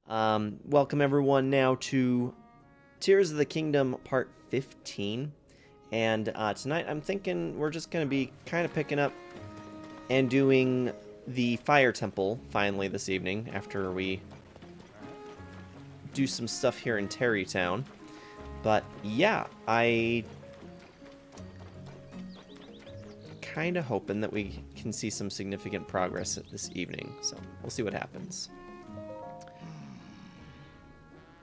Welcome everyone now to Tears of the Kingdom Part 15. And tonight I'm thinking we're just going to be kind of picking up and doing the Fire Temple finally this evening after we do some stuff here in Terrytown. But yeah, I kind of hoping that we can see some significant progress this evening. So we'll see what happens.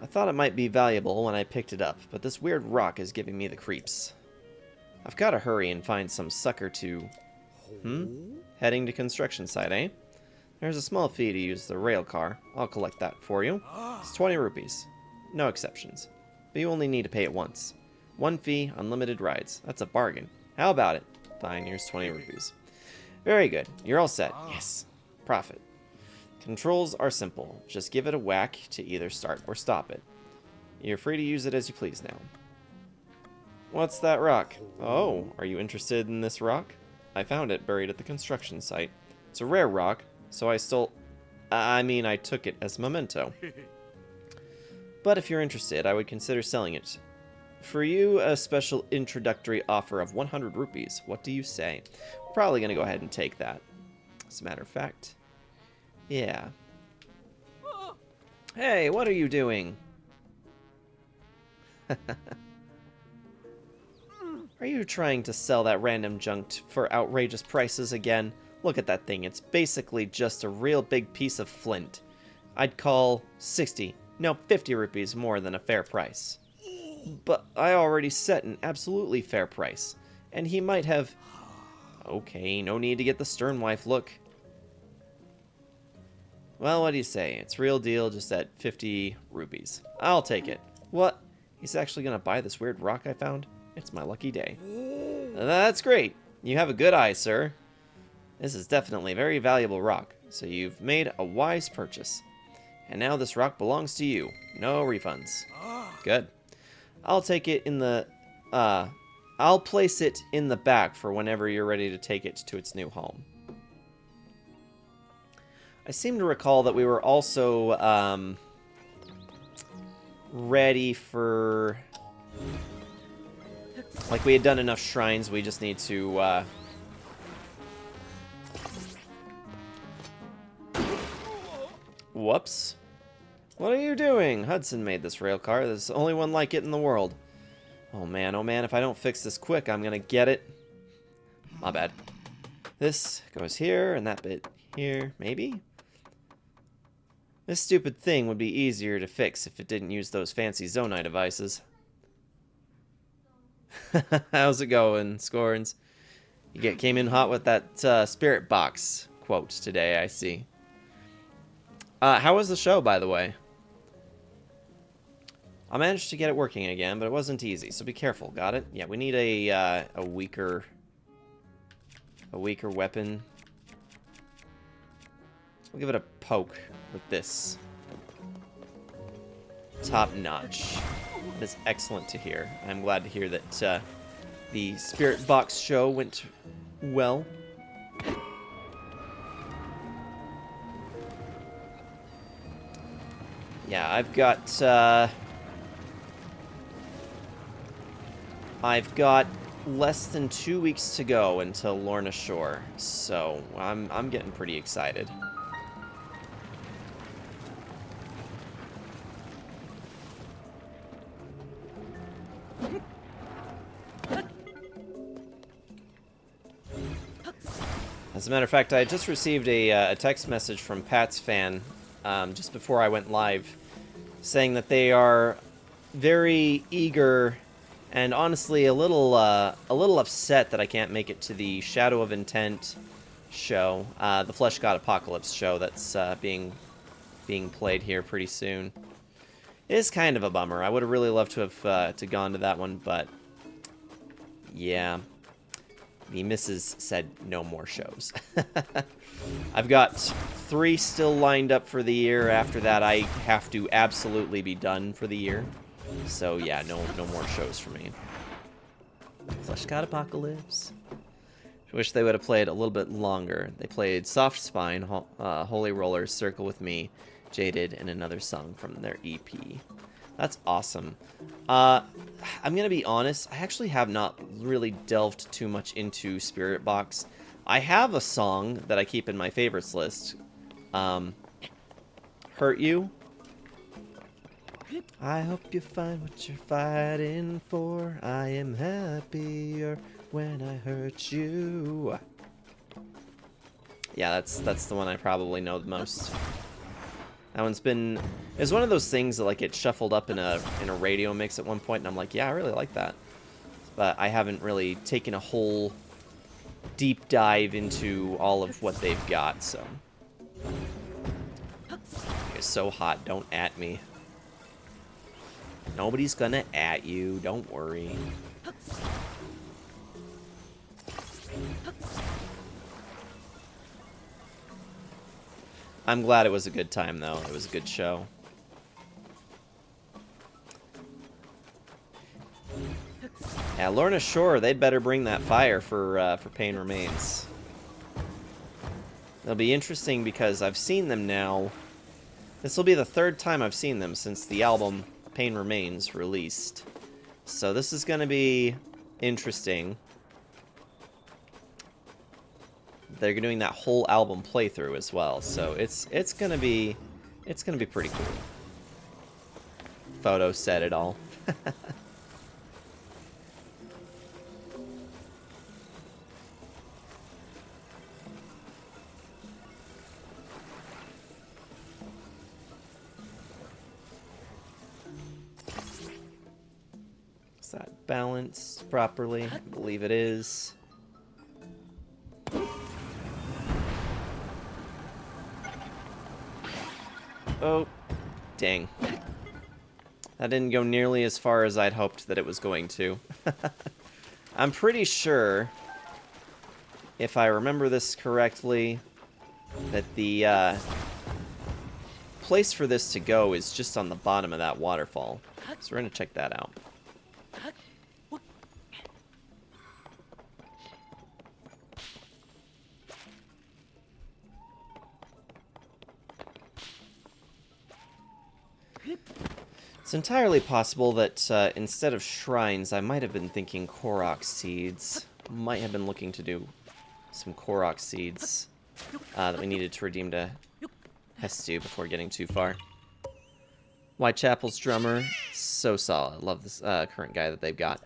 I thought it might be valuable when I picked it up, but this weird rock is giving me the creeps. I've got to hurry and find some sucker to... Heading to construction site, eh? There's a small fee to use the rail car. I'll collect that for you. It's 20 rupees. No exceptions. But you only need to pay it once. One fee, unlimited rides. That's a bargain. How about it? Fine, here's 20 rupees. Very good. You're all set. Yes. Profit. Controls are simple. Just give it a whack to either start or stop it. You're free to use it as you please now. What's that rock? Oh, are you interested in this rock? I found it buried at the construction site. It's a rare rock, so I took it as a memento. But if you're interested, I would consider selling it. For you, a special introductory offer of 100 rupees. What do you say? We're probably going to go ahead and take that. As a matter of fact. Yeah. Hey, what are you doing? Are you trying to sell that random junk for outrageous prices again? Look at that thing. It's basically just a real big piece of flint. I'd call 60, no 50 rupees more than a fair price. But I already set an absolutely fair price. And he might have... Okay, no need to get the stern wife look. Well, what do you say? It's real deal, just at 50 rupees. I'll take it. What? He's actually going to buy this weird rock I found? It's my lucky day. That's great. You have a good eye, sir. This is definitely a very valuable rock, so you've made a wise purchase. And now this rock belongs to you. No refunds. Good. I'll take it in the... I'll place it in the back for whenever you're ready to take it to its new home. I seem to recall that we were also ready for... Like, we had done enough shrines, we just need to... Whoops. What are you doing? Hudson made this rail car. There's only one like it in the world. Oh man, if I don't fix this quick, I'm gonna get it. My bad. This goes here, and that bit here, maybe? This stupid thing would be easier to fix if it didn't use those fancy Zonai devices. How's it going, Scorns? You came in hot with that spirit box quote today, I see. How was the show, by the way? I managed to get it working again, but it wasn't easy, so be careful. Got it? Yeah, we need a weaker weapon. We'll give it a poke with this. Top notch. That is excellent to hear. I'm glad to hear that the Spirit Box show went well. Yeah, I've got less than 2 weeks to go until Lorna Shore, so I'm getting pretty excited. As a matter of fact, I just received a text message from Pat's fan just before I went live, saying that they are very eager and honestly a little upset that I can't make it to the Shadow of Intent show, the Flesh God Apocalypse show that's being played here pretty soon. It is kind of a bummer. I would have really loved to have gone to that one, but yeah. The missus said no more shows. I've got 3 still lined up for the year. After that, I have to absolutely be done for the year. So yeah, no more shows for me. Flesh God Apocalypse. I wish they would have played a little bit longer. They played Soft Spine, Holy Rollers, Circle with Me, Jaded, and another song from their EP. That's awesome. I'm gonna be honest, I actually have not really delved too much into Spirit Box. I have a song that I keep in my favorites list. Hurt You. I hope you find what you're fighting for. I am happier when I hurt you. Yeah, that's the one I probably know the most. That one's been... It's one of those things that, like, it shuffled up in a radio mix at one point, and I'm like, yeah, I really like that. But I haven't really taken a whole deep dive into all of what they've got, so... It's so hot, don't at me. Nobody's gonna at you, don't worry. I'm glad it was a good time, though. It was a good show. Yeah, Lorna Shore, they'd better bring that fire for Pain Remains. It'll be interesting because I've seen them now. This will be the third time I've seen them since the album Pain Remains released. So this is going to be interesting. They're doing that whole album playthrough as well, so it's gonna be pretty cool. Photo said it all. Is that balanced properly? I believe it is. Oh, dang. That didn't go nearly as far as I'd hoped that it was going to. I'm pretty sure, if I remember this correctly, that the place for this to go is just on the bottom of that waterfall. So we're going to check that out. It's entirely possible that instead of shrines, I might have been thinking Korok seeds. Might have been looking to do some Korok seeds that we needed to redeem to Hestu before getting too far. Whitechapel's drummer, so solid. Love this current guy that they've got.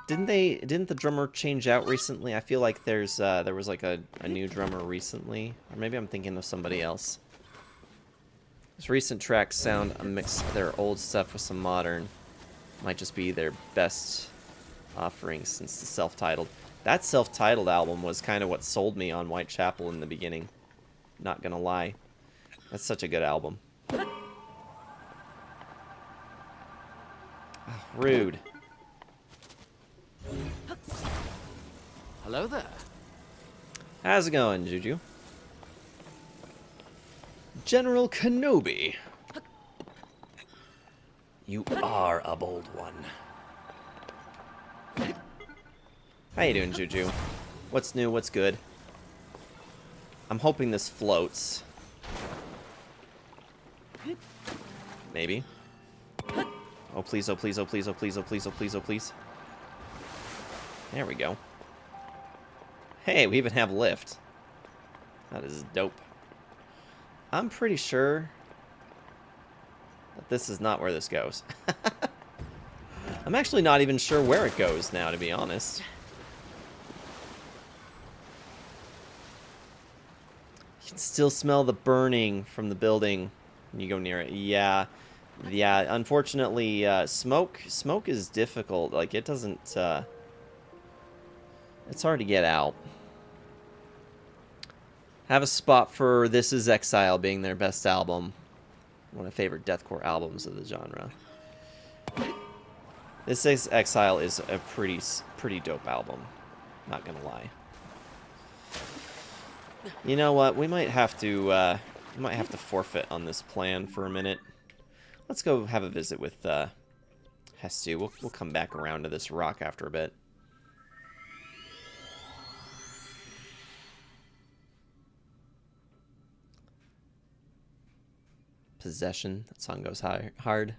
Didn't the drummer change out recently? I feel like there was like a new drummer recently, or maybe I'm thinking of somebody else. These recent tracks sound a mix of their old stuff with some modern. Might just be their best offering since the self-titled. That self-titled album was kind of what sold me on Whitechapel in the beginning. Not gonna lie. That's such a good album. Oh, rude. Hello there. How's it going, Juju? General Kenobi. You are a bold one. How you doing, Juju? What's new? What's good? I'm hoping this floats. Maybe. Oh, please, oh, please, oh, please, oh, please, oh, please, oh, please, oh, please. There we go. Hey, we even have lift. That is dope. I'm pretty sure that this is not where this goes. I'm actually not even sure where it goes now, to be honest. You can still smell the burning from the building when you go near it. Yeah. Yeah, unfortunately, smoke is difficult. Like, it doesn't, it's hard to get out. Have a spot for This Is Exile being their best album. One of my favorite deathcore albums of the genre. This Is Exile is a pretty dope album. Not gonna lie. You know what? We might have to forfeit on this plan for a minute. Let's go have a visit with Hestu. We'll come back around to this rock after a bit. Possession. That song goes hard.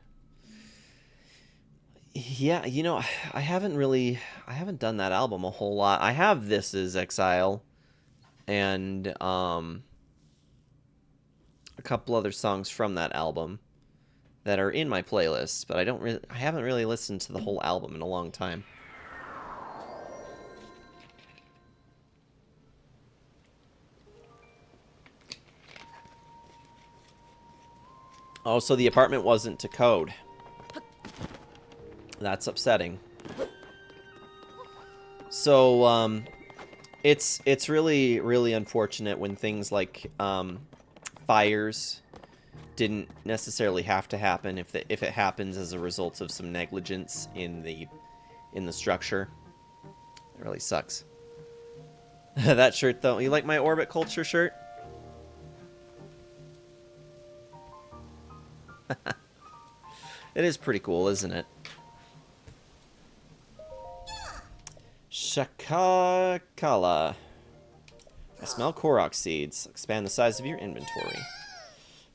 Yeah, you know, I haven't done that album a whole lot. I have This Is Exile and a couple other songs from that album that are in my playlist, but I haven't really listened to the whole album in a long time. Oh, so the apartment wasn't to code. That's upsetting. So, it's really, really unfortunate when things like, fires didn't necessarily have to happen if it happens as a result of some negligence in the structure. It really sucks. That shirt, though. You like my Orbit Culture shirt? It is pretty cool, isn't it? Shakakala. I smell Korok seeds. Expand the size of your inventory.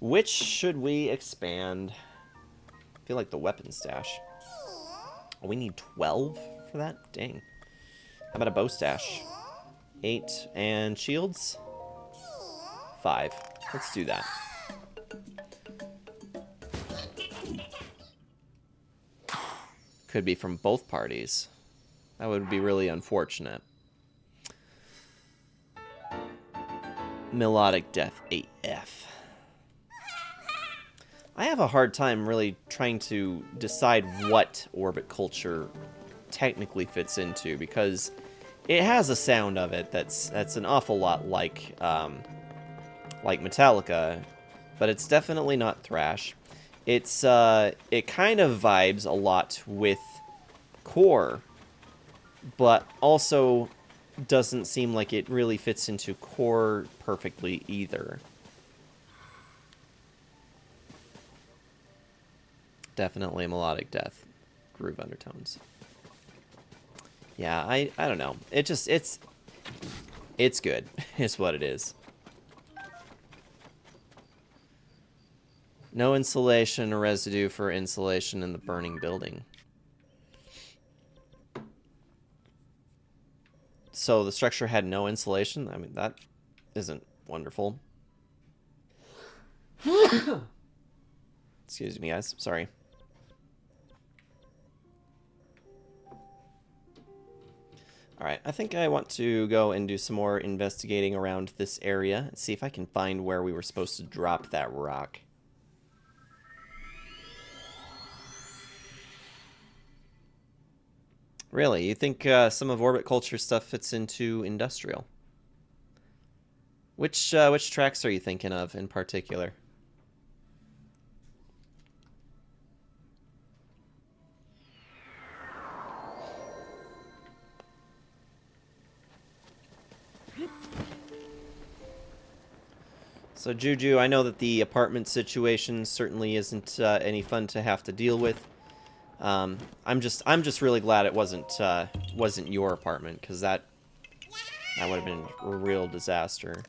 Which should we expand? I feel like the weapon stash. Oh, we need 12 for that? Dang. How about a bow stash? 8 and shields? 5. Let's do that. Could be from both parties. That would be really unfortunate. Melodic Death AF. I have a hard time really trying to decide what Orbit Culture technically fits into, because it has a sound of it that's an awful lot like Metallica, but it's definitely not thrash. It's it kind of vibes a lot with core, but also doesn't seem like it really fits into core perfectly either. Definitely melodic death, groove undertones. Yeah, I don't know. It's good. Is what it is. No insulation or residue for insulation in the burning building. So the structure had no insulation? I mean, that isn't wonderful. Excuse me, guys. Sorry. Alright, I think I want to go and do some more investigating around this area and see if I can find where we were supposed to drop that rock. Really? You think some of Orbit Culture stuff fits into industrial? Which tracks are you thinking of in particular? So Juju, I know that the apartment situation certainly isn't any fun to have to deal with. I'm just really glad it wasn't your apartment, because that would have been a real disaster.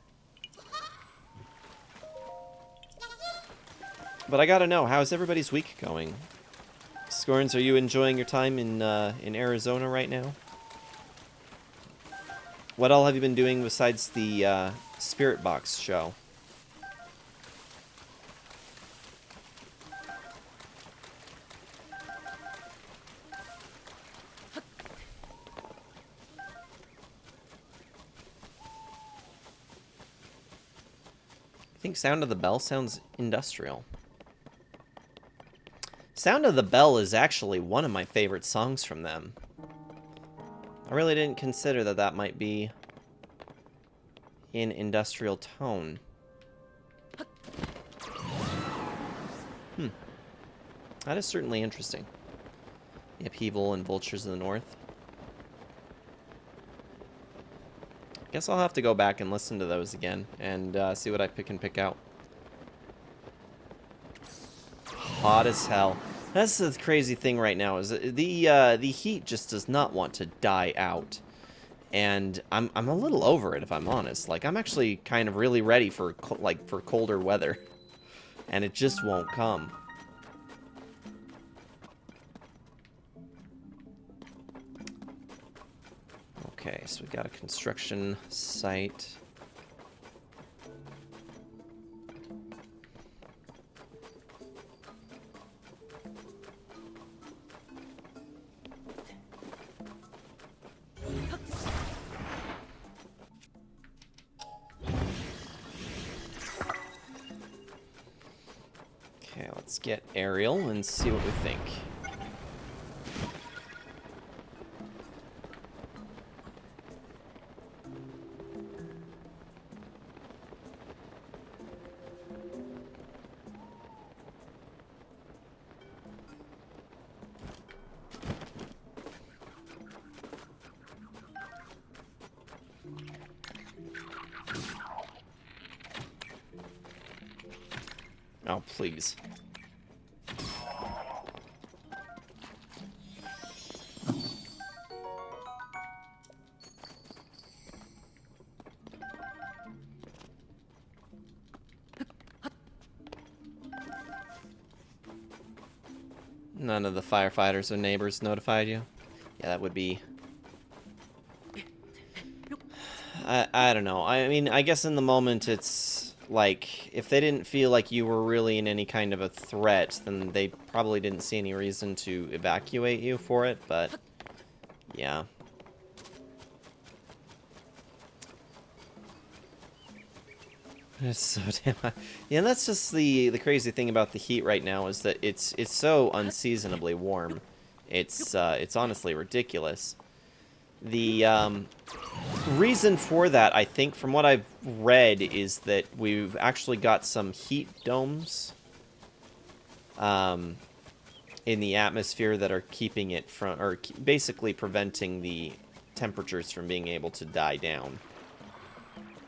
But I gotta know, how's everybody's week going? Scorns, are you enjoying your time in Arizona right now? What all have you been doing besides the Spirit Box show? I think Sound of the Bell sounds industrial. Sound of the Bell is actually one of my favorite songs from them. I really didn't consider that that might be in industrial tone. That is certainly interesting. The upheaval and vultures in the north. Guess I'll have to go back and listen to those again and see what I can pick out. Hot as hell. That's the crazy thing right now, is the heat just does not want to die out. And I'm a little over it, if I'm honest. Like, I'm actually kind of really ready for colder weather. and it just won't come. Okay, so we got a construction site. Okay, let's get aerial and see what we think. Oh, please. None of the firefighters or neighbors notified you? Yeah, that would be... I don't know. I mean, I guess in the moment it's like, if they didn't feel like you were really in any kind of a threat, then they probably didn't see any reason to evacuate you for it, but yeah. It's so damn hot. Yeah, and that's just the crazy thing about the heat right now is that it's so unseasonably warm. It's honestly ridiculous. The reason for that, I think, from what I've read, is that we've actually got some heat domes in the atmosphere that are keeping it from, or basically preventing the temperatures from being able to die down.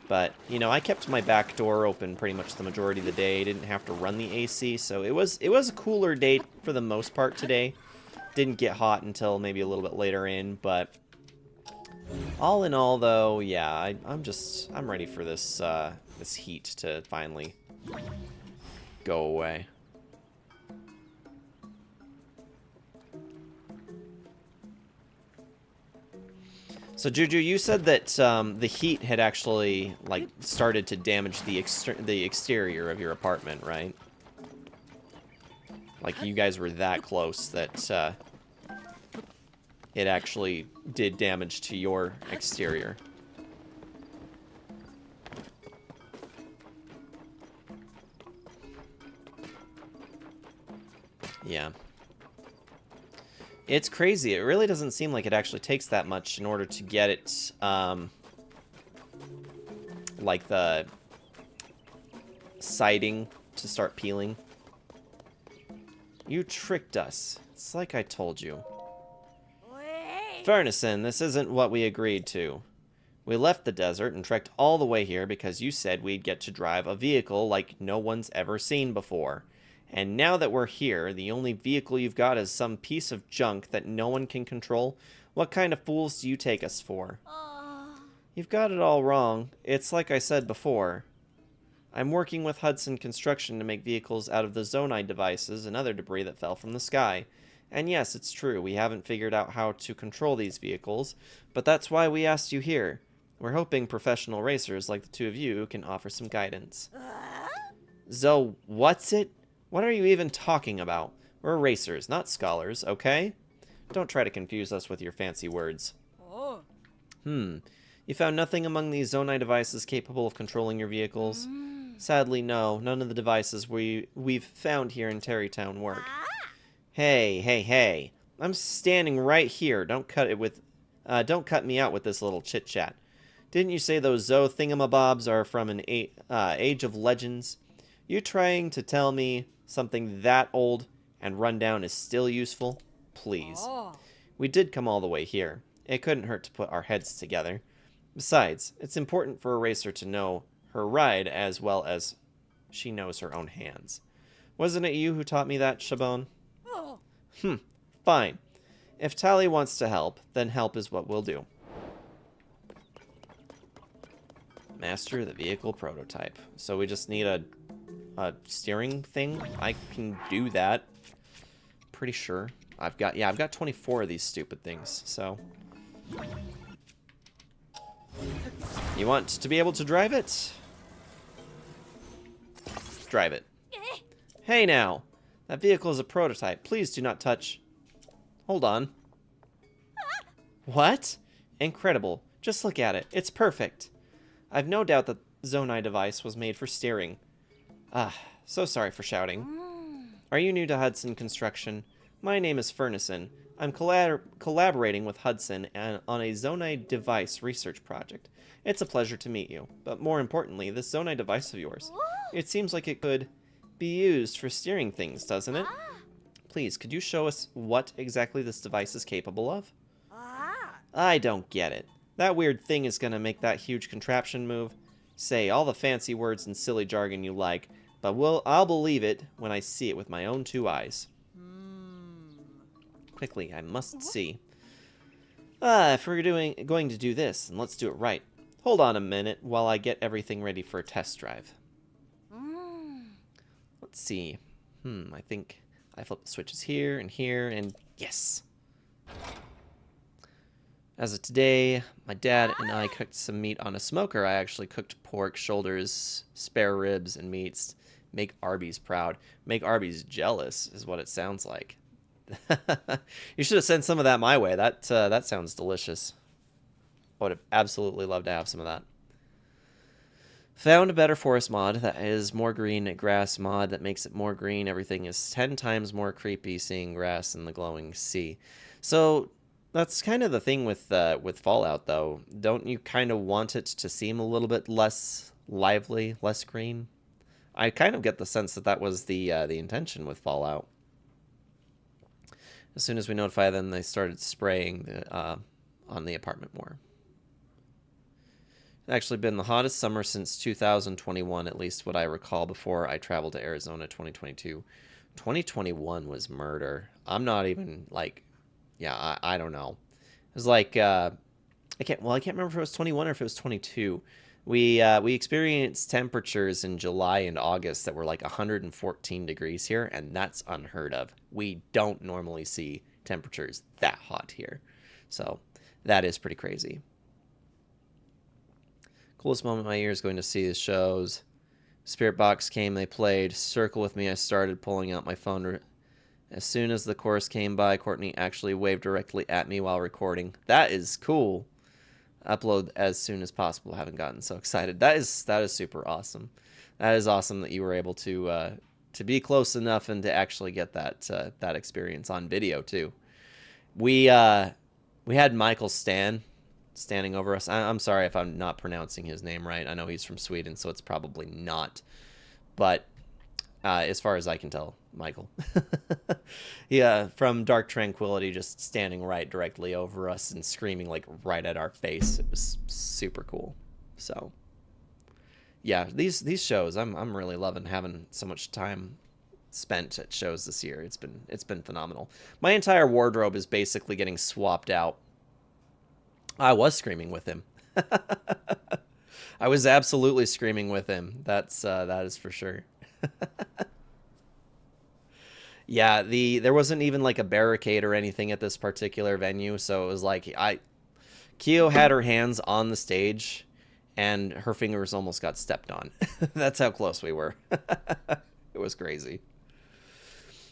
But, you know, I kept my back door open pretty much the majority of the day. Didn't have to run the AC, so it was a cooler day for the most part today. Didn't get hot until maybe a little bit later in, but all in all, though, yeah, I'm ready for this this heat to finally go away. So Juju, you said that the heat had actually like started to damage the exterior of your apartment, right? Like you guys were that close that it actually did damage to your exterior. Yeah. It's crazy. It really doesn't seem like it actually takes that much in order to get it, like the siding to start peeling. You tricked us. It's like I told you. Furnison, this isn't what we agreed to. We left the desert and trekked all the way here because you said we'd get to drive a vehicle like no one's ever seen before. And now that we're here, the only vehicle you've got is some piece of junk that no one can control. What kind of fools do you take us for? You've got it all wrong. It's like I said before. I'm working with Hudson Construction to make vehicles out of the Zonai devices and other debris that fell from the sky. And yes, it's true, we haven't figured out how to control these vehicles, but that's why we asked you here. We're hoping professional racers like the two of you can offer some guidance. Zo, what's it? What are you even talking about? We're racers, not scholars, okay? Don't try to confuse us with your fancy words. You found nothing among these Zonai devices capable of controlling your vehicles? Sadly, no. None of the devices we've found here in Terrytown work. Hey. I'm standing right here. Don't cut me out with this little chit-chat. Didn't you say those Zo thingamabobs are from an age of legends? You trying to tell me something that old and rundown is still useful? Please. We did come all the way here. It couldn't hurt to put our heads together. Besides, it's important for a racer to know her ride as well as she knows her own hands. Wasn't it you who taught me that, Shabon? Fine. If Tally wants to help, then help is what we'll do. Master the vehicle prototype. So we just need a steering thing. I can do that. Pretty sure. I've got 24 of these stupid things, so. You want to be able to drive it? Drive it. Hey now! That vehicle is a prototype. Please do not touch. Hold on. What? Incredible. Just look at it. It's perfect. I've no doubt that Zonai device was made for steering. Ah, so sorry for shouting. Are you new to Hudson Construction? My name is Furnison. I'm collaborating with Hudson on a Zonai device research project. It's a pleasure to meet you. But more importantly, this Zonai device of yours. It seems like it could be used for steering things, doesn't it? Please, could you show us what exactly this device is capable of? I don't get it. That weird thing is going to make that huge contraption move. Say all the fancy words and silly jargon you like, but I'll believe it when I see it with my own 2 eyes. Quickly, I must see. If we're going to do this, then let's do it right. Hold on a minute while I get everything ready for a test drive. Let's see. I think I flip the switches here, and yes! As of today, my dad and I cooked some meat on a smoker. I actually cooked pork, shoulders, spare ribs, and meats. Make Arby's proud. Make Arby's jealous is what it sounds like. You should have sent some of that my way. That sounds delicious. I would have absolutely loved to have some of that. Found a better forest mod that is more green, a grass mod that makes it more green. Everything is 10 times more creepy seeing grass in the glowing sea. So that's kind of the thing with Fallout, though. Don't you kind of want it to seem a little bit less lively, less green? I kind of get the sense that that was the intention with Fallout. As soon as we notify them, they started spraying on the apartment more. It's actually been the hottest summer since 2021, at least what I recall before I traveled to Arizona 2022. 2021 was murder. I'm not even, like, yeah, I don't know. It was like, I can't remember if it was 21 or if it was 22. We experienced temperatures in July and August that were like 114 degrees here, and that's unheard of. We don't normally see temperatures that hot here. So that is pretty crazy. Coolest moment of my year is going to see the shows. Spirit Box came, they played. Circle with Me, I started pulling out my phone. As soon as the chorus came by, Courtney actually waved directly at me while recording. That is cool. Upload as soon as possible. Haven't gotten so excited. That is super awesome. That is awesome that you were able to be close enough and to actually get that experience on video too. We had Michael standing over us. I'm sorry if I'm not pronouncing his name right. I know he's from Sweden, so it's probably not. But as far as I can tell, Michael. Yeah, from Dark Tranquility, just standing right directly over us and screaming like right at our face. It was super cool. So, yeah, these shows, I'm really loving having so much time spent at shows this year. It's been phenomenal. My entire wardrobe is basically getting swapped out. I was screaming with him. I was absolutely screaming with him. That is for sure. Yeah, there wasn't even like a barricade or anything at this particular venue, so it was like Kyo had her hands on the stage and her fingers almost got stepped on. That's how close we were. It was crazy.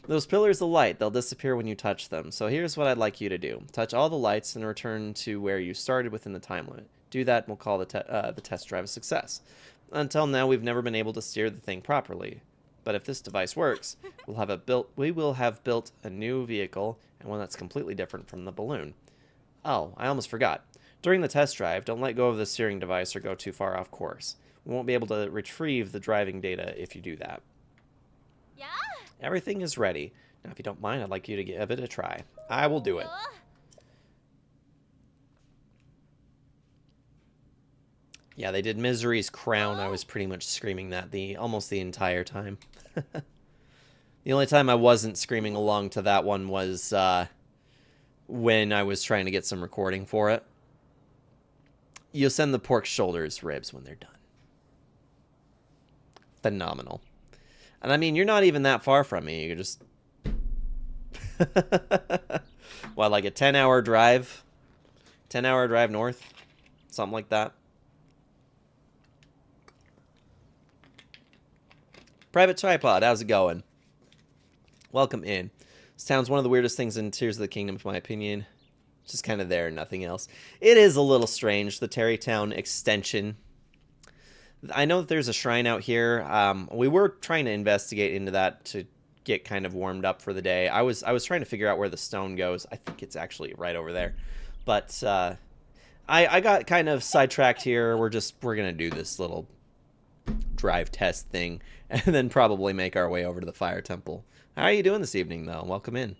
Those pillars of light, they'll disappear when you touch them. So here's what I'd like you to do. Touch all the lights and return to where you started within the time limit. Do that and we'll call the test drive a success. Until now, we've never been able to steer the thing properly. But if this device works, we will have built a new vehicle, and one that's completely different from the balloon. Oh, I almost forgot. During the test drive, don't let go of the steering device or go too far off course. We won't be able to retrieve the driving data if you do that. Yeah. Everything is ready. Now, if you don't mind, I'd like you to give it a try. I will do it. Yeah, they did Misery's Crown. I was pretty much screaming that almost the entire time. The only time I wasn't screaming along to that one was when I was trying to get some recording for it. You'll send the pork shoulders ribs when they're done. Phenomenal. And I mean, you're not even that far from me. You just... What, like a 10-hour drive? 10-hour drive north? Something like that. Private Tripod, how's it going? Welcome in. This town's one of the weirdest things in Tears of the Kingdom, in my opinion. Just kind of there, nothing else. It is a little strange, the Tarrytown extension. I know that there's a shrine out here. We were trying to investigate into that to get kind of warmed up for the day. I was trying to figure out where the stone goes. I think it's actually right over there. But I got kind of sidetracked here. We're gonna do this little drive test thing and then probably make our way over to the Fire Temple. How are you doing this evening, though? Welcome in.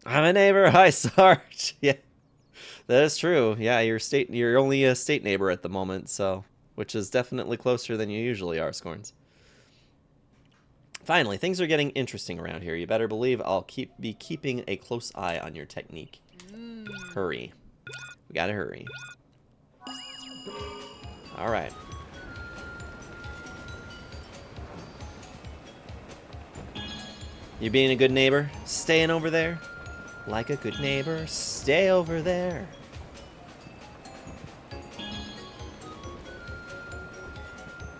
I'm a neighbor. Hi, Sarge. Yeah, that is true. Yeah, you're only a state neighbor at the moment, so which is definitely closer than you usually are, Scorns. Finally, things are getting interesting around here. You better believe I'll be keeping a close eye on your technique. Hurry. We gotta hurry. All right. You being a good neighbor? Staying over there? Like a good neighbor, stay over there.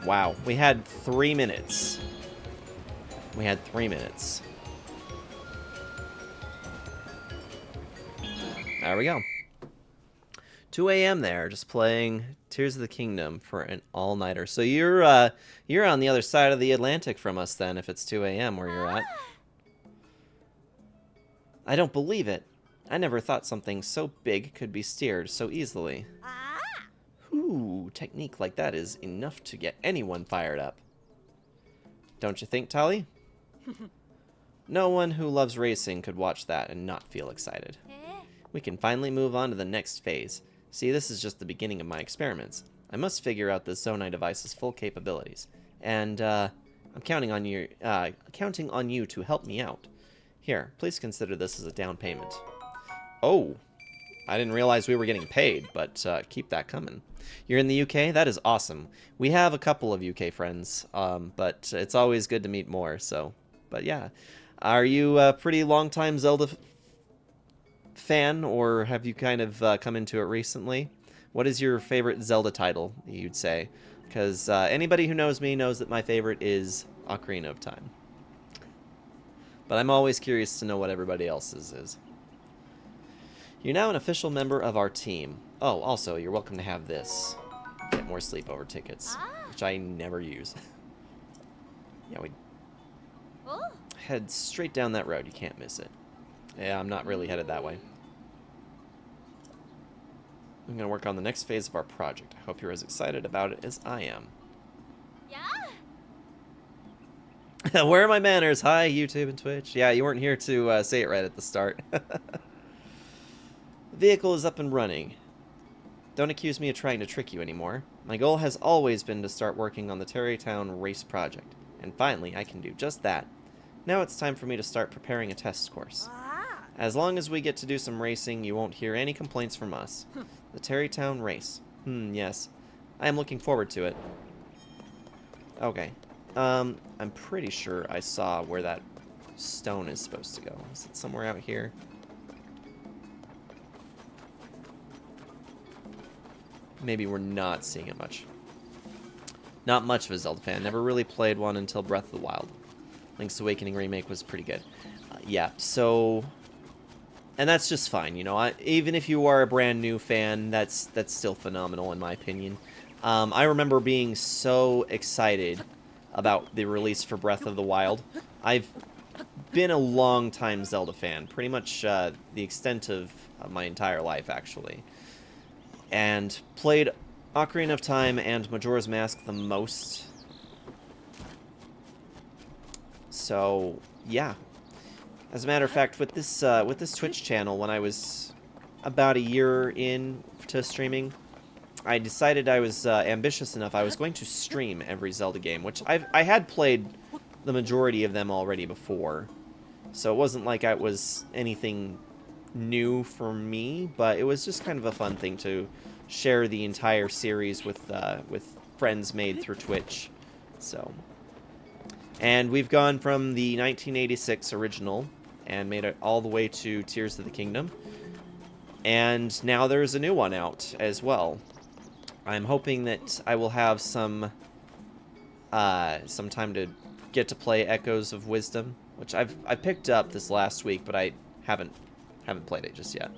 Wow, we had 3 minutes. We had 3 minutes. There we go. 2 a.m. there, just playing Tears of the Kingdom for an all-nighter. So you're on the other side of the Atlantic from us then, if it's 2 a.m. where you're at. I don't believe it. I never thought something so big could be steered so easily. Ooh, technique like that is enough to get anyone fired up. Don't you think, Tali? No one who loves racing could watch that and not feel excited. We can finally move on to the next phase. See, this is just the beginning of my experiments. I must figure out this Zonai device's full capabilities. And, I'm counting on you to help me out. Here, please consider this as a down payment. Oh, I didn't realize we were getting paid, but keep that coming. You're in the UK? That is awesome. We have a couple of UK friends, but it's always good to meet more, so... But yeah. Are you a pretty long-time Zelda fan, or have you kind of come into it recently? What is your favorite Zelda title, you'd say? Because anybody who knows me knows that my favorite is Ocarina of Time. But I'm always curious to know what everybody else's is. You're now an official member of our team. Oh, also, you're welcome to have this. Get more sleepover tickets, which I never use. Yeah, we head straight down that road. You can't miss it. Yeah, I'm not really headed that way. I'm going to work on the next phase of our project. I hope you're as excited about it as I am. Where are my manners? Hi, YouTube and Twitch. Yeah, you weren't here to say it right at the start. The vehicle is up and running. Don't accuse me of trying to trick you anymore. My goal has always been to start working on the Tarrytown race project. And finally, I can do just that. Now it's time for me to start preparing a test course. As long as we get to do some racing, you won't hear any complaints from us. The Tarrytown race. Yes. I am looking forward to it. Okay. I'm pretty sure I saw where that stone is supposed to go. Is it somewhere out here? Maybe we're not seeing it much. Not much of a Zelda fan. Never really played one until Breath of the Wild. Link's Awakening remake was pretty good. Yeah, so... And that's just fine, you know. Even if you are a brand new fan, that's still phenomenal in my opinion. I remember being so excited about the release for Breath of the Wild. I've been a long-time Zelda fan, pretty much the extent of my entire life, actually. And played Ocarina of Time and Majora's Mask the most. So, yeah. As a matter of fact, with this Twitch channel, when I was about a year in to streaming, I decided I was ambitious enough. I was going to stream every Zelda game, which I had played the majority of them already before. So it wasn't like it was anything new for me, but it was just kind of a fun thing to share the entire series with friends made through Twitch. So, And we've gone from the 1986 original and made it all the way to Tears of the Kingdom. And now there's a new one out as well. I'm hoping that I will have some time to get to play Echoes of Wisdom, which I picked up this last week, but I haven't played it just yet.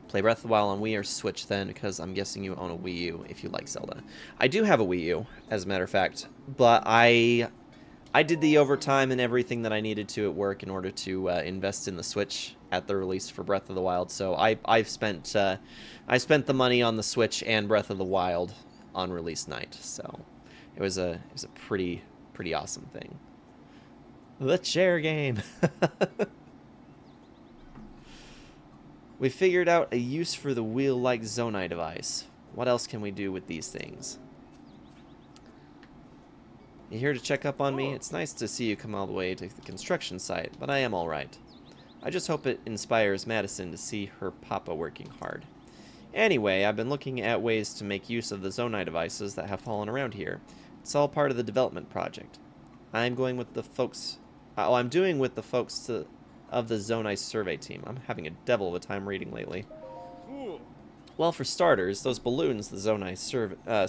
Play Breath of the Wild on Wii or Switch then, because I'm guessing you own a Wii U if you like Zelda. I do have a Wii U, as a matter of fact, but I did the overtime and everything that I needed to at work in order to invest in the Switch at the release for Breath of the Wild. So I spent the money on the Switch and Breath of the Wild on release night. So it was a pretty awesome thing. The chair game. We figured out a use for the wheel-like Zonai device. What else can we do with these things? You here to check up on me? It's nice to see you come all the way to the construction site, but I am alright. I just hope it inspires Madison to see her papa working hard. Anyway, I've been looking at ways to make use of the Zonai devices that have fallen around here. It's all part of the development project. I'm going with the folks... I'm doing with the folks of the Zonai survey team. I'm having a devil of a time reading lately. Well, for starters, those balloons the Zonai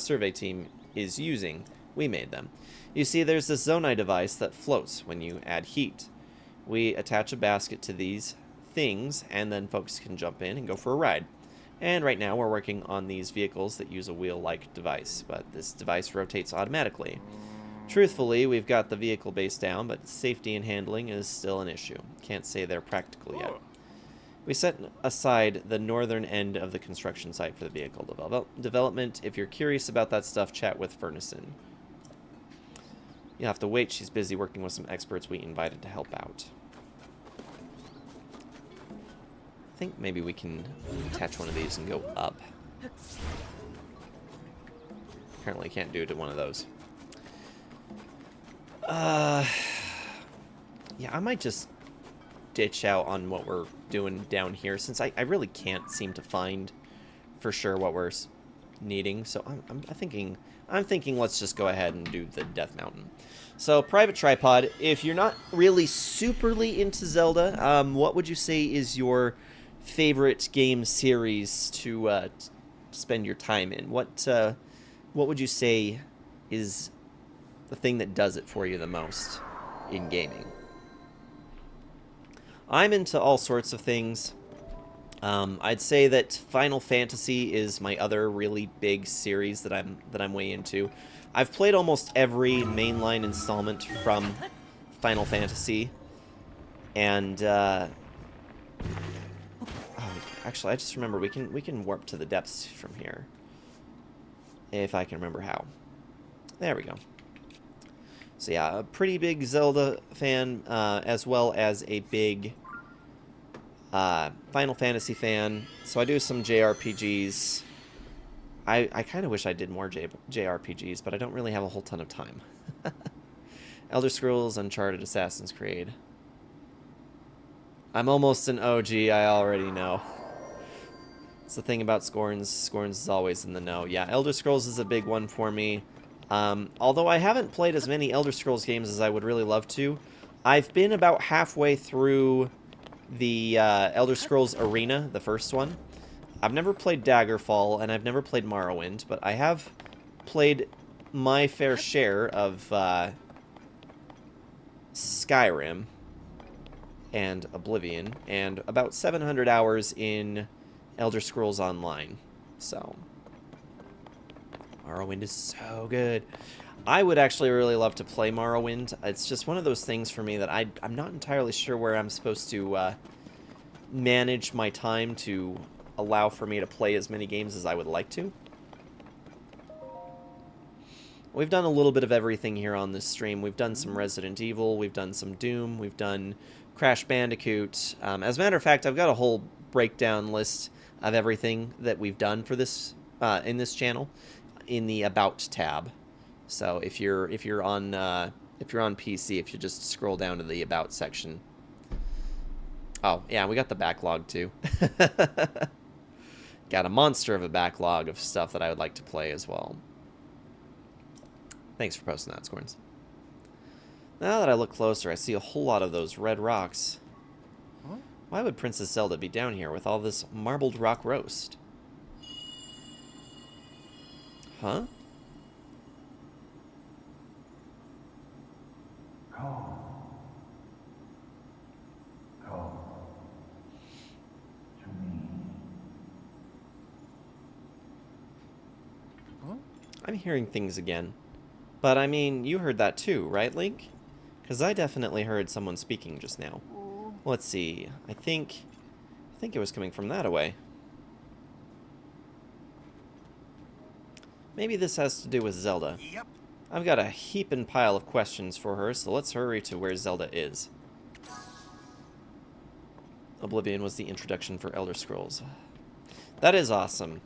survey team is using, we made them. You see, there's this Zonai device that floats when you add heat. We attach a basket to these things, and then folks can jump in and go for a ride. And right now we're working on these vehicles that use a wheel-like device, but this device rotates automatically. Truthfully, we've got the vehicle base down, but safety and handling is still an issue. Can't say they're practical yet. We set aside the northern end of the construction site for the vehicle development. If you're curious about that stuff, chat with Furnison. You'll have to wait. She's busy working with some experts we invited to help out. I think maybe we can attach one of these and go up. Apparently can't do it to one of those. Yeah, I might just ditch out on what we're doing down here, since I really can't seem to find for sure what we're needing. So I'm thinking let's just go ahead and do the Death Mountain. So private tripod. If you're not really superly into Zelda, what would you say is your favorite game series to spend your time in? What would you say is the thing that does it for you the most in gaming? I'm into all sorts of things. I'd say that Final Fantasy is my other really big series that I'm way into. I've played almost every mainline installment from Final Fantasy, and actually, I just remember we can warp to the depths from here, if I can remember how. There we go. So yeah, a pretty big Zelda fan, as well as a big Final Fantasy fan. So I do some JRPGs. I kind of wish I did more JRPGs, but I don't really have a whole ton of time. Elder Scrolls, Uncharted, Assassin's Creed. I'm almost an OG, I already know. It's the thing about Scorns. Scorns is always in the know. Yeah, Elder Scrolls is a big one for me. Although I haven't played as many Elder Scrolls games as I would really love to, I've been about halfway through the Elder Scrolls Arena, the first one. I've never played Daggerfall, and I've never played Morrowind, but I have played my fair share of Skyrim and Oblivion, and about 700 hours in Elder Scrolls Online. So Morrowind is so good. I would actually really love to play Morrowind. It's just one of those things for me that I'm not entirely sure where I'm supposed to manage my time to allow for me to play as many games as I would like to. We've done a little bit of everything here on this stream. We've done some Resident Evil, we've done some Doom, we've done Crash Bandicoot. As a matter of fact, I've got a whole breakdown list of everything that we've done for this in this channel in the About tab. So if you're on PC, if you just scroll down to the About section. Oh yeah, we got the backlog too. Got a monster of a backlog of stuff that I would like to play as well. Thanks for posting that, Scorns. Now that I look closer, I see a whole lot of those red rocks. Huh? Why would Princess Zelda be down here with all this marbled rock roast? Huh? Come. Come. To me. Huh? I'm hearing things again. But I mean, you heard that too, right, Link? Because I definitely heard someone speaking just now. Let's see. I think it was coming from that away. Maybe this has to do with Zelda. Yep. I've got a heaping pile of questions for her, so let's hurry to where Zelda is. Oblivion was the introduction for Elder Scrolls. That is awesome.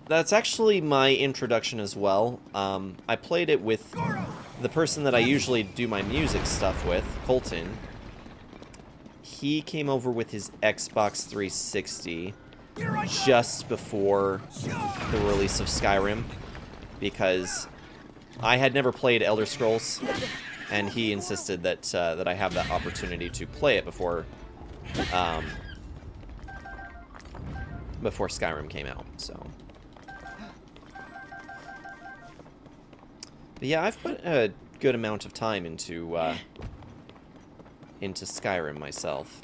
That's actually my introduction as well. I played it with the person that I usually do my music stuff with, Colton. He came over with his Xbox 360 just before the release of Skyrim, because I had never played Elder Scrolls, and he insisted that that I have that opportunity to play it before before Skyrim came out. So, but yeah, I've put a good amount of time into Skyrim myself.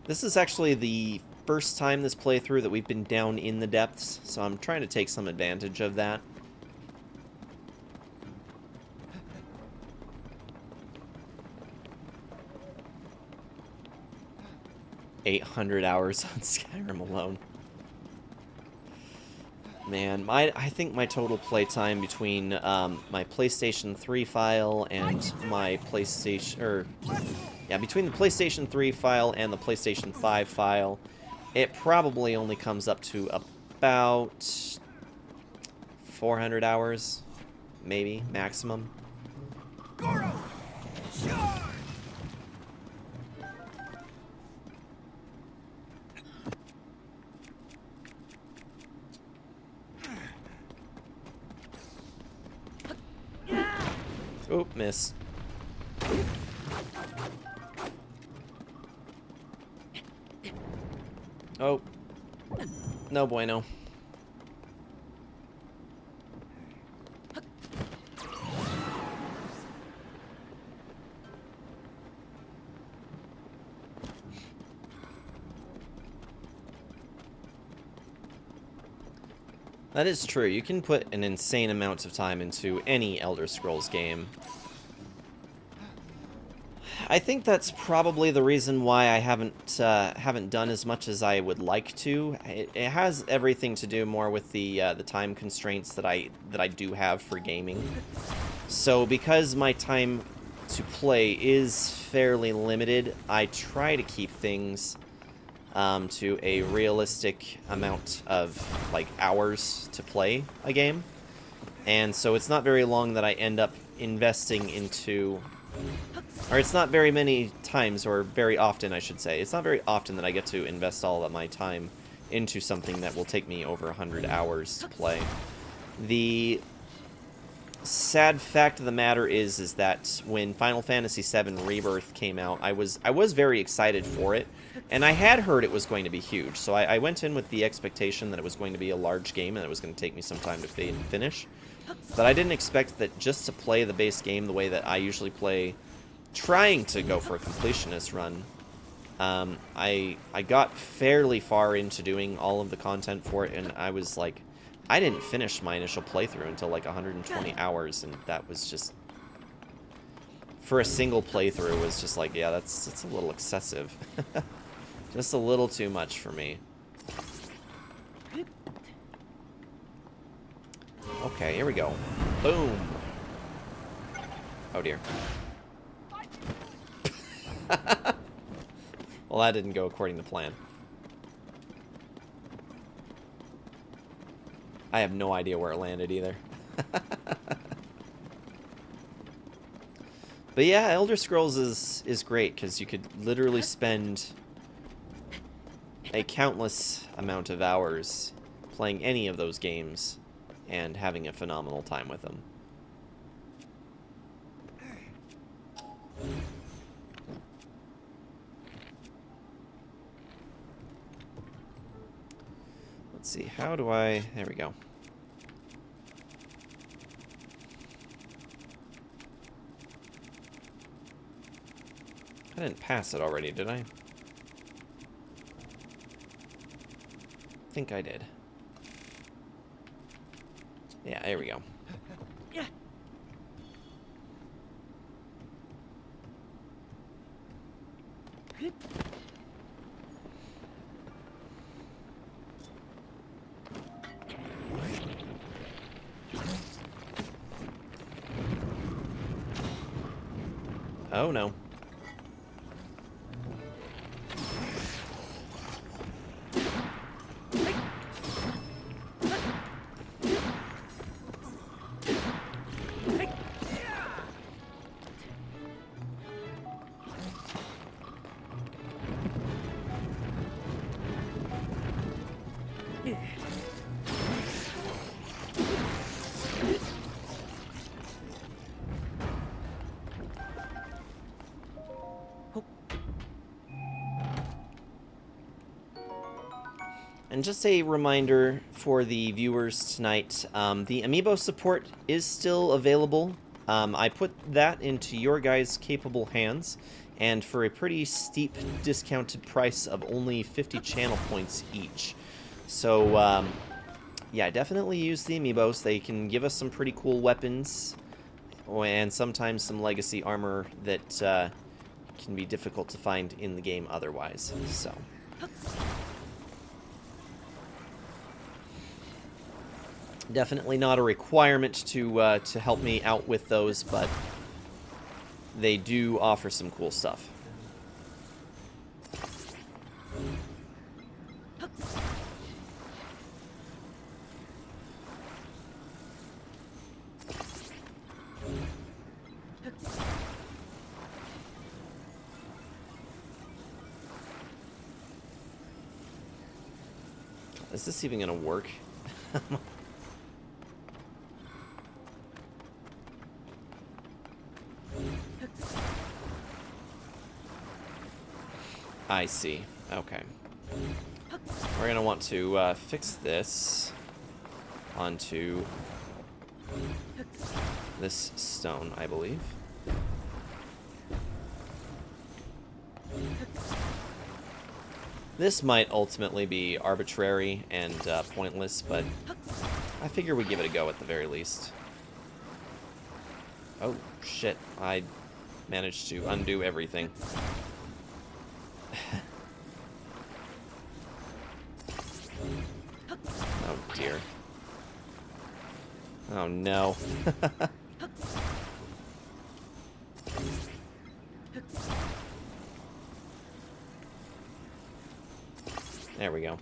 This is actually the first time this playthrough that we've been down in the depths, so I'm trying to take some advantage of that. $800 hours on Skyrim alone. Man, I think my total playtime between my PlayStation 3 file and my PlayStation, between the PlayStation 3 file and the PlayStation 5 file, it probably only comes up to about 400 hours, maybe, maximum. Oop, miss. Oh. No bueno. That is true. You can put an insane amount of time into any Elder Scrolls game. I think that's probably the reason why I haven't done as much as I would like to. It has everything to do more with the time constraints that I do have for gaming. So because my time to play is fairly limited, I try to keep things to a realistic amount of like hours to play a game. And so it's not very long that I end up investing into, or it's not very many times, or very often I should say, it's not very often that I get to invest all of my time into something that will take me over 100 hours to play. The sad fact of the matter is that when Final Fantasy VII Rebirth came out, I was very excited for it, and I had heard it was going to be huge, so I went in with the expectation that it was going to be a large game and it was going to take me some time to finish. But I didn't expect that just to play the base game the way that I usually play, trying to go for a completionist run, I got fairly far into doing all of the content for it, and I was like, I didn't finish my initial playthrough until like 120 hours, and that was just, for a single playthrough, was just like, yeah, that's a little excessive. Just a little too much for me. Okay, here we go. Boom. Oh dear. Well, that didn't go according to plan. I have no idea where it landed either. But yeah, Elder Scrolls is great because you could literally spend a countless amount of hours playing any of those games and having a phenomenal time with them. Let's see, how do I... There we go. I didn't pass it already, did I? I think I did. Yeah, there we go. Yeah. Oh no. And just a reminder for the viewers tonight, the Amiibo support is still available. I put that into your guys' capable hands, and for a pretty steep discounted price of only 50 channel points each. So, yeah, definitely use the Amiibos. They can give us some pretty cool weapons, and sometimes some legacy armor that can be difficult to find in the game otherwise. So... Definitely not a requirement to help me out with those, but they do offer some cool stuff. Is this even gonna work? I see. Okay. We're going to want to fix this onto this stone, I believe. This might ultimately be arbitrary and pointless, but I figure we give it a go at the very least. Oh, shit. I managed to undo everything. Oh dear. Oh no. There we go.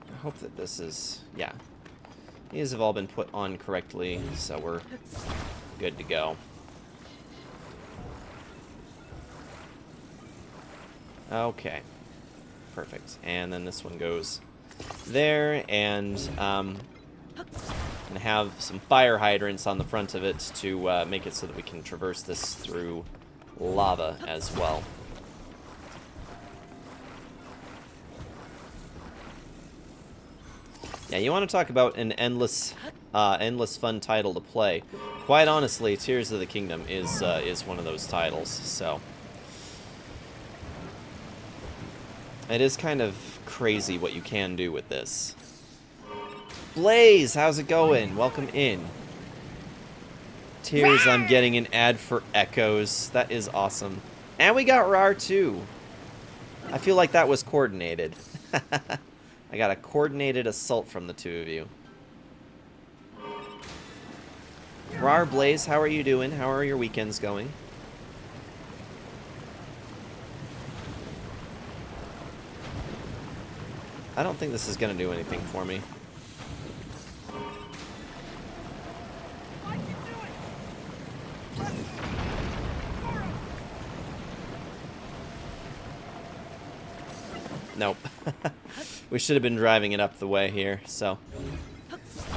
I hope that this is, yeah. These have all been put on correctly, so we're good to go. Okay. Perfect. And then this one goes there, and have some fire hydrants on the front of it to make it so that we can traverse this through lava as well. Yeah, you want to talk about an endless fun title to play. Quite honestly, Tears of the Kingdom is one of those titles, so... It is kind of crazy what you can do with this. Blaze, how's it going? Welcome in. Tears, I'm getting an ad for Echoes. That is awesome. And we got Rar too. I feel like that was coordinated. I got a coordinated assault from the two of you. Rar Blaze, how are you doing? How are your weekends going? I don't think this is going to do anything for me. Nope. We should have been driving it up the way here, so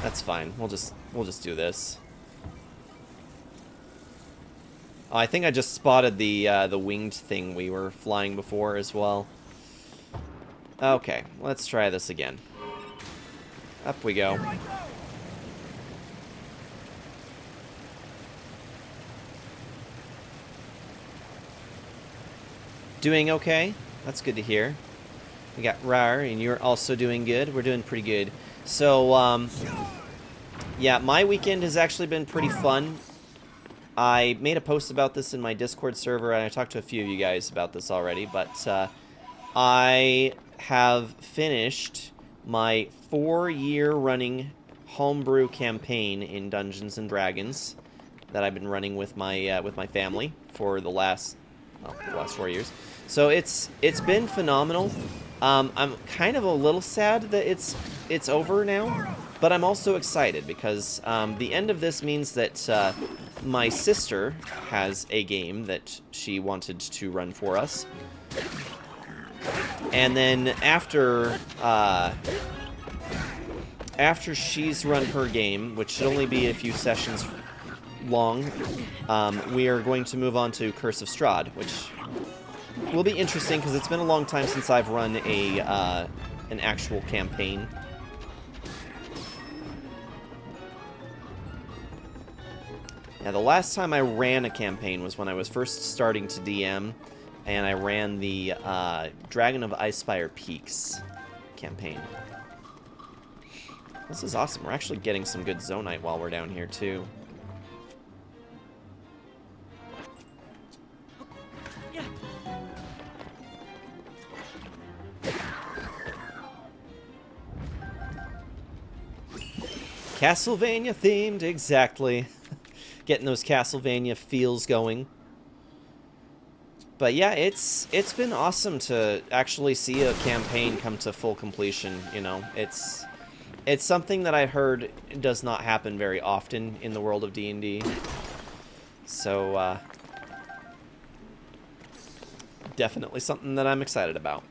that's fine. We'll just do this. Oh, I think I just spotted the winged thing we were flying before as well. Okay, let's try this again. Up we go. Doing okay? That's good to hear. We got Rar, and you're also doing good. We're doing pretty good. So, yeah, my weekend has actually been pretty fun. I made a post about this in my Discord server, and I talked to a few of you guys about this already, but I have finished my 4-year running homebrew campaign in Dungeons and Dragons that I've been running with my family for the last 4 years. So it's been phenomenal. I'm kind of a little sad that it's over now, but I'm also excited because the end of this means that my sister has a game that she wanted to run for us. And then after she's run her game, which should only be a few sessions long, we are going to move on to Curse of Strahd, which will be interesting because it's been a long time since I've run an actual campaign. Now, the last time I ran a campaign was when I was first starting to DM, and I ran the Dragon of Icespire Peaks campaign. This is awesome. We're actually getting some good Zonite while we're down here, too. Castlevania themed, exactly. Getting those Castlevania feels going. But yeah, it's been awesome to actually see a campaign come to full completion, you know. It's something that I heard does not happen very often in the world of D&D. So definitely something that I'm excited about.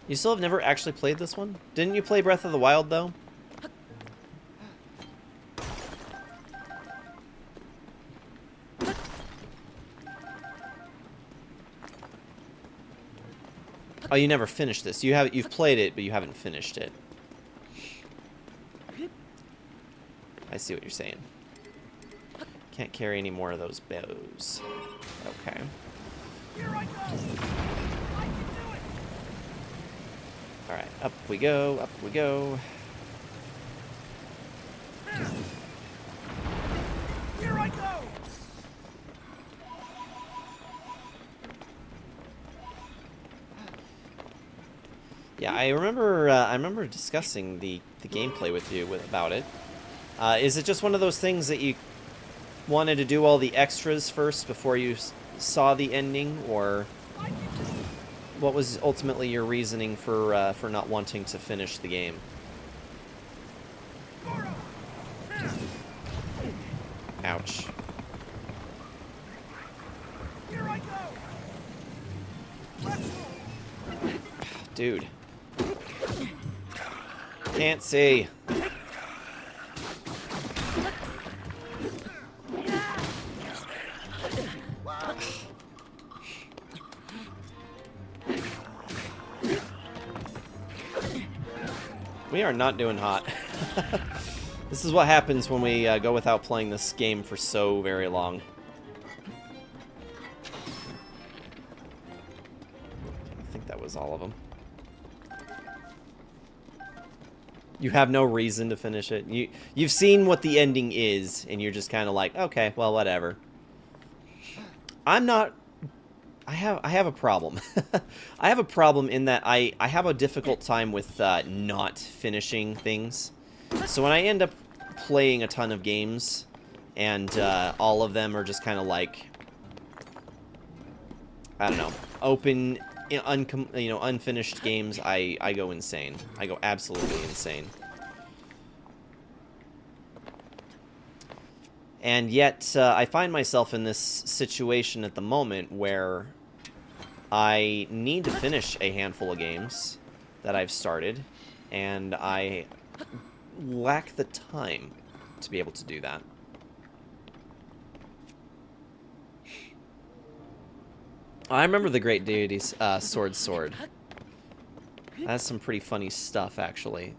You still have never actually played this one? Didn't you play Breath of the Wild, though? Oh, you never finished this. You've played it, but you haven't finished it. I see what you're saying. Can't carry any more of those bows. Okay. Alright, up we go, up we go. Here I go! Yeah, I remember discussing the gameplay with you about it. Is it just one of those things that you wanted to do all the extras first before you saw the ending, or what was ultimately your reasoning for not wanting to finish the game? Ouch. Dude. Can't see. We are not doing hot. This is what happens when we go without playing this game for so very long. I think that was all of them. You have no reason to finish it. You've seen what the ending is, and you're just kind of like, okay, well, whatever. I'm not I have a problem. I have a problem in that I have a difficult time with not finishing things. So when I end up playing a ton of games, and all of them are just kind of like, I don't know, open, unfinished games, I go insane. I go absolutely insane. And yet, I find myself in this situation at the moment where I need to finish a handful of games that I've started, and I lack the time to be able to do that. I remember the Great Deity's Sword. That's some pretty funny stuff, actually.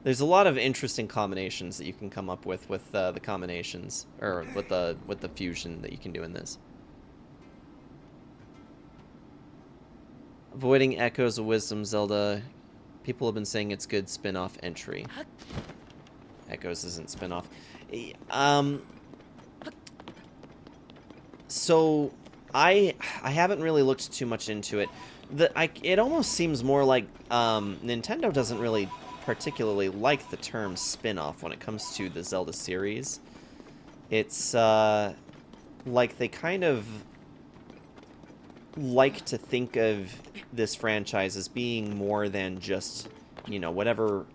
There's a lot of interesting combinations that you can come up with the combinations, or with the fusion that you can do in this. Avoiding Echoes of Wisdom Zelda. People have been saying it's good spin-off entry. Echoes isn't spin-off. So I haven't really looked too much into it. It almost seems more like Nintendo doesn't really particularly like the term spin-off when it comes to the Zelda series. It's like they kind of like to think of this franchise as being more than just, whatever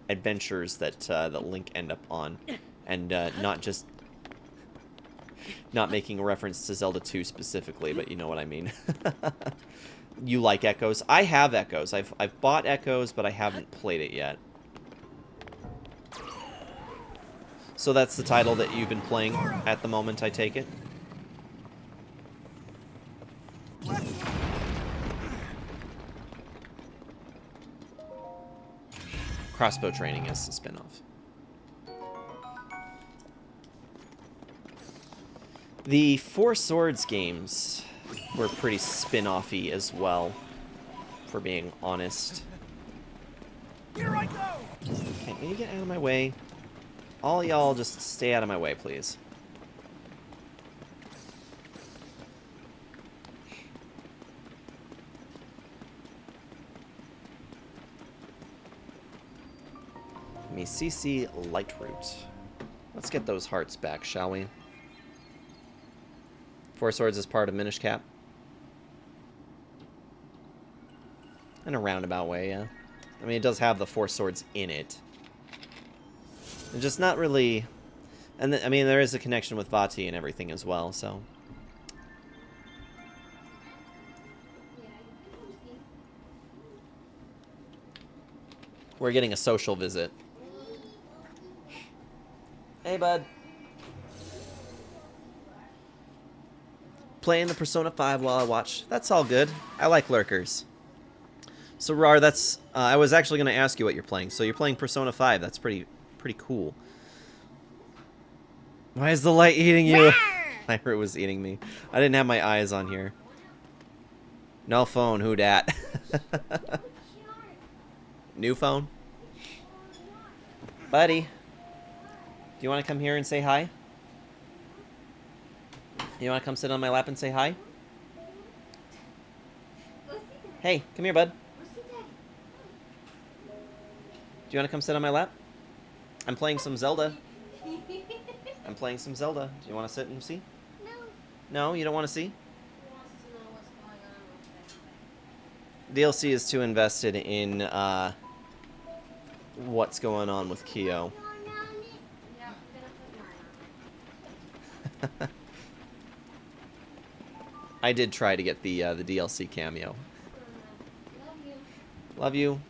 adventures that Link end up on, and not making a reference to Zelda 2 specifically, but you know what I mean. You like Echoes? I have Echoes. I've bought Echoes, but I haven't played it yet. So that's the title that you've been playing at the moment, I take it? Crossbow Training is the spin-off. The Four Swords games were pretty spin-off-y as well, for being honest. Here I go! Okay, can you get out of my way? All y'all just stay out of my way, please. Misisi Lightroot. Let's get those hearts back, shall we? Four Swords is part of Minish Cap. In a roundabout way, yeah. I mean, it does have the Four Swords in it. It's just not really... And I mean, there is a connection with Vati and everything as well, so... We're getting a social visit. Hey, bud. Playing the Persona 5 while I watch. That's all good. I like lurkers. So, Rar, that's... I was actually going to ask you what you're playing. So you're playing Persona 5. That's pretty cool. Why is the light eating you? I heard it was eating me. I didn't have my eyes on here. No phone. Who dat? New phone? Buddy. Do you want to come here and say hi? You want to come sit on my lap and say hi? Hey, come here, bud. Do you want to come sit on my lap? I'm playing some Zelda. I'm playing some Zelda. Do you want to sit and see? No. No, you don't want to see? He wants to know what's going on with DLC is too invested in what's going on with Kyo. I did try to get the DLC cameo. Love you.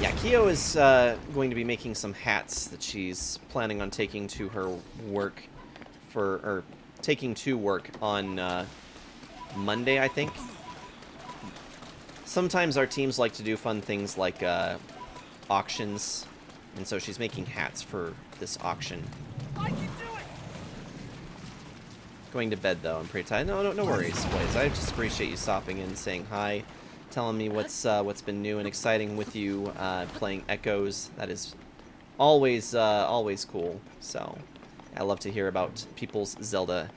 Yeah, Kyo is going to be making some hats that she's planning on taking to her work taking to work on Monday, I think. Sometimes our teams like to do fun things like auctions, and so she's making hats for this auction. I can do it. Going to bed though, I'm pretty tired. No worries, Blaze. I just appreciate you stopping in, saying hi, telling me what's been new and exciting with you playing Echoes. That is always cool. So I love to hear about people's Zelda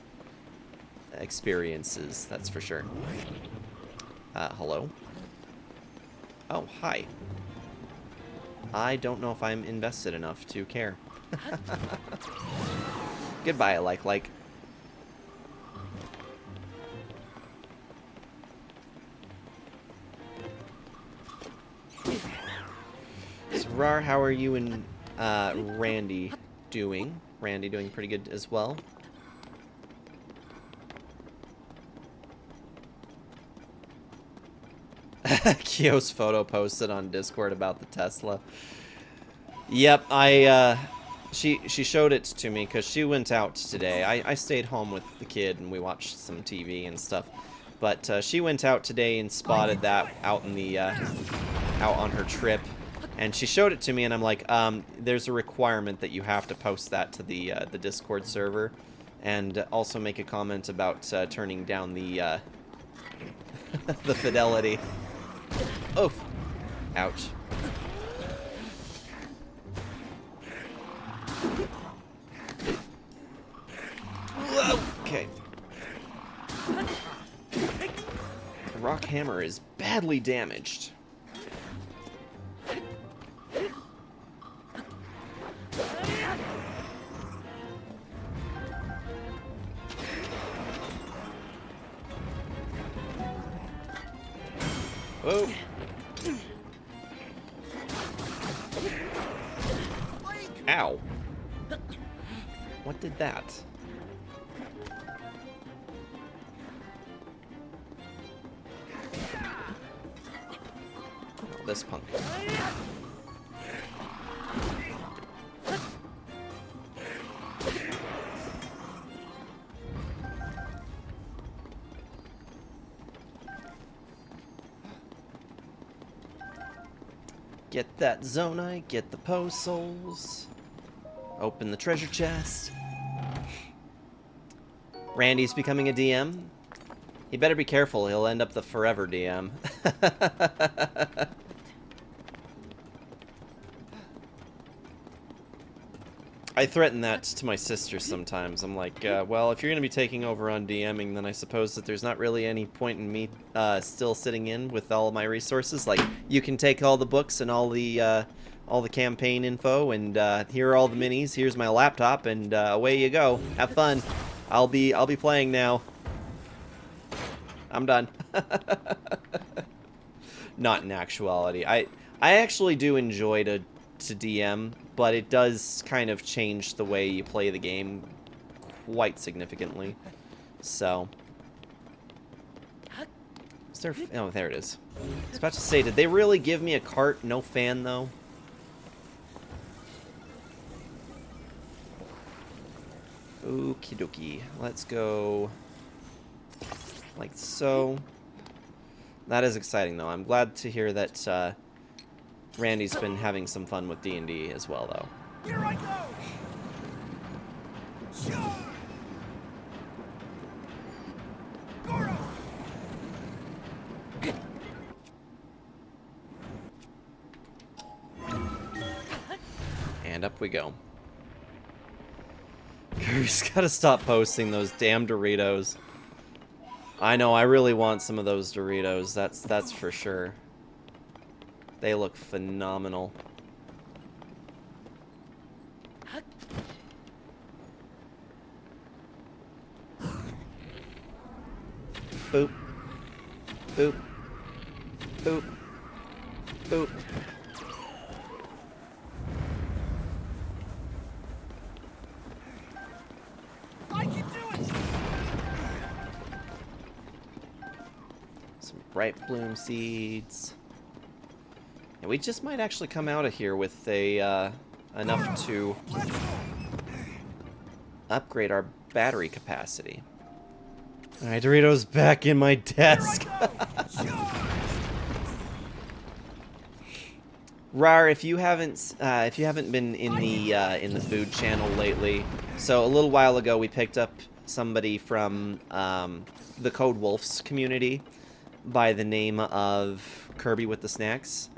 experiences, that's for sure. Hello? Oh, hi. I don't know if I'm invested enough to care. Goodbye, like. So, Rar, how are you and Randy doing? Randy doing pretty good as well. Kyo's photo posted on Discord about the Tesla. Yep, she showed it to me because she went out today. I stayed home with the kid and we watched some TV and stuff. But she went out today and spotted that out in the out on her trip, and she showed it to me. And I'm like, there's a requirement that you have to post that to the Discord server, and also make a comment about turning down the the fidelity. Oof! Ouch. Okay. The rock hammer is badly damaged. Whoa. Ow. What did that? Oh, this punk. Get that Zonite, get the post souls. Open the treasure chest. Randy's becoming a DM. He better be careful, he'll end up the forever DM. I threaten that to my sister sometimes. I'm like, well, if you're going to be taking over on DMing, then I suppose that there's not really any point in me still sitting in with all of my resources. Like, you can take all the books and all the campaign info, and here are all the minis. Here's my laptop, and away you go. Have fun. I'll be playing now. I'm done. Not in actuality. I actually do enjoy to DM, but it does kind of change the way you play the game quite significantly. So, is there? Oh, there it is. I was about to say, did they really give me a cart? No fan though. Okie dokie. Let's go like so. That is exciting though. I'm glad to hear that Randy's been having some fun with D&D as well though. Here I go. Sure. Goro. And up we go. Kirby's gotta stop posting those damn Doritos. I know, I really want some of those Doritos, that's for sure. They look phenomenal. Boop. Boop. Boop. Boop. I can do it. Some bright bloom seeds. And we just might actually come out of here with a enough to upgrade our battery capacity. Alright, Doritos back in my desk. Rar, if you haven't been in the food channel lately, so a little while ago we picked up somebody from the Code Wolves community by the name of Kirby with the Snacks.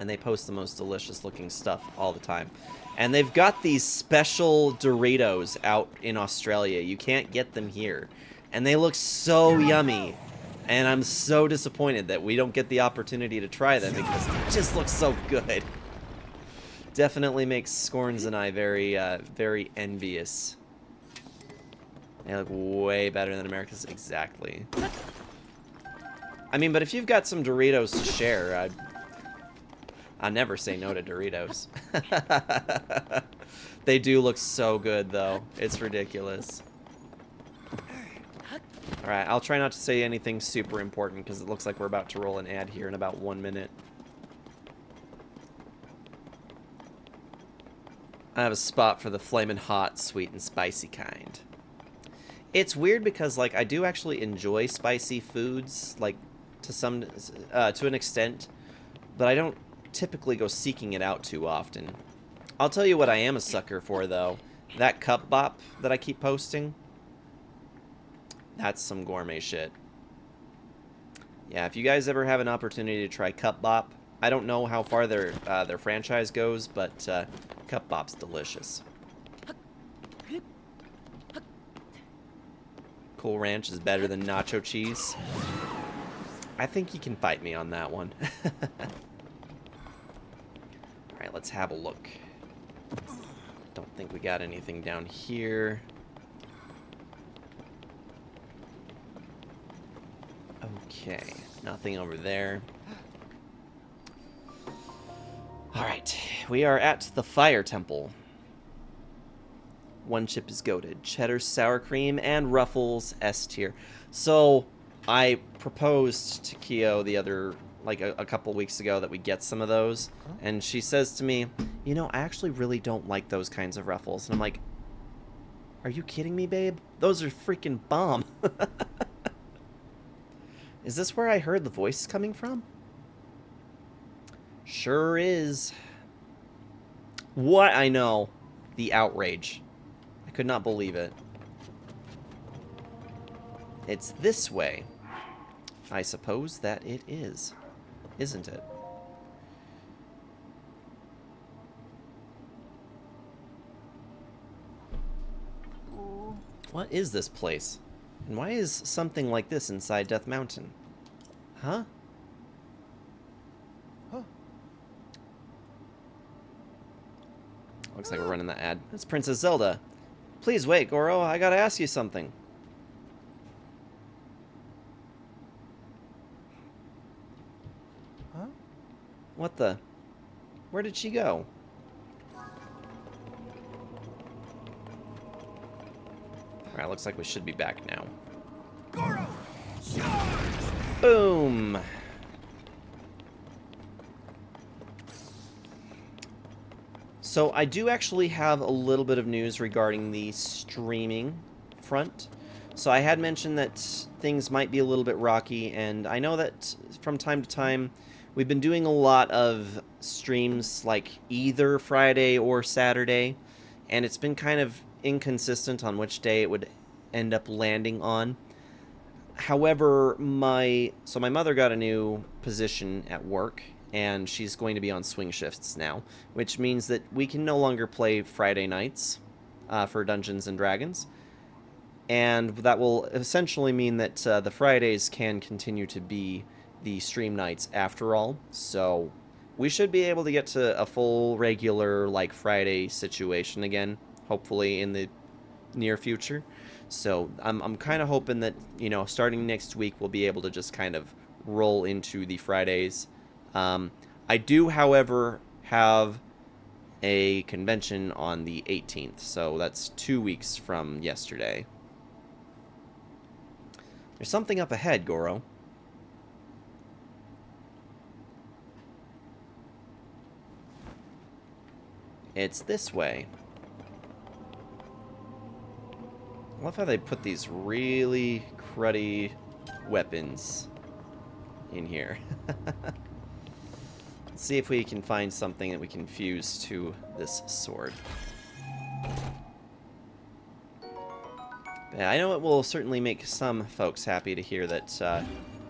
And they post the most delicious looking stuff all the time. And they've got these special Doritos out in Australia. You can't get them here. And they look so yummy. And I'm so disappointed that we don't get the opportunity to try them because they just look so good. Definitely makes Scorns and I very, very envious. They look way better than America's. Exactly. I mean, but if you've got some Doritos to share, I'll never say no to Doritos. They do look so good, though. It's ridiculous. Alright, I'll try not to say anything super important because it looks like we're about to roll an ad here in about 1 minute. I have a spot for the flamin' hot, sweet, and spicy kind. It's weird because, like, I do actually enjoy spicy foods, like, to an extent, but I don't typically go seeking it out too often. I'll tell you what I am a sucker for, though. That cup bop that I keep posting, that's some gourmet shit. Yeah, if you guys ever have an opportunity to try cup bop, I don't know how far their franchise goes, but cup bop's delicious. Cool Ranch is better than nacho cheese. I think you can fight me on that one. Alright, let's have a look. Don't think we got anything down here. Okay, nothing over there. Alright, we are at the Fire Temple. One chip is goated. Cheddar, sour cream, and Ruffles S tier. So, I proposed to Kyo the other, like a couple weeks ago that we get some of those. And she says to me, you know, I actually really don't like those kinds of Ruffles. And I'm like, are you kidding me, babe? Those are freaking bomb. Is this where I heard the voice coming from? Sure is. What? I know. The outrage. I could not believe it. It's this way. I suppose that it is. Isn't it? What is this place? And why is something like this inside Death Mountain? Huh? Looks like we're running the ad. It's Princess Zelda. Please wait, Goro. I gotta ask you something. Huh? What the? Where did she go? Alright, looks like we should be back now. Goro! Charge! Boom! So I do actually have a little bit of news regarding the streaming front. So I had mentioned that things might be a little bit rocky, and I know that from time to time we've been doing a lot of streams like either Friday or Saturday, and it's been kind of inconsistent on which day it would end up landing on. However, my mother got a new position at work, and she's going to be on swing shifts now, which means that we can no longer play Friday nights for Dungeons and Dragons, and that will essentially mean that the Fridays can continue to be the stream nights after all. So we should be able to get to a full regular like Friday situation again, hopefully in the near future. So I'm kind of hoping that, you know, starting next week we'll be able to just kind of roll into the Fridays. I do, however, have a convention on the 18th, so that's 2 weeks from yesterday. There's something up ahead, Goro. It's this way. I love how they put these really cruddy weapons in here. Let's see if we can find something that we can fuse to this sword. Yeah, I know it will certainly make some folks happy to hear that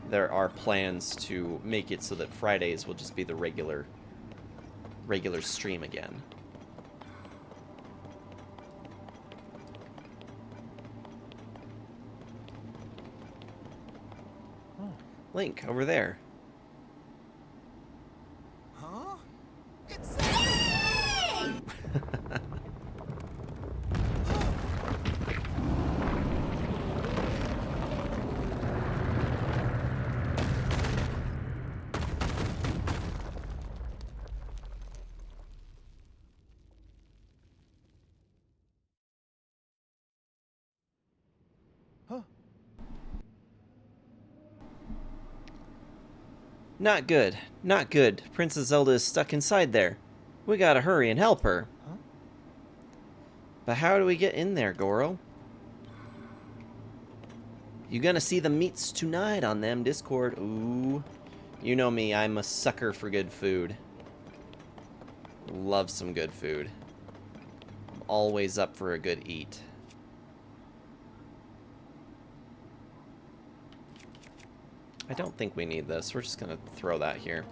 there are plans to make it so that Fridays will just be the regular regular stream again. Oh, Link, over there. Huh? It's Not good. Not good. Princess Zelda is stuck inside there. We gotta hurry and help her. Huh? But how do we get in there, Goro? You gonna see the meats tonight on them Discord. Ooh. You know me, I'm a sucker for good food. Love some good food. I'm always up for a good eat. I don't think we need this. We're just gonna throw that here.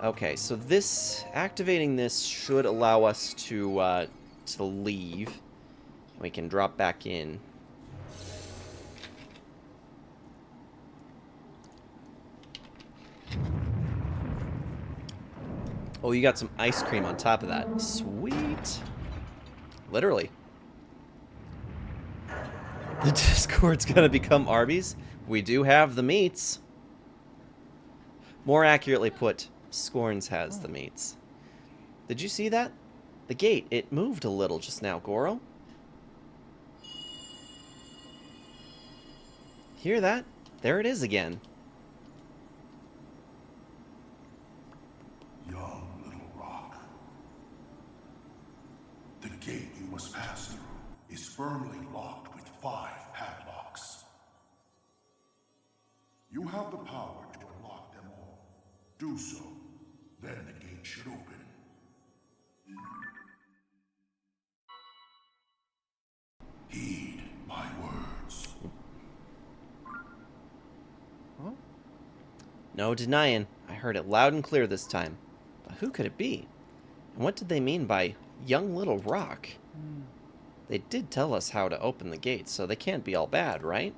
Okay, so this, activating this should allow us to leave. We can drop back in. Oh, you got some ice cream on top of that. Sweet. Literally. The Discord's gonna become Arby's. We do have the meats. More accurately put, Scorns has the meats. Did you see that? The gate, it moved a little just now, Goro. Hear that? There it is again. Young little rock. The gate you must pass through is firmly locked with 5 padlocks. You have the power to unlock them all. Do so, then the gate should open. Heed my words. Huh? No denying. I heard it loud and clear this time. But who could it be? And what did they mean by young little rock? They did tell us how to open the gates, so they can't be all bad, right?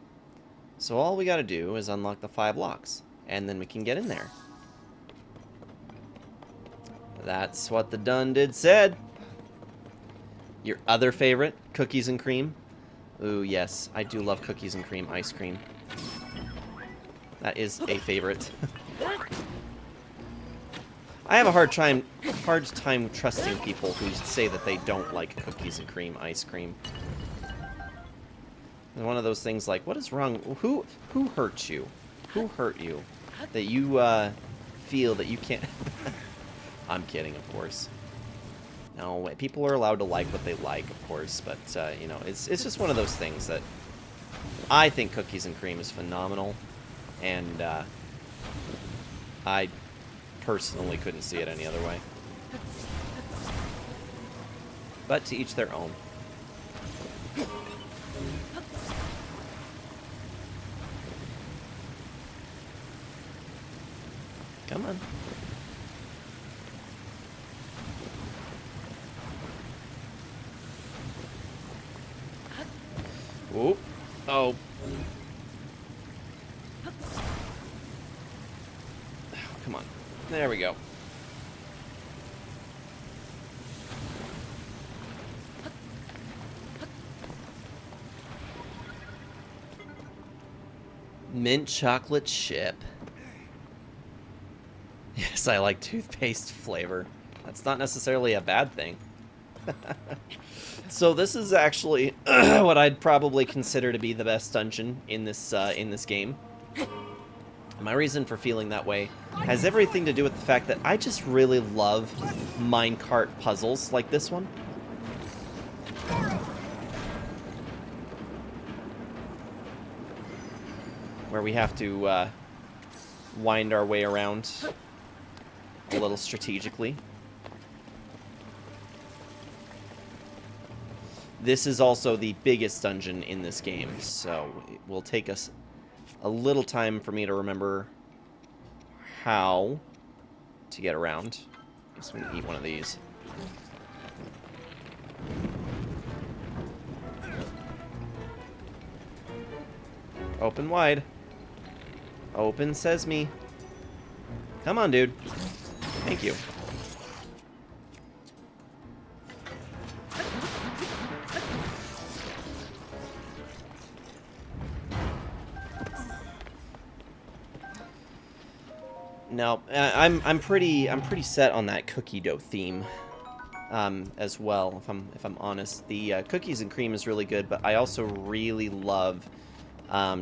So all we gotta do is unlock the 5 locks, and then we can get in there. That's what the done did said. Your other favorite, cookies and cream? Ooh, yes, I do love cookies and cream ice cream. That is a favorite. I have a hard time trusting people who say that they don't like cookies and cream ice cream. And one of those things like, what is wrong? Who hurt you? Who hurt you? That you feel that you can't... I'm kidding, of course. No, people are allowed to like what they like, of course, but, you know, it's just one of those things that I think cookies and cream is phenomenal, and I personally couldn't see it any other way. But to each their own. Come on. Oop. Oh. Come on. There we go. Mint chocolate chip. Yes, I like toothpaste flavor. That's not necessarily a bad thing. So this is actually what I'd probably consider to be the best dungeon in this game. My reason for feeling that way has everything to do with the fact that I just really love minecart puzzles like this one. Where we have to wind our way around a little strategically. This is also the biggest dungeon in this game, so it will take us a little time for me to remember how to get around. Guess I'm gonna eat one of these. Open wide. Open sesame. Come on, dude. Thank you. No, I'm pretty set on that cookie dough theme, as well. If I'm honest, the cookies and cream is really good, but I also really love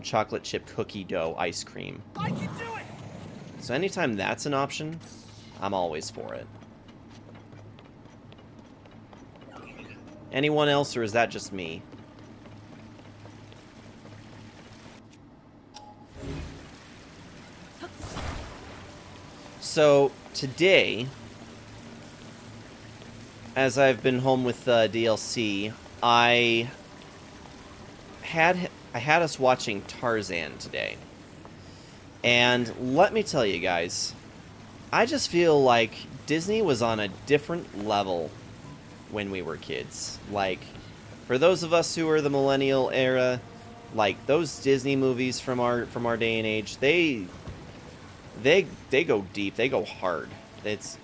chocolate chip cookie dough ice cream. I can do it! So anytime that's an option, I'm always for it. Anyone else, or is that just me? So today, as I've been home with DLC, I had us watching Tarzan today. And let me tell you guys, I just feel like Disney was on a different level when we were kids. Like, for those of us who are the millennial era, like those Disney movies from our day and age, they go deep, they go hard. That's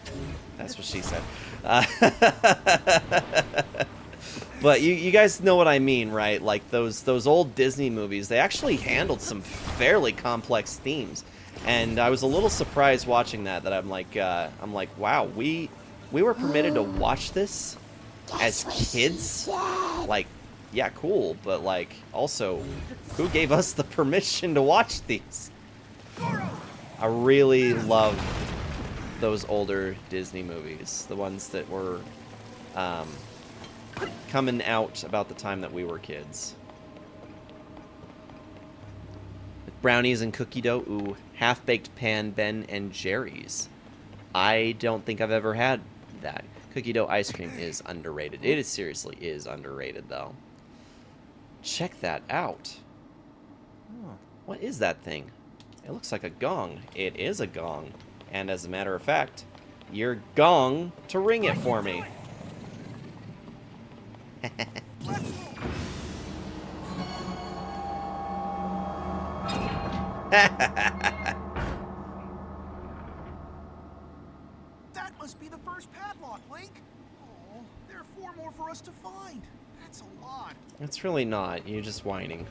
what she said. But you guys know what I mean, right? Like those old Disney movies, they actually handled some fairly complex themes, and I was a little surprised watching that. I'm like, wow, we were permitted to watch this as kids. Like, yeah, cool, but like, also, who gave us the permission to watch these? I really love those older Disney movies, the ones that were coming out about the time that we were kids. With brownies and cookie dough, ooh, half-baked pan Ben and Jerry's. I don't think I've ever had that. Cookie dough ice cream is underrated. It is seriously is underrated, though. Check that out. Oh, what is that thing? It looks like a gong. It is a gong. And as a matter of fact, you're gong to ring it for me. That must be the first padlock, Link. Oh, there are 4 more for us to find. That's a lot. It's really not. You're just whining.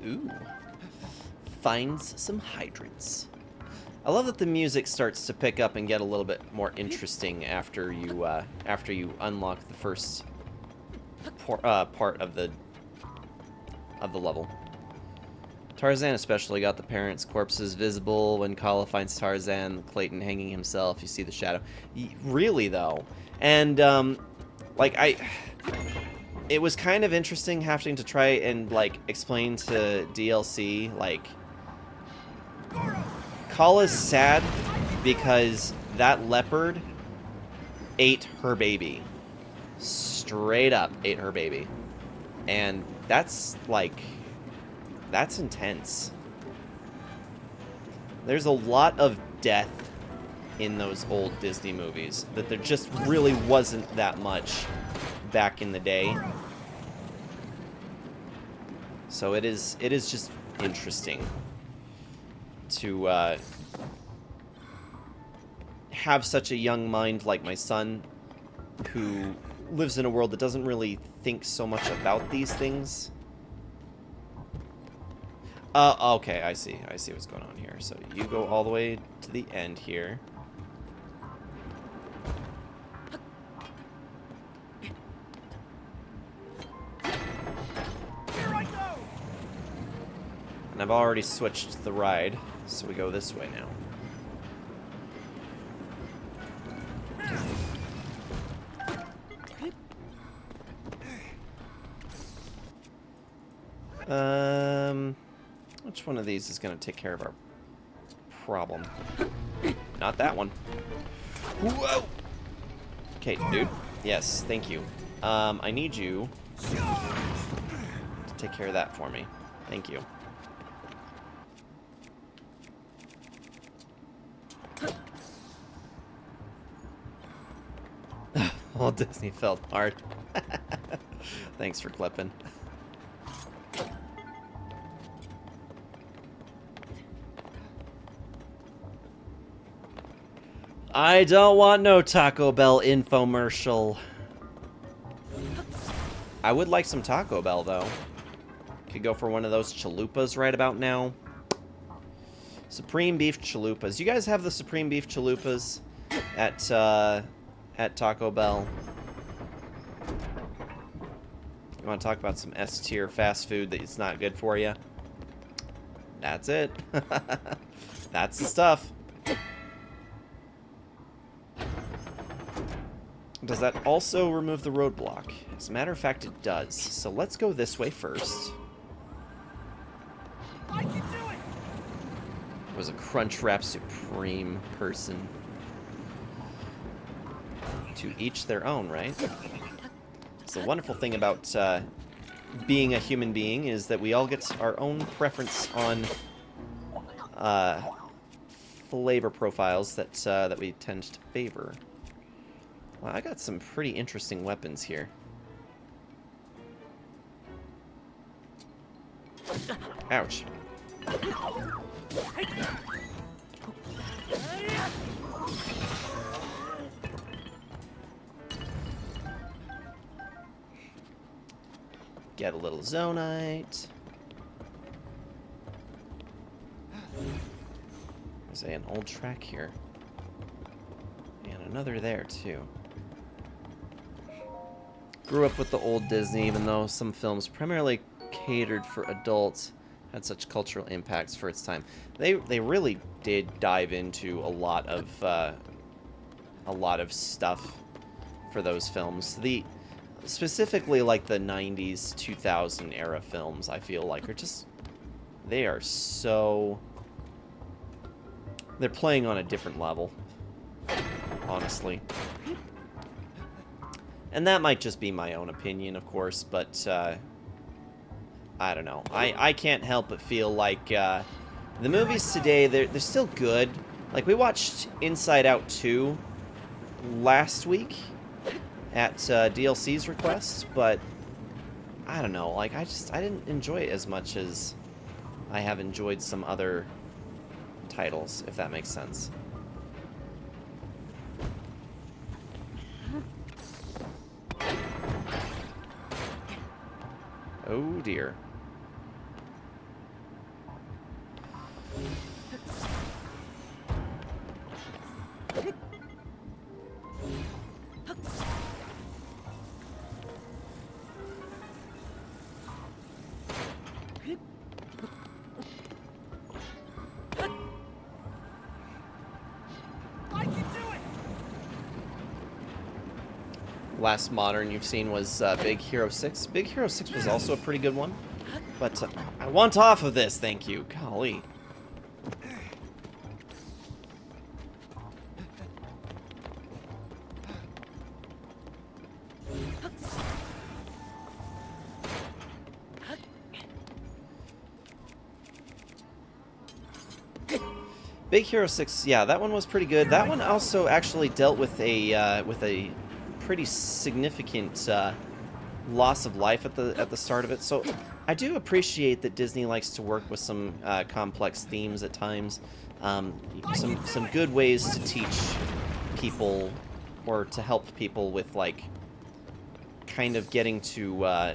Ooh. Finds some hydrants. I love that the music starts to pick up and get a little bit more interesting after you unlock the first part of the level. Tarzan especially got the parents' corpses visible when Kala finds Tarzan, Clayton hanging himself. You see the shadow. Really though, and it was kind of interesting having to try and like explain to DLC like Kala's sad because that leopard ate her baby. Straight up ate her baby. And that's intense. There's a lot of death in those old Disney movies that there just really wasn't that much back in the day. So it is just interesting to have such a young mind like my son, who lives in a world that doesn't really think so much about these things. Okay, I see what's going on here. So you go all the way to the end here. Here I go. And I've already switched the ride, so we go this way now. Which one of these is going to take care of our problem? Not that one. Whoa! Okay, dude. Yes, thank you. I need you to take care of that for me. Thank you. Walt Disney felt hard. Thanks for clipping. I don't want no Taco Bell infomercial. I would like some Taco Bell, though. Could go for one of those chalupas right about now. Supreme beef chalupas. You guys have the supreme beef chalupas at Taco Bell? You want to talk about some S-tier fast food that it's not good for you? That's it. That's the stuff. Does that also remove the roadblock? As a matter of fact, it does. So let's go this way first. I can do it. Was a Crunchwrap Supreme person. To each their own, right? So the wonderful thing about being a human being is that we all get our own preference on flavor profiles that we tend to favor. Wow, I got some pretty interesting weapons here. Ouch. Get a little zonite. There's an old track here. And another there, too. Grew up with the old Disney, even though some films primarily catered for adults had such cultural impacts for its time. They really did dive into a lot of stuff for those films. Specifically like the 90s, 2000 era films, I feel like are just, they are so, they're playing on a different level, honestly. And that might just be my own opinion, of course, but I don't know. I can't help but feel like the movies today, they're still good. Like, we watched Inside Out 2 last week at DLC's request, but I don't know. Like, I didn't enjoy it as much as I have enjoyed some other titles, if that makes sense. Oh dear. I can do it. Last modern you've seen was Big Hero 6. Big Hero 6 was also a pretty good one. But I want off of this, thank you. Golly. Big Hero 6, yeah, that one was pretty good. That one also actually dealt with a pretty significant loss of life at the start of it. So I do appreciate that Disney likes to work with some complex themes at times. Some good ways to teach people or to help people with, like, kind of getting to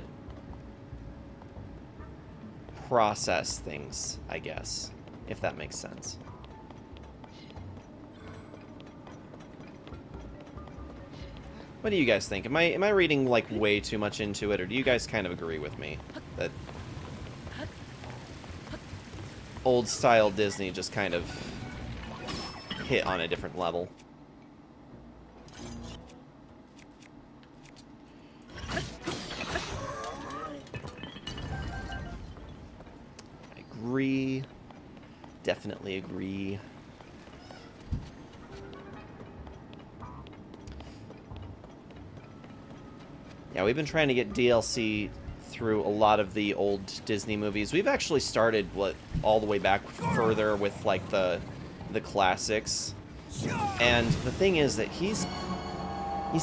process things, I guess, if that makes sense. What do you guys think? Am I reading, like, way too much into it, or do you guys kind of agree with me that old-style Disney just kind of hit on a different level? I agree. Definitely agree. Yeah, we've been trying to get DLC through a lot of the old Disney movies. We've actually started all the way back further with like the classics. And the thing is that he's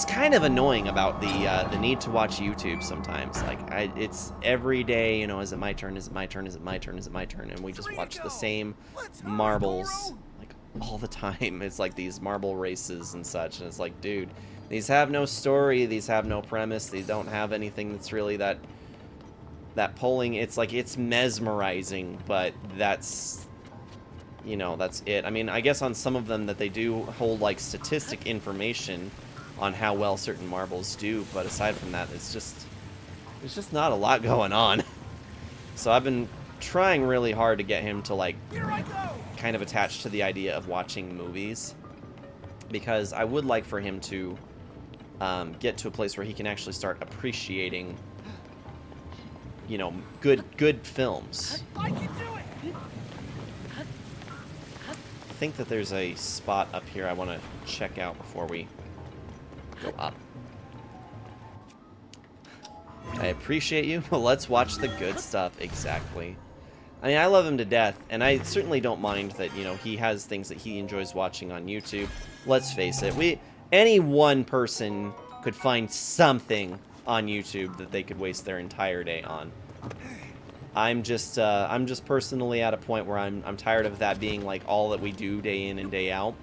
kind of annoying about the need to watch YouTube sometimes. Like it's every day, you know, is it my turn? Is it my turn? Is it my turn? Is it my turn? And we just watch the same marbles like all the time. It's like these marble races and such, and it's like, dude, these have no story, these have no premise, they don't have anything that's really that pulling. It's like, it's mesmerizing, but that's, you know, that's it. I mean, I guess on some of them that they do hold like statistic information on how well certain marbles do, but aside from that, there's just not a lot going on. So I've been trying really hard to get him to like kind of attach to the idea of watching movies, because I would like for him to get to a place where he can actually start appreciating, you know, good films. I can do it. I think that there's a spot up here I want to check out before we go up. I appreciate you. Let's watch the good stuff. Exactly. I mean, I love him to death, and I certainly don't mind that, you know, he has things that he enjoys watching on YouTube. Let's face it, any one person could find something on YouTube that they could waste their entire day on. I'm just personally at a point where I'm tired of that being like all that we do day in and day out,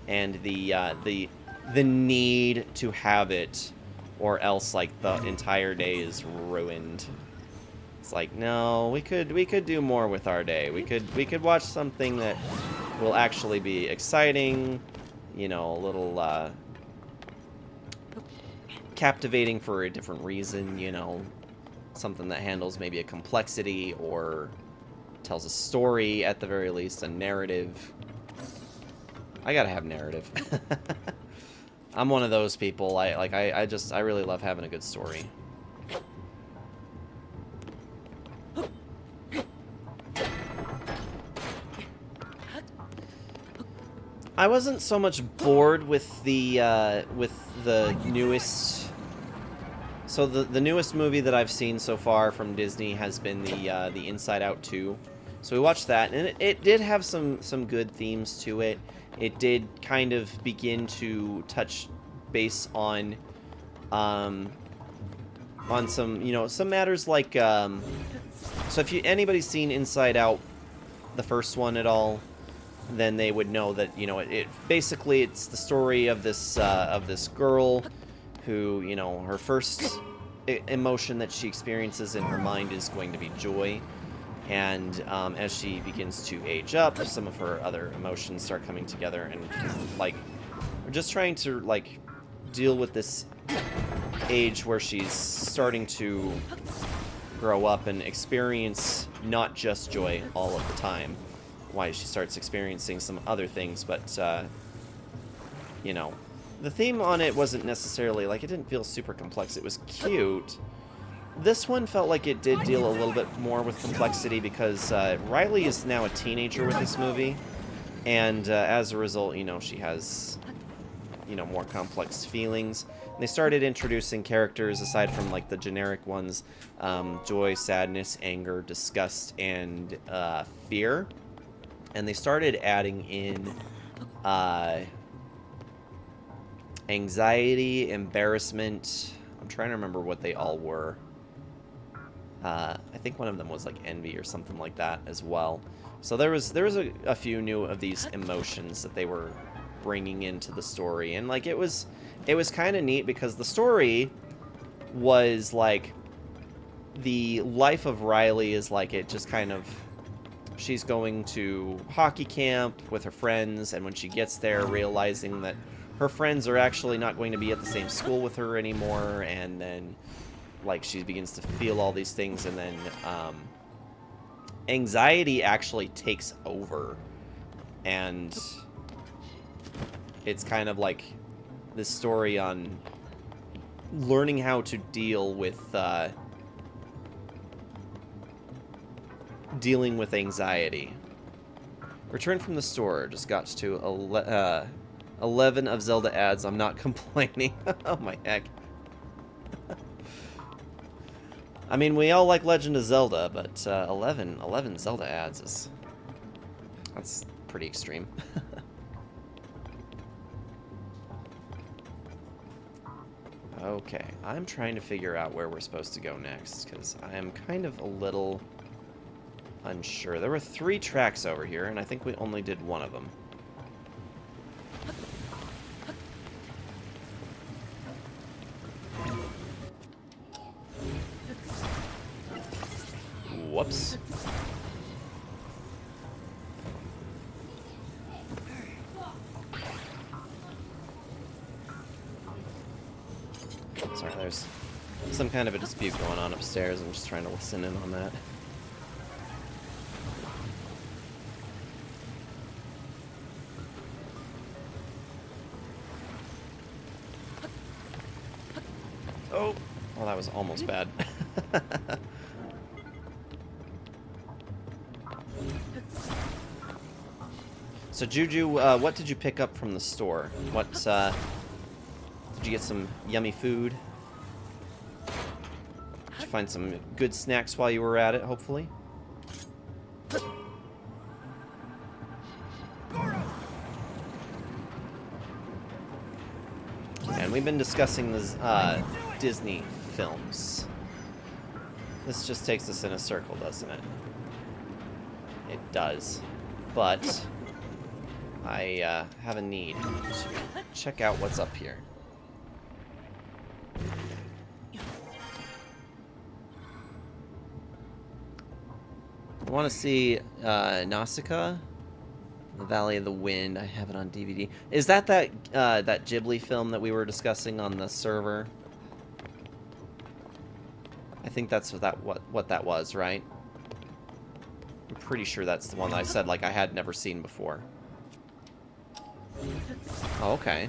and the need to have it, or else like the entire day is ruined. It's like, no, we could do more with our day. We could watch something that will actually be exciting, you know, a little captivating for a different reason, you know, something that handles maybe a complexity or tells a story at the very least, a narrative. I gotta have narrative. I'm one of those people. I really love having a good story. I wasn't so much bored with the newest. So the newest movie that I've seen so far from Disney has been the Inside Out 2. So we watched that, and it did have some good themes to it. It did kind of begin to touch base on some, you know, some matters like so if anybody's seen Inside Out, the first one at all, then they would know that, you know, it basically it's the story of this girl who, you know, her first emotion that she experiences in her mind is going to be joy. And as she begins to age up, some of her other emotions start coming together, and like we're just trying to like deal with this age where she's starting to grow up and experience not just joy all of the time. Why she starts experiencing some other things, but you know, the theme on it wasn't necessarily like, it didn't feel super complex. It was cute. This one felt like it did deal a little bit more with complexity, because Riley is now a teenager with this movie, and as a result, you know, she has, you know, more complex feelings. And they started introducing characters aside from like the generic ones, joy, sadness, anger, disgust, and fear. And they started adding in anxiety, embarrassment. I'm trying to remember what they all were. I think one of them was like envy or something like that as well. So there was a few new of these emotions that they were bringing into the story, and like it was kind of neat, because the story was like the life of Riley is like, it just kind of, she's going to hockey camp with her friends, and when she gets there, realizing that her friends are actually not going to be at the same school with her anymore, and then like she begins to feel all these things, and then anxiety actually takes over, and it's kind of like this story on learning how to deal with dealing with anxiety. Return from the store. Just got to 11 of Zelda ads. I'm not complaining. Oh my heck. I mean, we all like Legend of Zelda, but 11 Zelda ads is... That's pretty extreme. Okay, I'm trying to figure out where we're supposed to go next, because I am kind of a little unsure. There were 3 tracks over here, and I think we only did one of them. Whoops. Sorry, there's some kind of a dispute going on upstairs. I'm just trying to listen in on that. Oh, well, that was almost bad. So, Juju, what did you pick up from the store? What, did you get some yummy food? Did you find some good snacks while you were at it, hopefully? And we've been discussing the Disney films. This just takes us in a circle, doesn't it? It does. But I have a need to check out what's up here. I want to see Nausicaa, The Valley of the Wind. I have it on DVD. Is that Ghibli film that we were discussing on the server? I think that's what that was, right? I'm pretty sure that's the one that I said like I had never seen before. Oh, okay.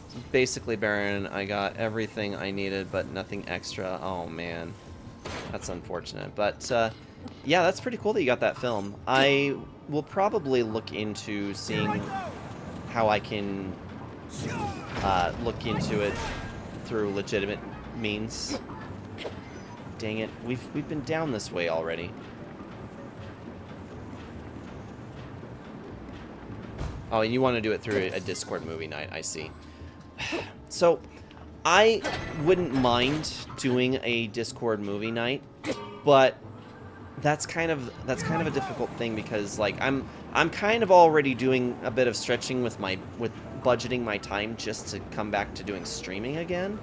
So basically, Baron, I got everything I needed, but nothing extra. Oh, man. That's unfortunate. But, yeah, that's pretty cool that you got that film. I will probably look into seeing how I can look into it through legitimate means. Dang it. We've been down this way already. Oh, and you want to do it through a Discord movie night, I see. So, I wouldn't mind doing a Discord movie night, but that's kind of a difficult thing because like I'm kind of already doing a bit of stretching with budgeting my time just to come back to doing streaming again.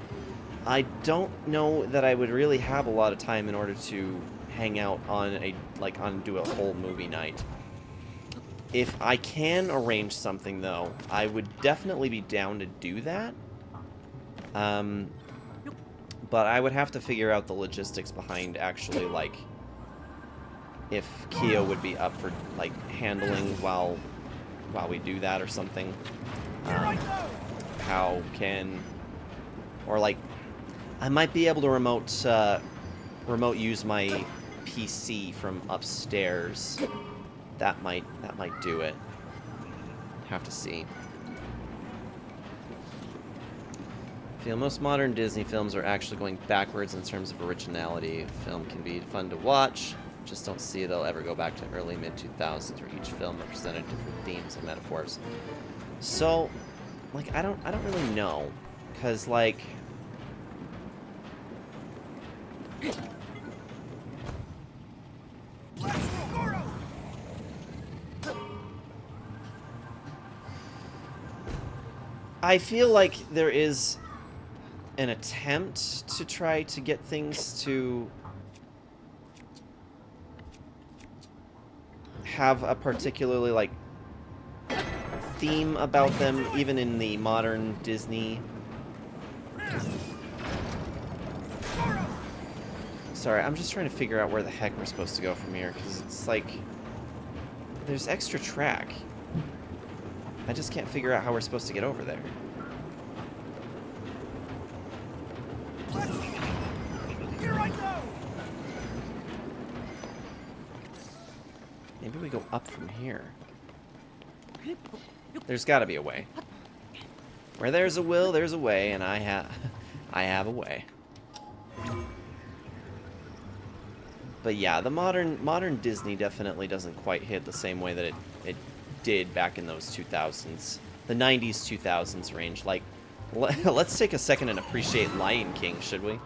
I don't know that I would really have a lot of time in order to hang out on do a whole movie night. If I can arrange something, though, I would definitely be down to do that. But I would have to figure out the logistics behind actually, like, if Keo would be up for, like, handling while we do that or something. Or, like, I might be able to remote use my PC from upstairs. That might do it. Have to see. I feel most modern Disney films are actually going backwards in terms of originality. Film can be fun to watch. Just don't see they'll ever go back to early mid-2000s where each film represented different themes and metaphors. So, like, I don't really know, cause like. I feel like there is an attempt to try to get things to have a particularly, like, theme about them, even in the modern Disney. Sorry, I'm just trying to figure out where the heck we're supposed to go from here, because it's like, there's extra track. I just can't figure out how we're supposed to get over there. Here I go. Maybe we go up from here. There's got to be a way. Where there's a will, there's a way, and I have a way. But yeah, the modern Disney definitely doesn't quite hit the same way that it did back in those 2000s. The 90s, 2000s range. Like, let's take a second and appreciate Lion King, should we?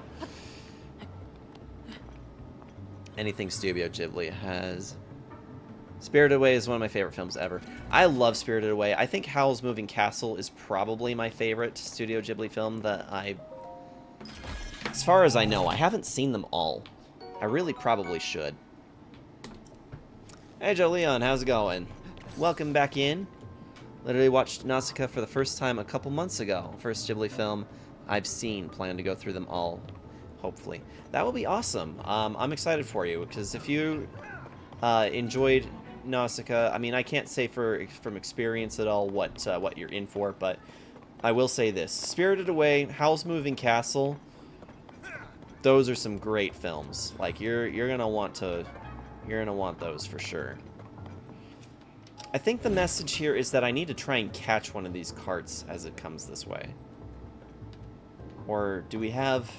Anything Studio Ghibli has. Spirited Away is one of my favorite films ever. I love Spirited Away. I think Howl's Moving Castle is probably my favorite Studio Ghibli film that as far as I know, I haven't seen them all. I really probably should. Hey Joe Leon, how's it going? Welcome back in. Literally watched Nausicaa for the first time a couple months ago. First Ghibli film I've seen. Plan to go through them all, hopefully. That will be awesome. I'm excited for you, because if you enjoyed Nausicaa, I mean, I can't say from experience at all what you're in for, but I will say this: Spirited Away, Howl's Moving Castle, those are some great films. Like, you're gonna want those for sure. I think the message here is that I need to try and catch one of these carts as it comes this way. Or do we have...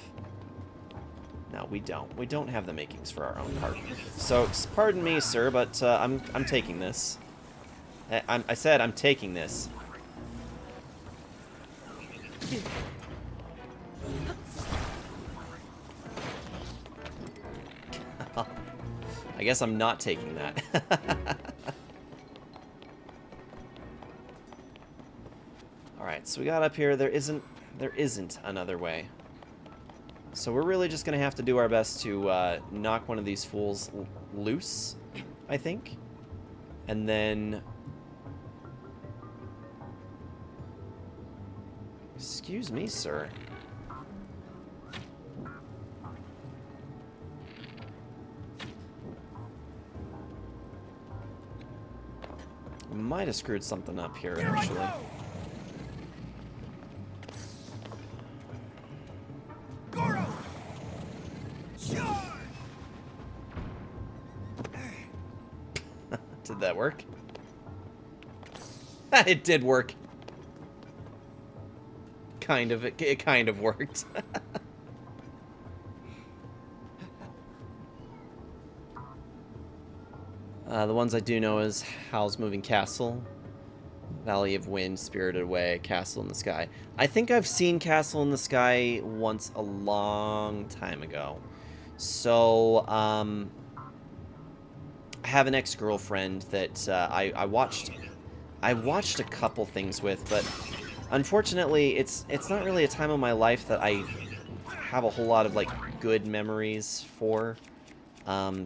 No, we don't. We don't have the makings for our own cart. So, pardon me, sir, but I'm taking this. I said I'm taking this. I guess I'm not taking that. Alright, so we got up here. There isn't another way. So we're really just going to have to do our best to knock one of these fools loose, I think. And then... Excuse me, sir. Might have screwed something up here, actually. Did that work? It did work. Kind of. It kind of worked. The ones I do know is Howl's Moving Castle, Valley of Wind, Spirited Away, Castle in the Sky. I think I've seen Castle in the Sky once a long time ago. So, I have an ex-girlfriend that I watched a couple things with, but unfortunately, it's not really a time of my life that I have a whole lot of, like, good memories for.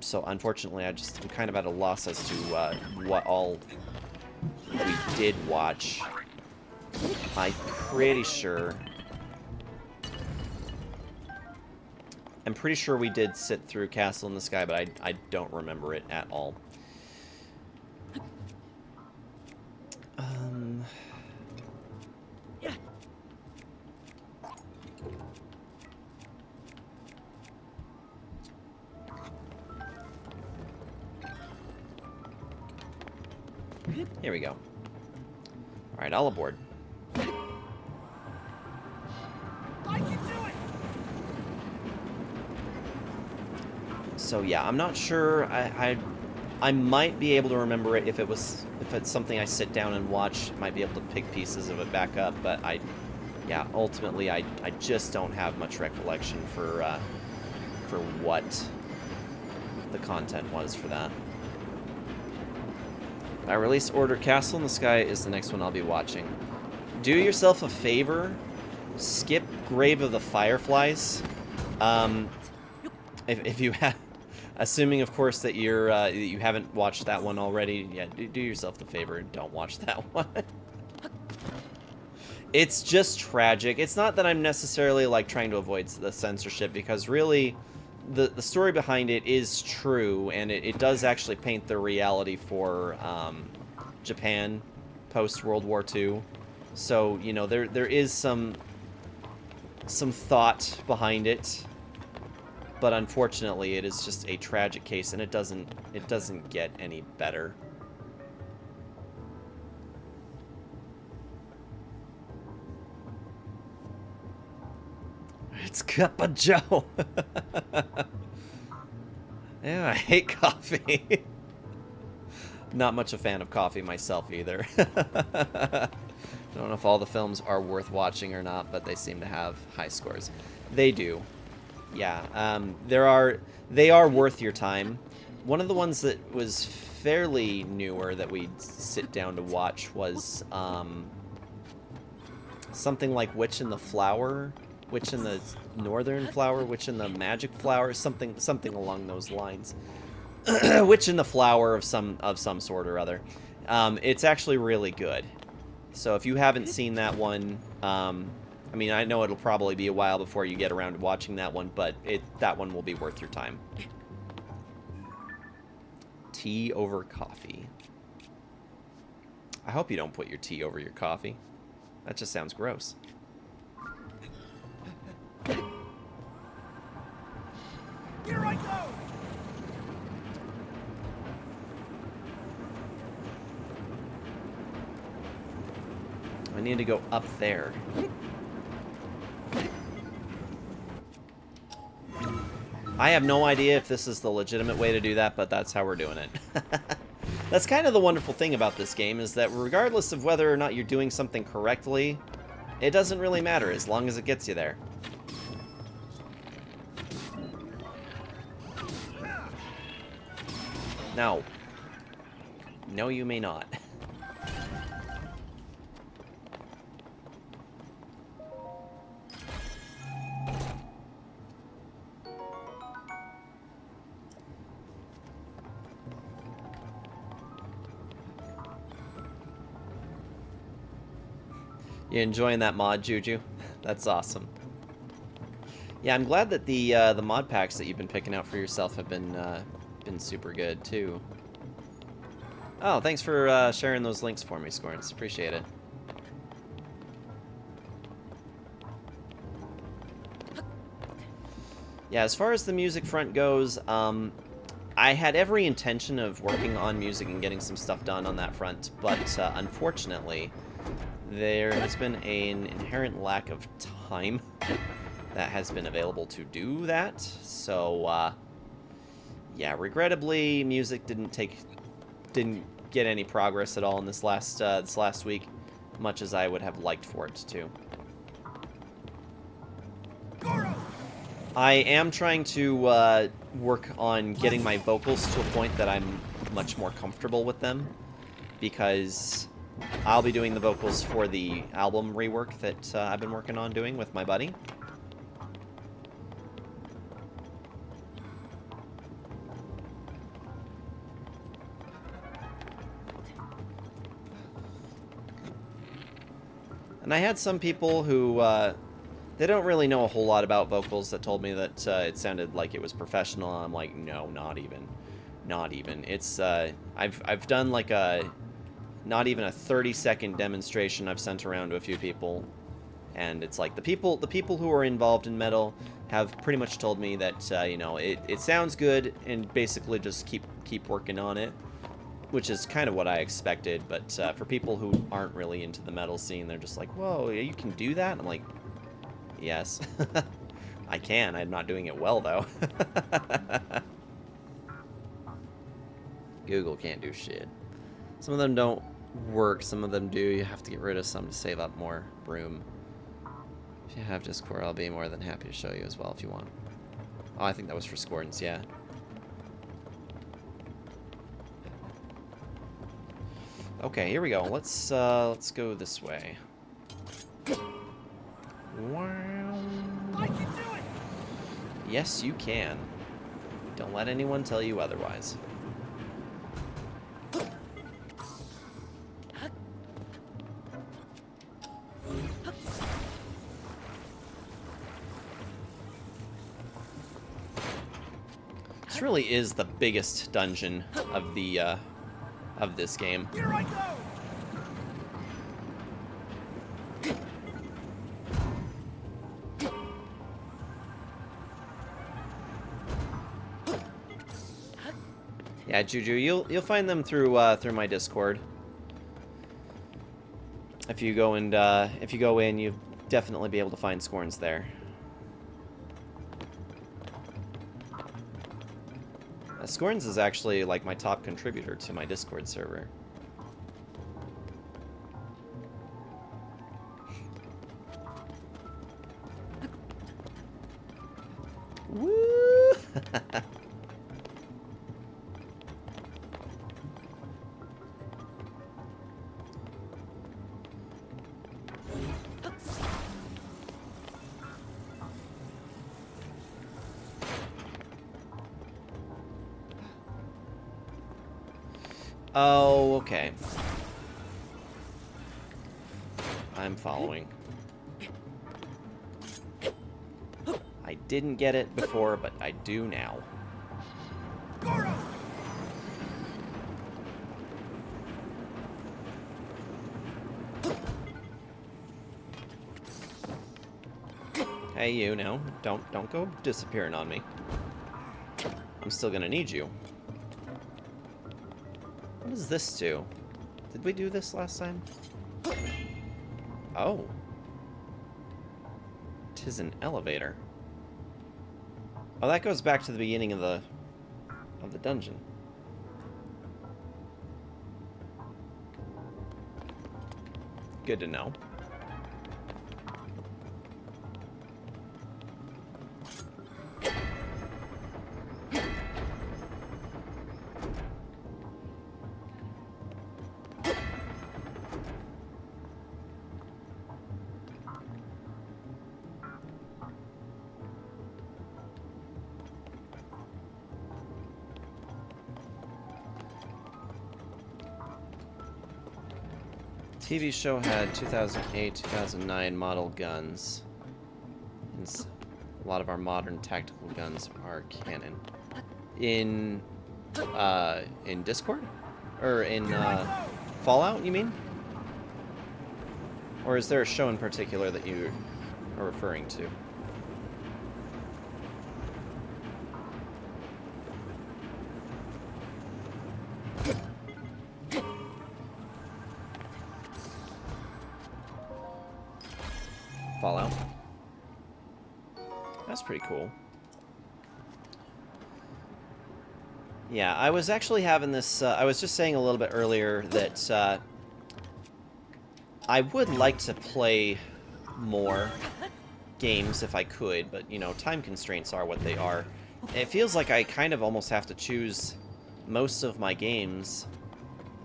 So unfortunately, I'm kind of at a loss as to what all we did watch. I'm pretty sure we did sit through Castle in the Sky, but I don't remember it at all. Here we go. Alright, all aboard. So yeah, I'm not sure. I might be able to remember it if it's something I sit down and watch. Might be able to pick pieces of it back up, but yeah, ultimately I just don't have much recollection for what the content was for that. Release order. Castle in the Sky is the next one I'll be watching. Do yourself a favor. Skip Grave of the Fireflies. If you have, assuming of course that you haven't watched that one already, yeah, do yourself the favor and don't watch that one. It's just tragic. It's not that I'm necessarily like trying to avoid the censorship, because really the story behind it is true, and it does actually paint the reality for Japan post World War II. So, you know, there is some thought behind it, but unfortunately it is just a tragic case, and it doesn't get any better. It's Cuppa Joe. Yeah, I hate coffee. Not much a fan of coffee myself either. I don't know if all the films are worth watching or not, but they seem to have high scores. They do. Yeah, they are worth your time. One of the ones that was fairly newer that we'd sit down to watch was something like Witch in the Flower, Witch in the Northern Flower, Witch in the Magic Flower, something along those lines. Witch in the Flower of some sort or other. It's actually really good. So if you haven't seen that one, I mean, I know it'll probably be a while before you get around to watching that one, but that one will be worth your time. Tea over coffee. I hope you don't put your tea over your coffee. That just sounds gross. Here I go! I need to go up there. I have no idea if this is the legitimate way to do that, but that's how we're doing it. That's kind of the wonderful thing about this game, is that regardless of whether or not you're doing something correctly, it doesn't really matter as long as it gets you there. No. No, you may not. You enjoying that mod, Juju? That's awesome. Yeah, I'm glad that the mod packs that you've been picking out for yourself have been super good too. Oh, thanks for sharing those links for me, Scorns. Appreciate it. Yeah, as far as the music front goes, I had every intention of working on music and getting some stuff done on that front, but unfortunately, there has been an inherent lack of time that has been available to do that. So, yeah, regrettably, music didn't get any progress at all in this last week, much as I would have liked for it to. I am trying to work on getting my vocals to a point that I'm much more comfortable with them, because I'll be doing the vocals for the album rework that I've been working on doing with my buddy. And I had some people who, they don't really know a whole lot about vocals that told me that it sounded like it was professional. I'm like, no, not even. Not even. It's, I've done like not even a 30-second demonstration I've sent around to a few people, and it's like the people who are involved in metal have pretty much told me that you know, it sounds good, and basically just keep working on it, which is kind of what I expected. But for people who aren't really into the metal scene, they're just like, whoa, you can do that? I'm like, yes. I can. I'm not doing it well though. Google can't do shit. Some of them don't work, some of them do. You have to get rid of some to save up more room. If you have Discord, I'll be more than happy to show you as well if you want. Oh, I think that was for Scorns, yeah. Okay, here we go. Let's go this way. Wow. I can do it! Yes, you can. Don't let anyone tell you otherwise. This really is the biggest dungeon of the of this game. Here I go! Yeah, Juju, you'll find them through my Discord. If you go in, you'll definitely be able to find Scorns there. Scorns is actually like my top contributor to my Discord server. Woo! Oh, okay. I'm following. I didn't get it before, but I do now. Hey, you, no. Don't go disappearing on me. I'm still gonna need you. What does this do? Did we do this last time? Oh. 'Tis an elevator. Oh, that goes back to the beginning of the dungeon. Good to know. TV show had 2008, 2009 model guns. And a lot of our modern tactical guns are canon. In Discord? Or in Fallout, you mean? Or is there a show in particular that you are referring to? Fallout. That's pretty cool. Yeah, I was actually having this, I was just saying a little bit earlier that I would like to play more games if I could, but, you know, time constraints are what they are. It feels like I kind of almost have to choose most of my games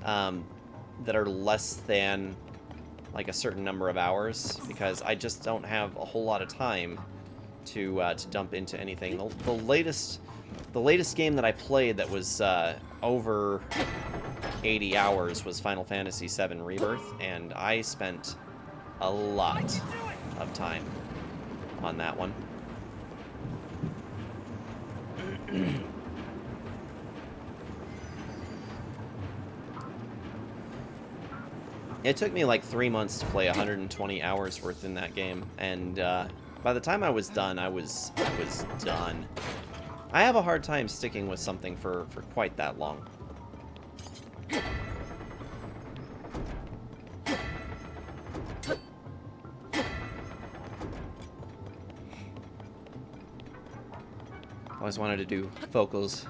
that are less than like a certain number of hours, because I just don't have a whole lot of time to dump into anything. The latest game that I played that was over 80 hours was Final Fantasy VII Rebirth, and I spent a lot of time on that one. It took me like 3 months to play 120 hours worth in that game, and by the time I was done, I was done. I have a hard time sticking with something for quite that long. Always wanted to do vocals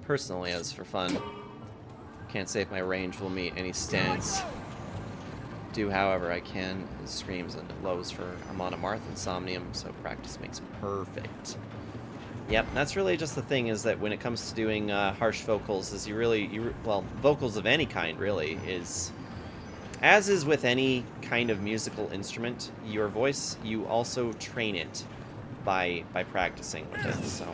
personally as for fun. Can't say if my range will meet any standards. Do however I can. It screams and it lows for I'm on a Marth Insomnium, so practice makes perfect. Yep, that's really just the thing, is that when it comes to doing harsh vocals, is well, vocals of any kind really, is, as is with any kind of musical instrument, your voice, you also train it by practicing with it, so.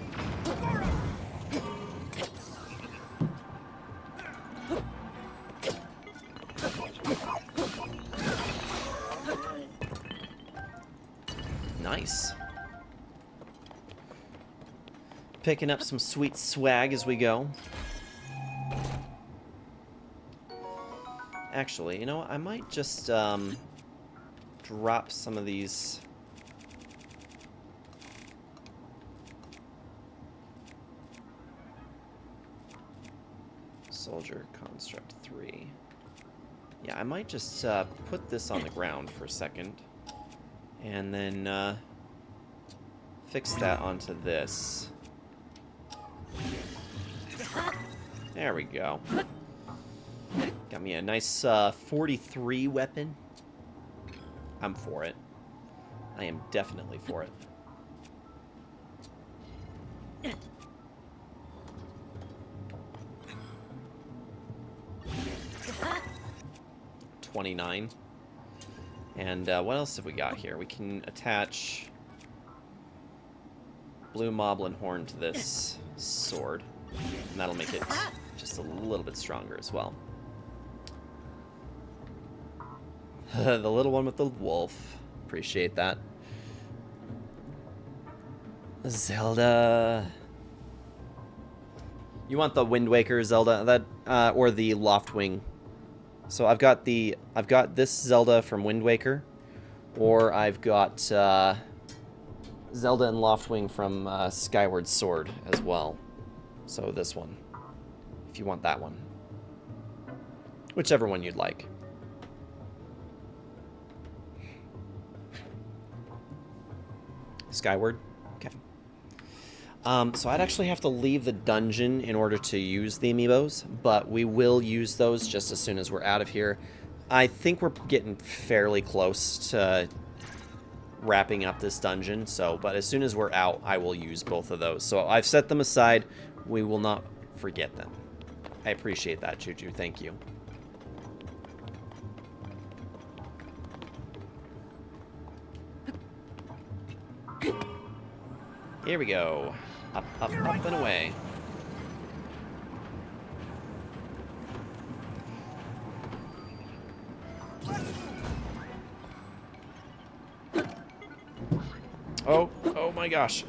Nice. Picking up some sweet swag as we go. Actually, you know what? I might just drop some of these. Soldier Construct 3. Yeah, I might just put this on the ground for a second. And then fix that onto this. There we go. Got me a nice 43 weapon. I'm for it. I am definitely for it. 29. And what else have we got here? We can attach blue moblin horn to this sword. And that'll make it just a little bit stronger as well. The little one with the wolf. Appreciate that. Zelda. You want the Wind Waker Zelda, that or the Loftwing? So I've got this Zelda from Wind Waker, or I've got Zelda and Loftwing from Skyward Sword as well. So this one, if you want that one, whichever one you'd like. Skyward? Okay. So I'd actually have to leave the dungeon in order to use the amiibos, but we will use those just as soon as we're out of here. I think we're getting fairly close to wrapping up this dungeon, but as soon as we're out, I will use both of those. So I've set them aside. We will not forget them. I appreciate that, Juju. Thank you. Here we go. Up, up, up, and away. Oh my gosh.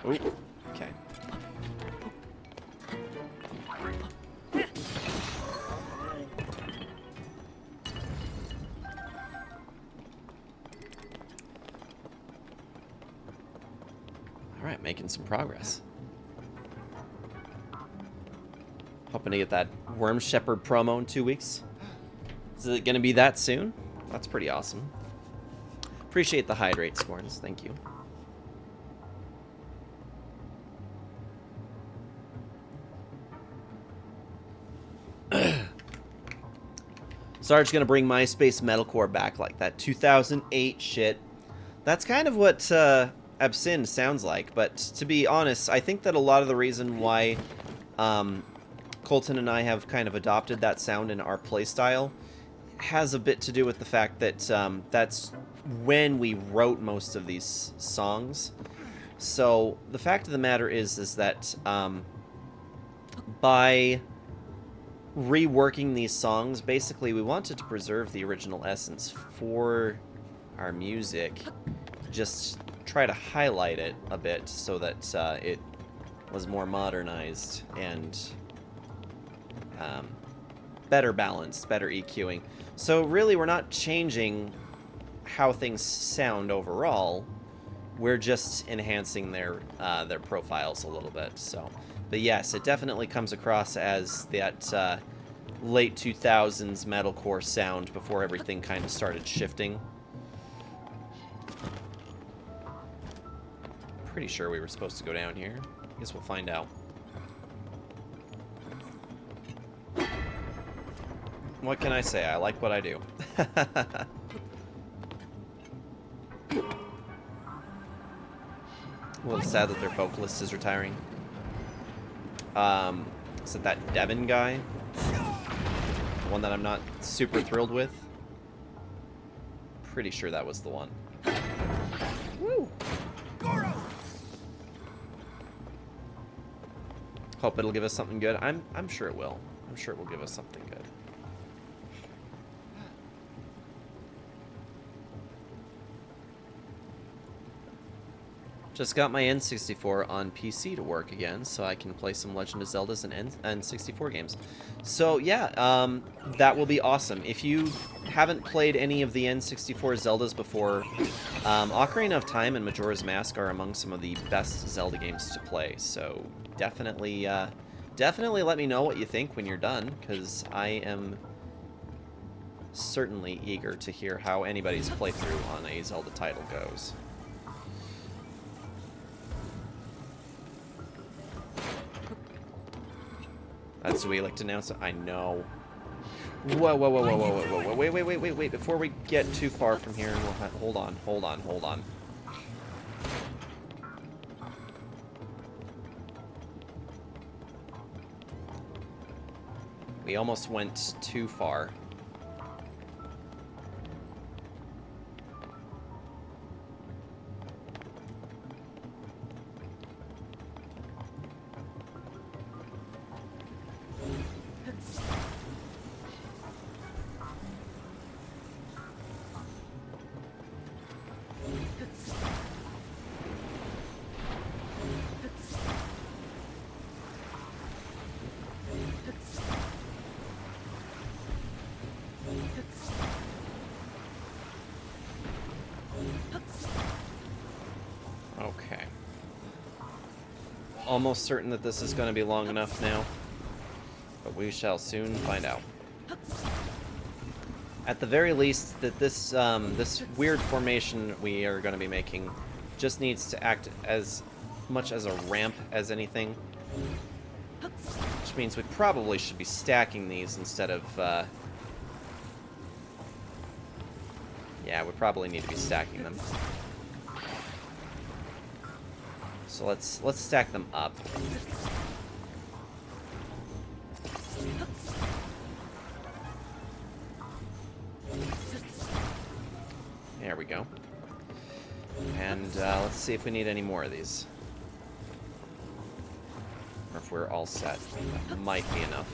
Ooh, okay. Alright, making some progress. Hoping to get that Worm Shepherd promo in 2 weeks. Is it going to be that soon? That's pretty awesome. Appreciate the hydrate, Scorns. Thank you. Sarge's going to bring MySpace Metalcore back, like that 2008 shit. That's kind of what Absinthe sounds like, but to be honest, I think that a lot of the reason why Colton and I have kind of adopted that sound in our playstyle has a bit to do with the fact that that's when we wrote most of these songs. So the fact of the matter is that by reworking these songs, basically we wanted to preserve the original essence for our music, just try to highlight it a bit so that it was more modernized and better balanced, better EQing. So really we're not changing how things sound overall, we're just enhancing their profiles a little bit. So, but yes, it definitely comes across as that late 2000s metalcore sound before everything kind of started shifting. Pretty sure we were supposed to go down here. Guess we'll find out. What can I say? I like what I do. A little sad that their vocalist is retiring. Is it that Devin guy? The one that I'm not super thrilled with? Pretty sure that was the one. Woo! Hope it'll give us something good. I'm sure it will. I'm sure it will give us something good. Just got my N64 on PC to work again, so I can play some Legend of Zeldas and N64 games. So yeah, that will be awesome. If you haven't played any of the N64 Zeldas before, Ocarina of Time and Majora's Mask are among some of the best Zelda games to play. So definitely, definitely let me know what you think when you're done, because I am certainly eager to hear how anybody's playthrough on a Zelda title goes. That's the way you like to announce it. I know. Whoa, whoa, whoa, whoa, whoa, whoa, whoa, wait, wait, wait, wait, wait. Before we get too far from here, we'll hold on, hold on, hold on. We almost went too far. Okay. Almost certain that this is going to be long enough now, but we shall soon find out. At the very least, that this this weird formation we are going to be making just needs to act as much as a ramp as anything, which means we probably should be stacking these instead of. Yeah, we probably need to be stacking them. So let's stack them up. There we go. And let's see if we need any more of these. Or if we're all set. That might be enough.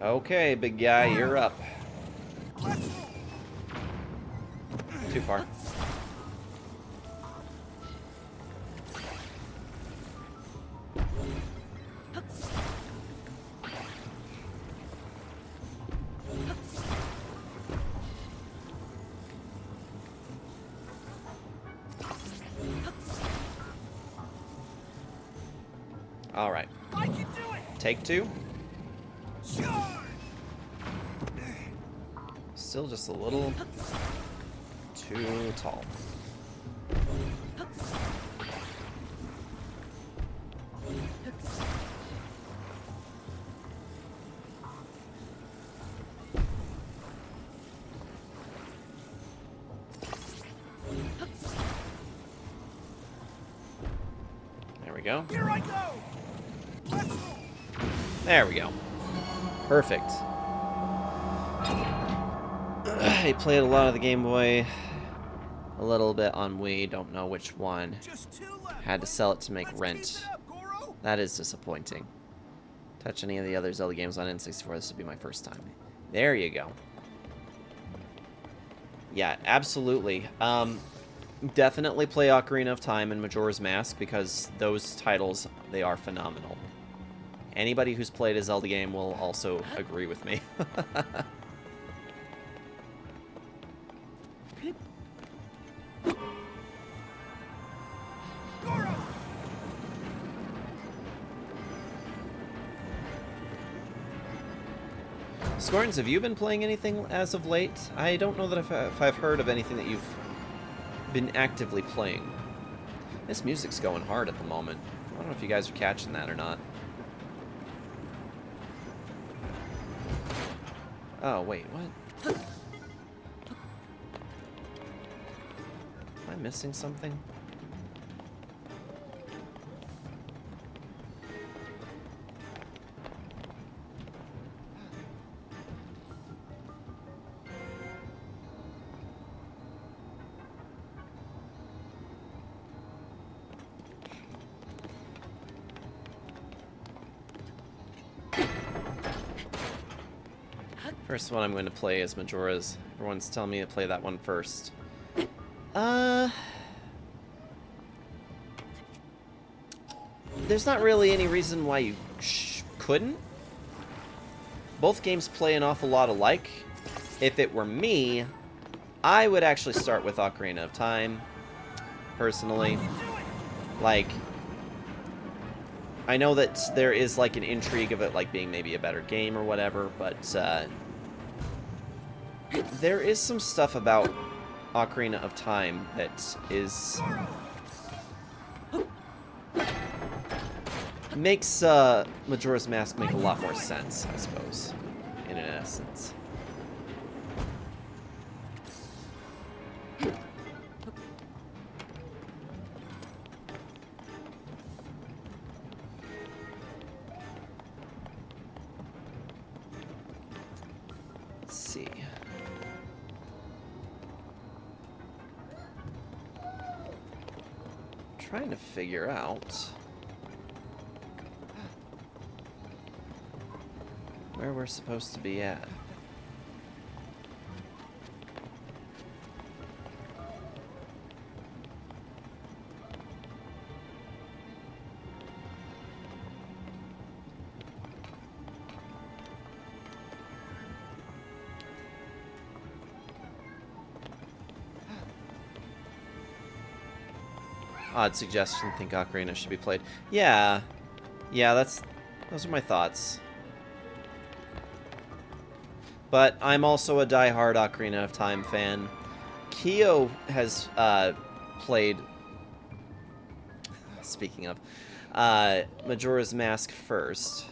Okay, big guy, you're up. Too far. All right. I can do it. Take two. Sure. Still just a little too tall. There we go. Here I go. Let's go. There we go. Perfect. I played a lot of the Game Boy, a little bit on Wii, don't know which one. Just two left. Had to sell it to make Let's rent. keep it up, Goro. That is disappointing. Touch any of the other Zelda games on N64, this would be my first time. There you go. Yeah, absolutely. Definitely play Ocarina of Time and Majora's Mask, because those titles, they are phenomenal. Anybody who's played a Zelda game will also agree with me. Goro. Scorns, have you been playing anything as of late? I don't know that if I've heard of anything that you've been actively playing. This music's going hard at the moment. I don't know if you guys are catching that or not. Oh, wait, what? Am I missing something? First one I'm going to play is Majora's. Everyone's telling me to play that one first. There's not really any reason why you couldn't. Both games play an awful lot alike. If it were me, I would actually start with Ocarina of Time, personally. Like, I know that there is like an intrigue of it like being maybe a better game or whatever, but there is some stuff about Ocarina of Time that is makes Majora's Mask make a lot more sense, I suppose, in an essence. Let's see. Trying to figure out where we're supposed to be at. Odd suggestion, think Ocarina should be played. Yeah. Yeah, those are my thoughts. But I'm also a die-hard Ocarina of Time fan. Kyo has played, speaking of, Majora's Mask first.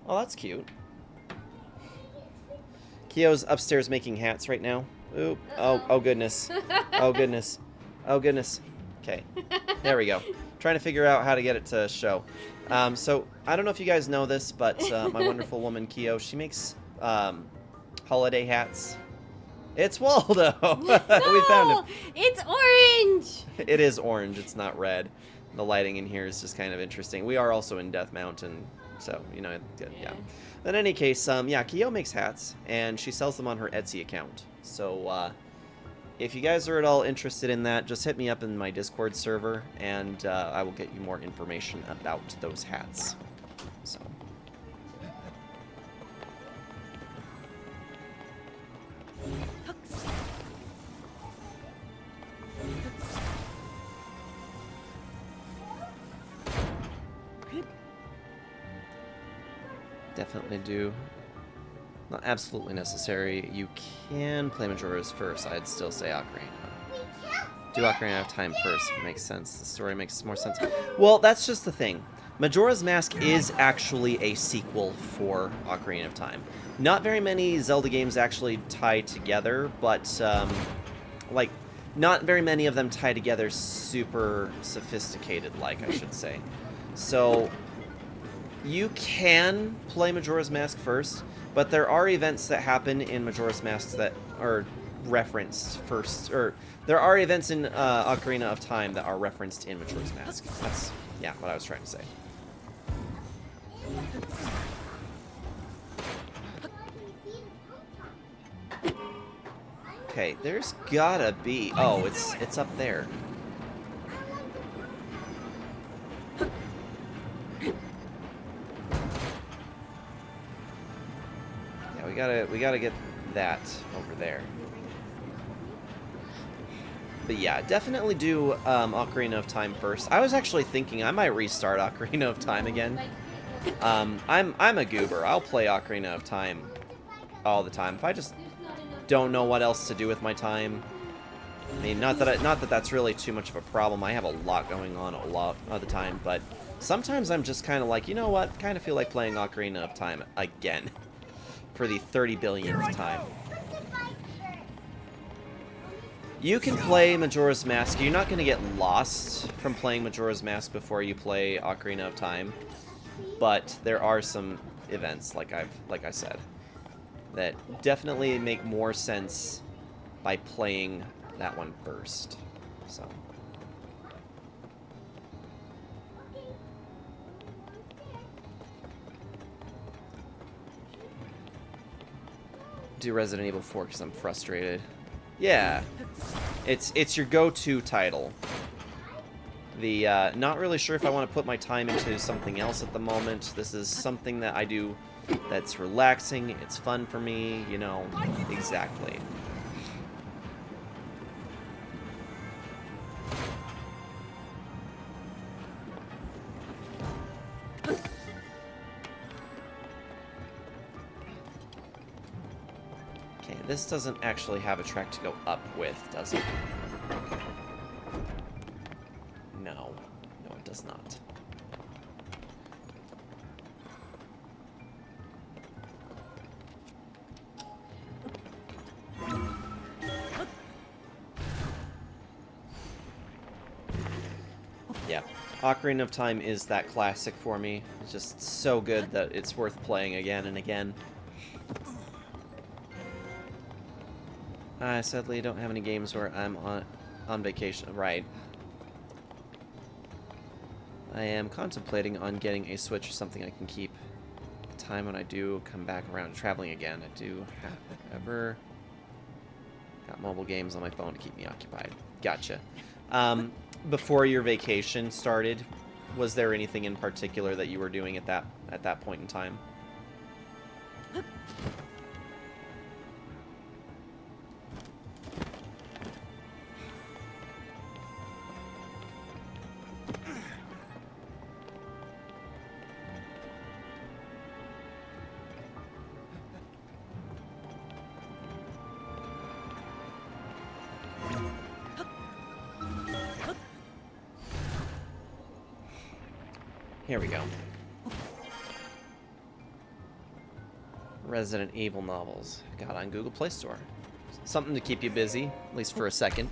Oh, that's cute. Kyo's upstairs making hats right now. Oop. Oh goodness. Oh goodness. Oh goodness. Okay, there we go. Trying to figure out how to get it to show. So, I don't know if you guys know this, but my wonderful woman, Kyo, she makes holiday hats. It's Waldo! No, We found him. it's orange! It is orange, it's not red. The lighting in here is just kind of interesting. We are also in Death Mountain, so, you know, yeah. In any case, yeah, Kyo makes hats, and she sells them on her Etsy account. So, if you guys are at all interested in that, just hit me up in my Discord server, and I will get you more information about those hats. So. Definitely do. Not absolutely necessary. You can play Majora's first. I'd still say Ocarina. Do Ocarina of Time first if it makes sense. The story makes more sense. Well, that's just the thing. Majora's Mask is actually a sequel for Ocarina of Time. Not very many Zelda games actually tie together, but, like, not very many of them tie together super sophisticated-like, I should say. So, you can play Majora's Mask first, but there are events that happen in Majora's Mask that are referenced first, or there are events in Ocarina of Time that are referenced in Majora's Mask. That's, yeah, what I was trying to say. Okay, there's gotta be... Oh, it's up there. Yeah, we gotta get that over there. But yeah, definitely do Ocarina of Time first. I was actually thinking I might restart Ocarina of Time again. I'm a goober. I'll play Ocarina of Time all the time. If I just don't know what else to do with my time. I mean, not that that's really too much of a problem. I have a lot going on a lot of the time, but sometimes I'm just kind of like, you know what? Kind of feel like playing Ocarina of Time again for the 30 billionth time. You can play Majora's Mask. You're not going to get lost from playing Majora's Mask before you play Ocarina of Time, but there are some events, like I said, that definitely make more sense by playing that one first. So. Do Resident Evil 4 because I'm frustrated. Yeah, it's your go-to title. The not really sure if I want to put my time into something else at the moment. This is something that I do that's relaxing. It's fun for me, you know, exactly. Okay, this doesn't actually have a track to go up with, does it? No. No, it does not. Ocarina of Time is that classic for me. It's just so good that it's worth playing again and again. I sadly don't have any games where I'm on vacation. Right. I am contemplating on getting a Switch or something I can keep time when I do come back around traveling again. I do have ever got mobile games on my phone to keep me occupied. Gotcha. Before your vacation started, was there anything in particular that you were doing at that point in time? Here we go. Resident Evil novels. Got on Google Play Store. Something to keep you busy, at least for a second.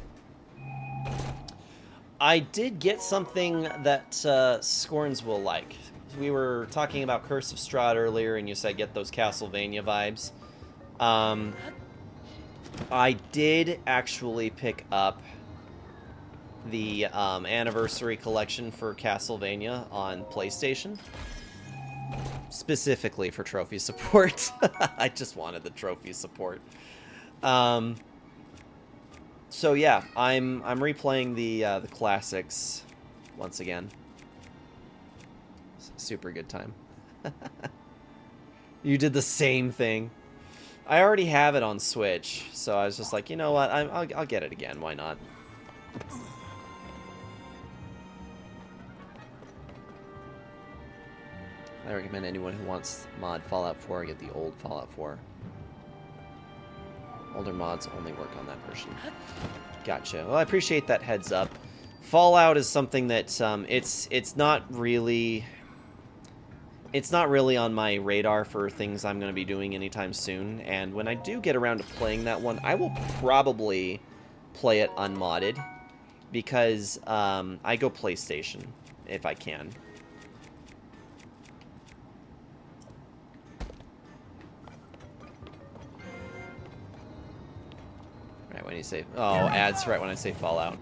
I did get something that Scorns will like. We were talking about Curse of Strahd earlier, and you said get those Castlevania vibes. I did actually pick up the anniversary collection for Castlevania on PlayStation, specifically for trophy support. I just wanted the trophy support. So yeah, I'm replaying the classics once again. Super good time. You did the same thing. I already have it on Switch, so I was just like, you know what, I'll get it again. Why not? I recommend anyone who wants mod Fallout 4 get the old Fallout 4. Older mods only work on that version. Gotcha. Well, I appreciate that heads up. Fallout is something that it's not really on my radar for things I'm going to be doing anytime soon. And when I do get around to playing that one, I will probably play it unmodded because I go PlayStation if I can. Right when you say, oh, ads right when I say Fallout.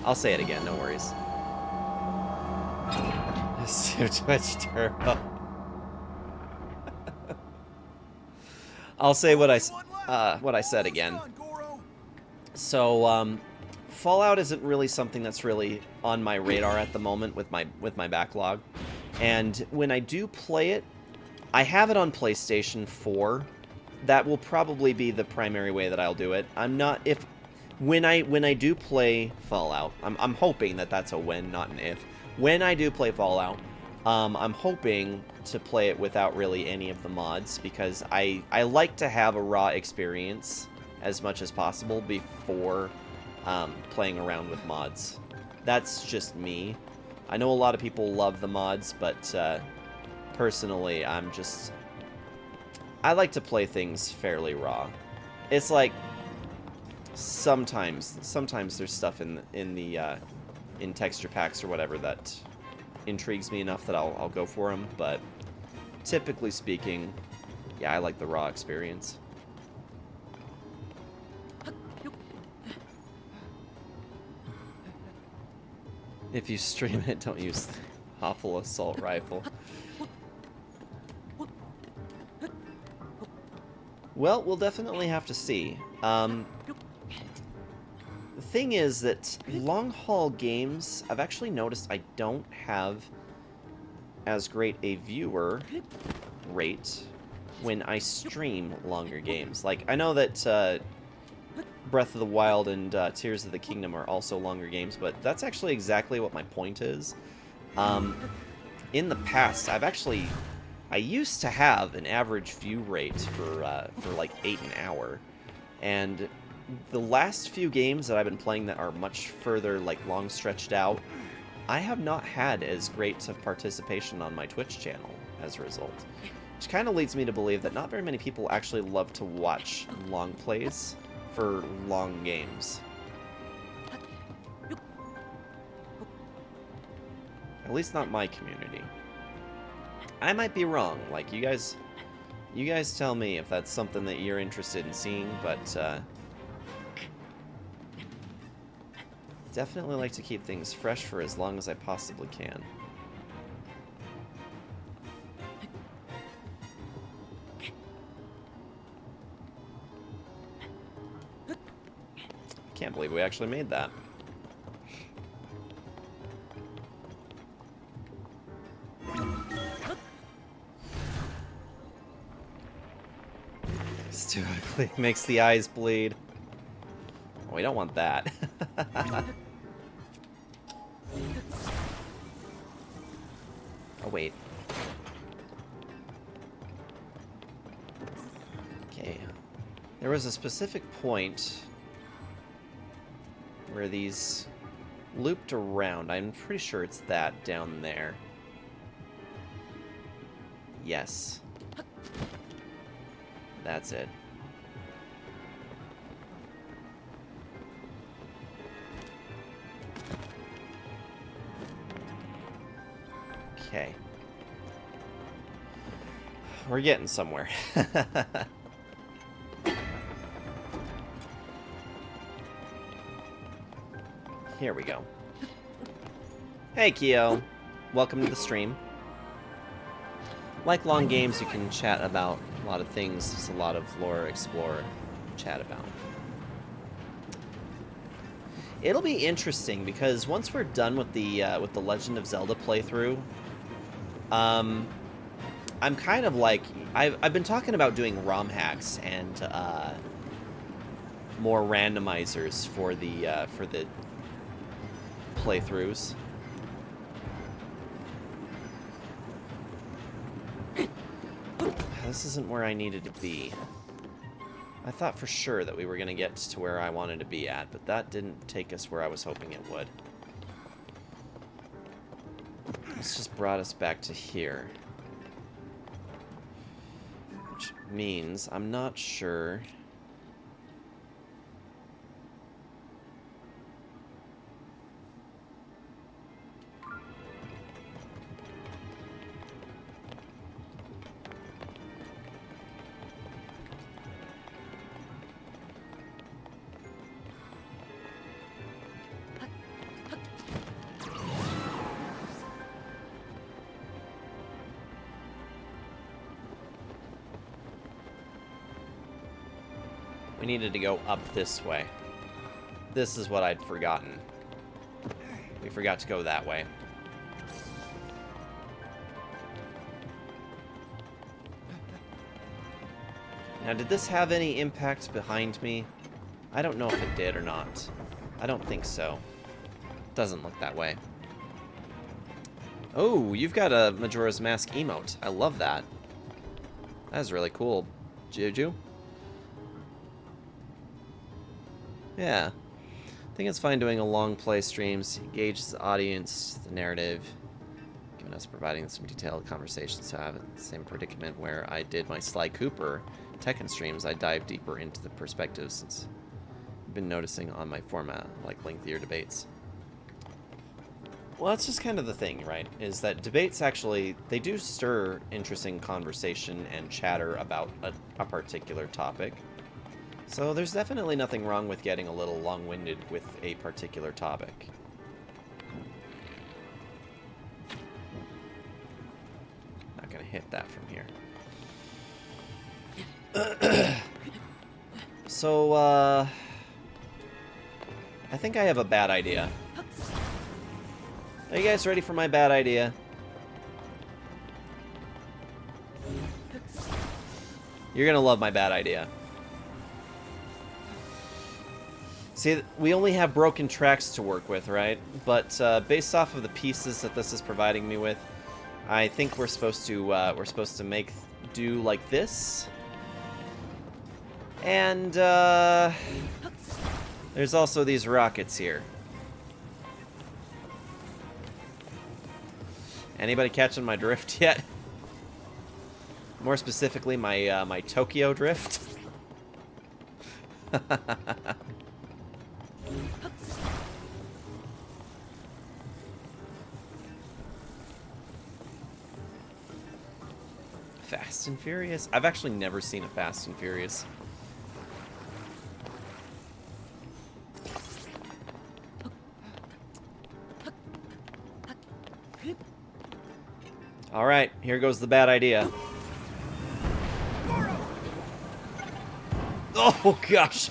I'll say it again, no worries. Too much turbo. I'll say what I said again. So, Fallout isn't really something that's really on my radar at the moment with my backlog. And when I do play it, I have it on PlayStation 4. That will probably be the primary way that I'll do it. I'm not when I do play Fallout, I'm hoping that that's a when, not an if. When I do play Fallout, I'm hoping to play it without really any of the mods because I like to have a raw experience as much as possible before playing around with mods. That's just me. I know a lot of people love the mods, but personally, I like to play things fairly raw. It's like sometimes there's stuff in texture packs or whatever that intrigues me enough that I'll go for them, but typically speaking, yeah, I like the raw experience. If you stream it, don't use the awful assault rifle. Well, we'll definitely have to see. The thing is that long-haul games, I've actually noticed I don't have as great a viewer rate when I stream longer games. Like, I know that Breath of the Wild and Tears of the Kingdom are also longer games, but that's actually exactly what my point is. In the past, I used to have an average view rate for like 8 an hour, and the last few games that I've been playing that are much further, like long stretched out, I have not had as great of participation on my Twitch channel as a result. Which kind of leads me to believe that not very many people actually love to watch long plays for long games. least not my community. I might be wrong. Like, you guys tell me if that's something that you're interested in seeing, but definitely like to keep things fresh for as long as I possibly can. Can't believe we actually made that. It's too ugly. Makes the eyes bleed. We don't want that. Oh, wait. Okay. There was a specific point where these looped around. I'm pretty sure it's that down there. Yes. That's it. Okay. We're getting somewhere. Here we go. Hey, Kyo. Welcome to the stream. Like long games, you can chat about a lot of things. There's a lot of lore, explore, chat about. It'll be interesting because once we're done with the Legend of Zelda playthrough, I'm kind of like I've been talking about doing ROM hacks and more randomizers for the playthroughs. This isn't where I needed to be. I thought for sure that we were going to get to where I wanted to be at, but that didn't take us where I was hoping it would. This just brought us back to here. Which means I'm not sure... We needed to go up this way. This is what I'd forgotten. We forgot to go that way. Now, did this have any impact behind me? I don't know if it did or not. I don't think so. Doesn't look that way. Oh, you've got a Majora's Mask emote. I love that. That is really cool, Juju. Yeah. I think it's fine doing a long play streams. Engage the audience, the narrative, giving us providing some detailed conversations to have the same predicament where I did my Sly Cooper Tekken streams. I dive deeper into the perspectives since I've been noticing on my format, like lengthier debates. Well, that's just kind of the thing, right? Is that debates actually, they do stir interesting conversation and chatter about a particular topic. So there's definitely nothing wrong with getting a little long-winded with a particular topic. Not gonna hit that from here. So, I think I have a bad idea. Are you guys ready for my bad idea? You're gonna love my bad idea. See, we only have broken tracks to work with, right? But based off of the pieces that this is providing me with, I think we're supposed to make do like this. And there's also these rockets here. Anybody catching my drift yet? More specifically, my Tokyo drift. Fast and Furious. I've actually never seen a Fast and Furious. All right, here goes the bad idea. Oh gosh.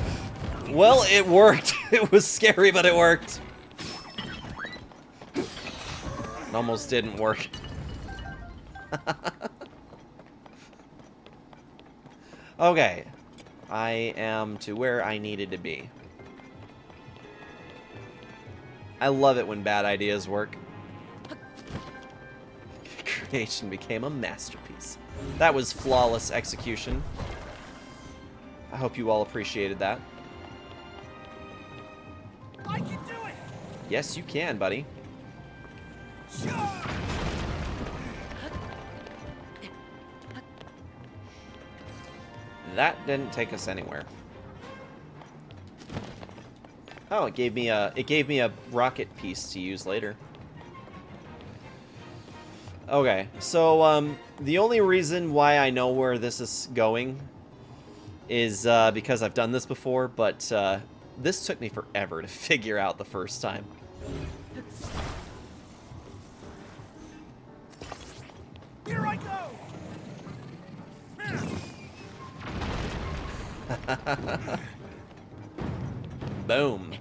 Well, it worked. It was scary, but it worked. It almost didn't work. Okay. I am to where I needed to be. I love it when bad ideas work. Creation became a masterpiece. That was flawless execution. I hope you all appreciated that. I can do it! Yes, you can, buddy. That didn't take us anywhere. Oh, it gave me a rocket piece to use later. Okay, so the only reason why I know where this is going is because I've done this before, but this took me forever to figure out the first time. Here I go! Boom.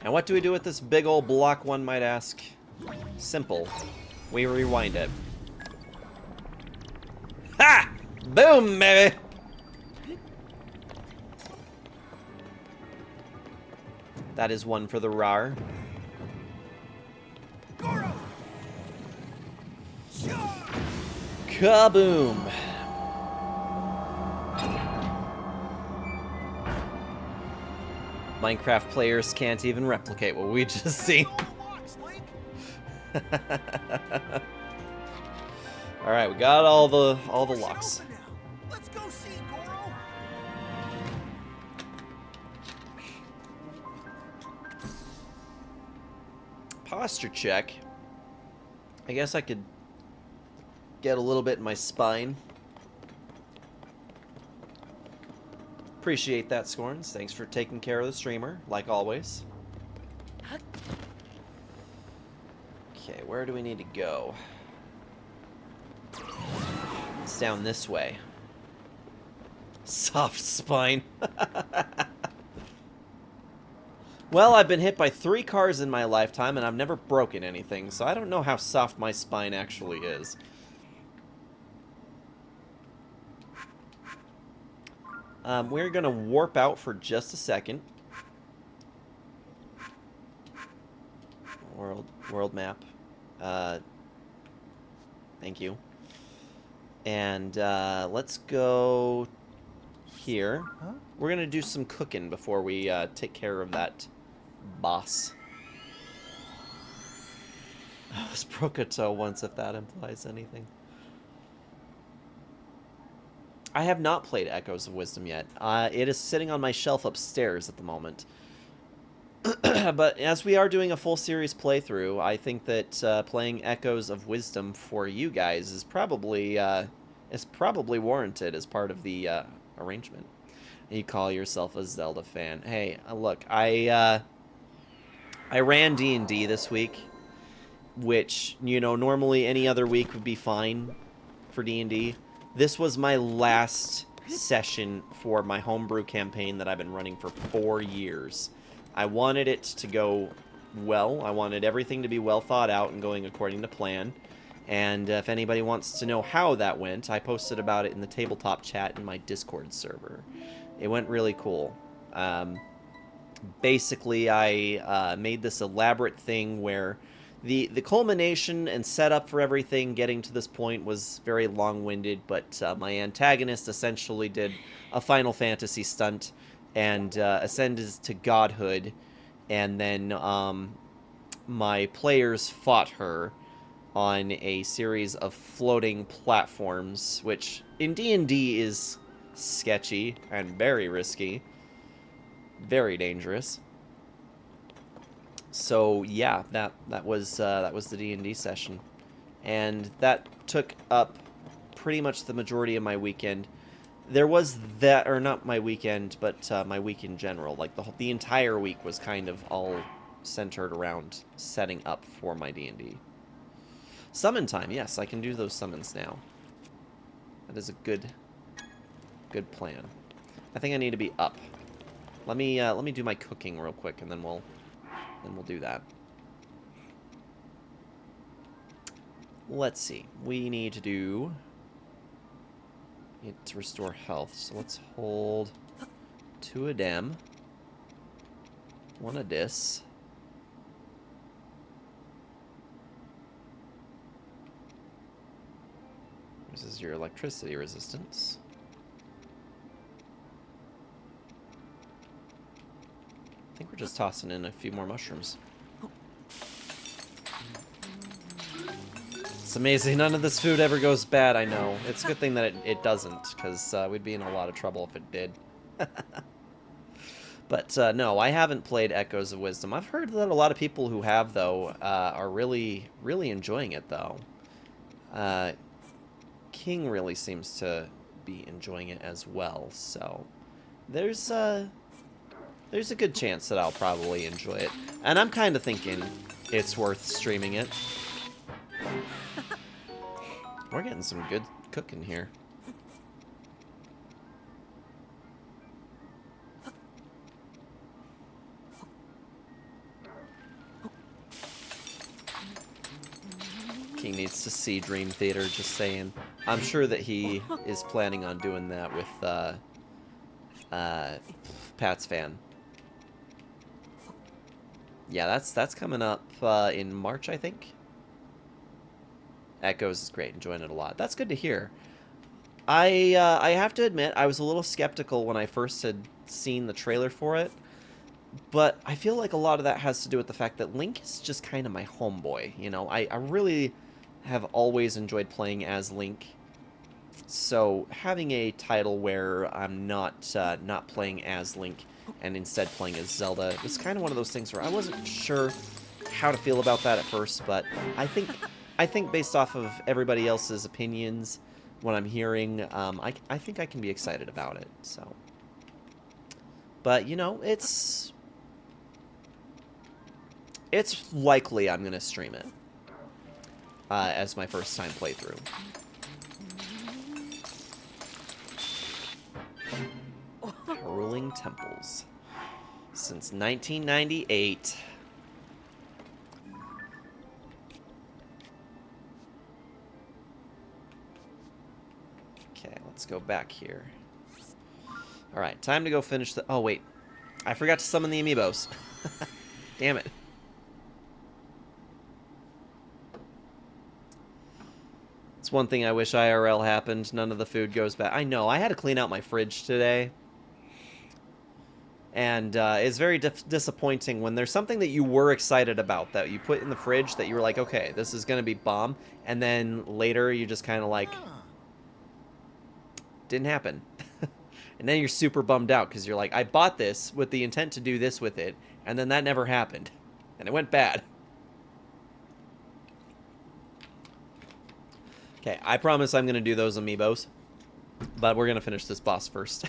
And what do we do with this big old block, one might ask? Simple. We rewind it. Ha! Boom, baby! That is one for the RAR. Kaboom! Minecraft players can't even replicate what we just seen. All right, we got all the locks. Let's go see Goro. Posture check. I guess I could get a little bit in my spine. Appreciate that, Scorns. Thanks for taking care of the streamer, like always. Okay, where do we need to go? It's down this way. Soft spine. Well, I've been hit by 3 cars in my lifetime, and I've never broken anything, so I don't know how soft my spine actually is. We're going to warp out for just a second. World map. Thank you. And let's go here. Huh? We're going to do some cooking before we take care of that boss. I was broke a toe once, if that implies anything. I have not played Echoes of Wisdom yet. It is sitting on my shelf upstairs at the moment. But as we are doing a full series playthrough, I think that playing Echoes of Wisdom for you guys is probably warranted as part of the arrangement. You call yourself a Zelda fan. Hey, look, I ran D&D this week, which, you know, normally any other week would be fine for D&D. This was my last session for my homebrew campaign that I've been running for 4 years. I wanted it to go well. I wanted everything to be well thought out and going according to plan. And if anybody wants to know how that went, I posted about it in the tabletop chat in my Discord server. It went really cool. Basically, I made this elaborate thing where the culmination and setup for everything getting to this point was very long-winded, but my antagonist essentially did a Final Fantasy stunt and ascended to godhood, and then my players fought her on a series of floating platforms, which in D&D is sketchy and very risky, very dangerous. So yeah, that was the D&D session, and that took up pretty much the majority of my weekend. There was that, or not my weekend, but my week in general. Like, the entire week was kind of all centered around setting up for my D&D. Summon time, yes, I can do those summons now. That is a good plan. I think I need to be up. Let me do my cooking real quick, and then we'll do that. Let's see. We need to restore health. So let's hold 2 of them, 1 of this. This is your electricity resistance. I think we're just tossing in a few more mushrooms. It's amazing. None of this food ever goes bad, I know. It's a good thing that it doesn't, because we'd be in a lot of trouble if it did. But no, I haven't played Echoes of Wisdom. I've heard that a lot of people who have, though, are really, really enjoying it, though. King really seems to be enjoying it as well, so there's a good chance that I'll probably enjoy it. And I'm kind of thinking it's worth streaming it. We're getting some good cooking here. King needs to see Dream Theater, just saying. I'm sure that he is planning on doing that with Pat's fan. Yeah, that's coming up in March, I think. Echoes is great, enjoying it a lot. That's good to hear. I have to admit, I was a little skeptical when I first had seen the trailer for it, but I feel like a lot of that has to do with the fact that Link is just kind of my homeboy. You know, I really have always enjoyed playing as Link, so having a title where I'm not playing as Link and instead playing as Zelda was kind of one of those things where I wasn't sure how to feel about that at first, but I think based off of everybody else's opinions, what I'm hearing, I think I can be excited about it. So, but you know, it's likely I'm gonna stream it as my first time playthrough. Ruling Temples since 1998. Okay, let's go back here. Alright, time to go finish the... Oh, wait. I forgot to summon the amiibos. Damn it. It's one thing I wish IRL happened. None of the food goes bad. I know. I had to clean out my fridge today. And it's very disappointing when there's something that you were excited about that you put in the fridge that you were like, okay, this is going to be bomb. And then later you just kind of like... Didn't happen. And then you're super bummed out because you're like, I bought this with the intent to do this with it, and then that never happened. And it went bad. Okay, I promise I'm going to do those amiibos. But we're going to finish this boss first.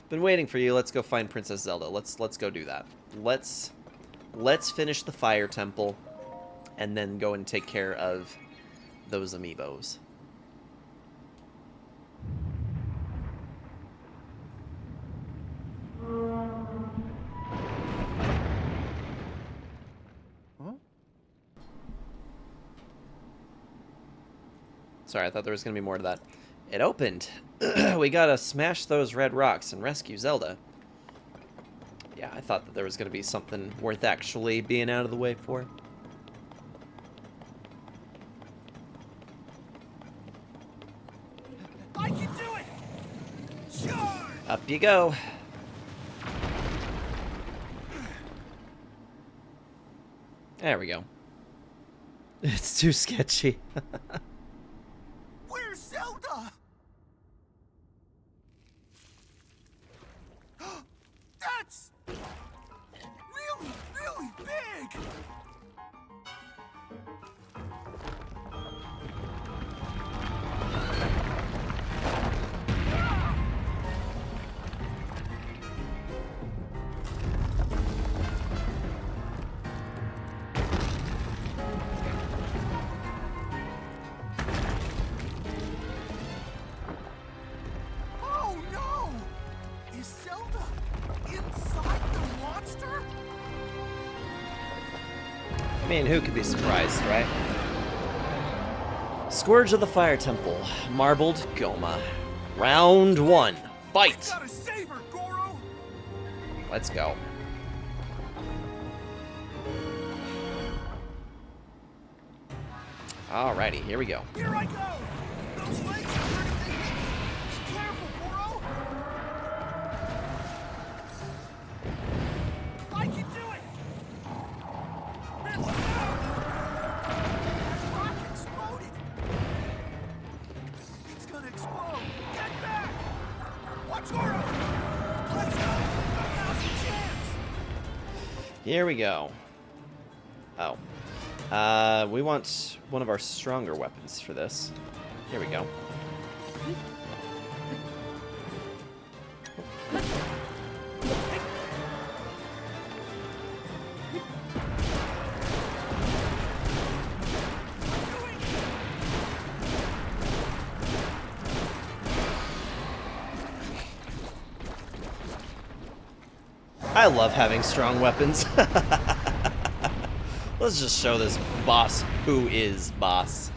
Been waiting for you. Let's go find Princess Zelda. Let's go do that. Let's finish the Fire Temple and then go and take care of those amiibos. Sorry, I thought there was going to be more to that. It opened. We gotta smash those red rocks and rescue Zelda. Yeah, I thought that there was going to be something worth actually being out of the way for. I can do it! Charge! Up you go. There we go. It's too sketchy. Where's Zelda? That's really, really big! I mean, who could be surprised, right? Scourge of the Fire Temple, Marbled Goma. Round 1. Fight! Gotta save her, Goro! Let's go. Alrighty, here we go. Here I go! Those legs are hurting me! Be careful, Goro! I can do it! Man, look out! That rock exploded! It's gonna explode! Get back! Watch Goro! Let's go! Now's your chance! Here we go. Oh. We want one of our stronger weapons for this. Here we go. I love having strong weapons. Let's just show this boss who is boss.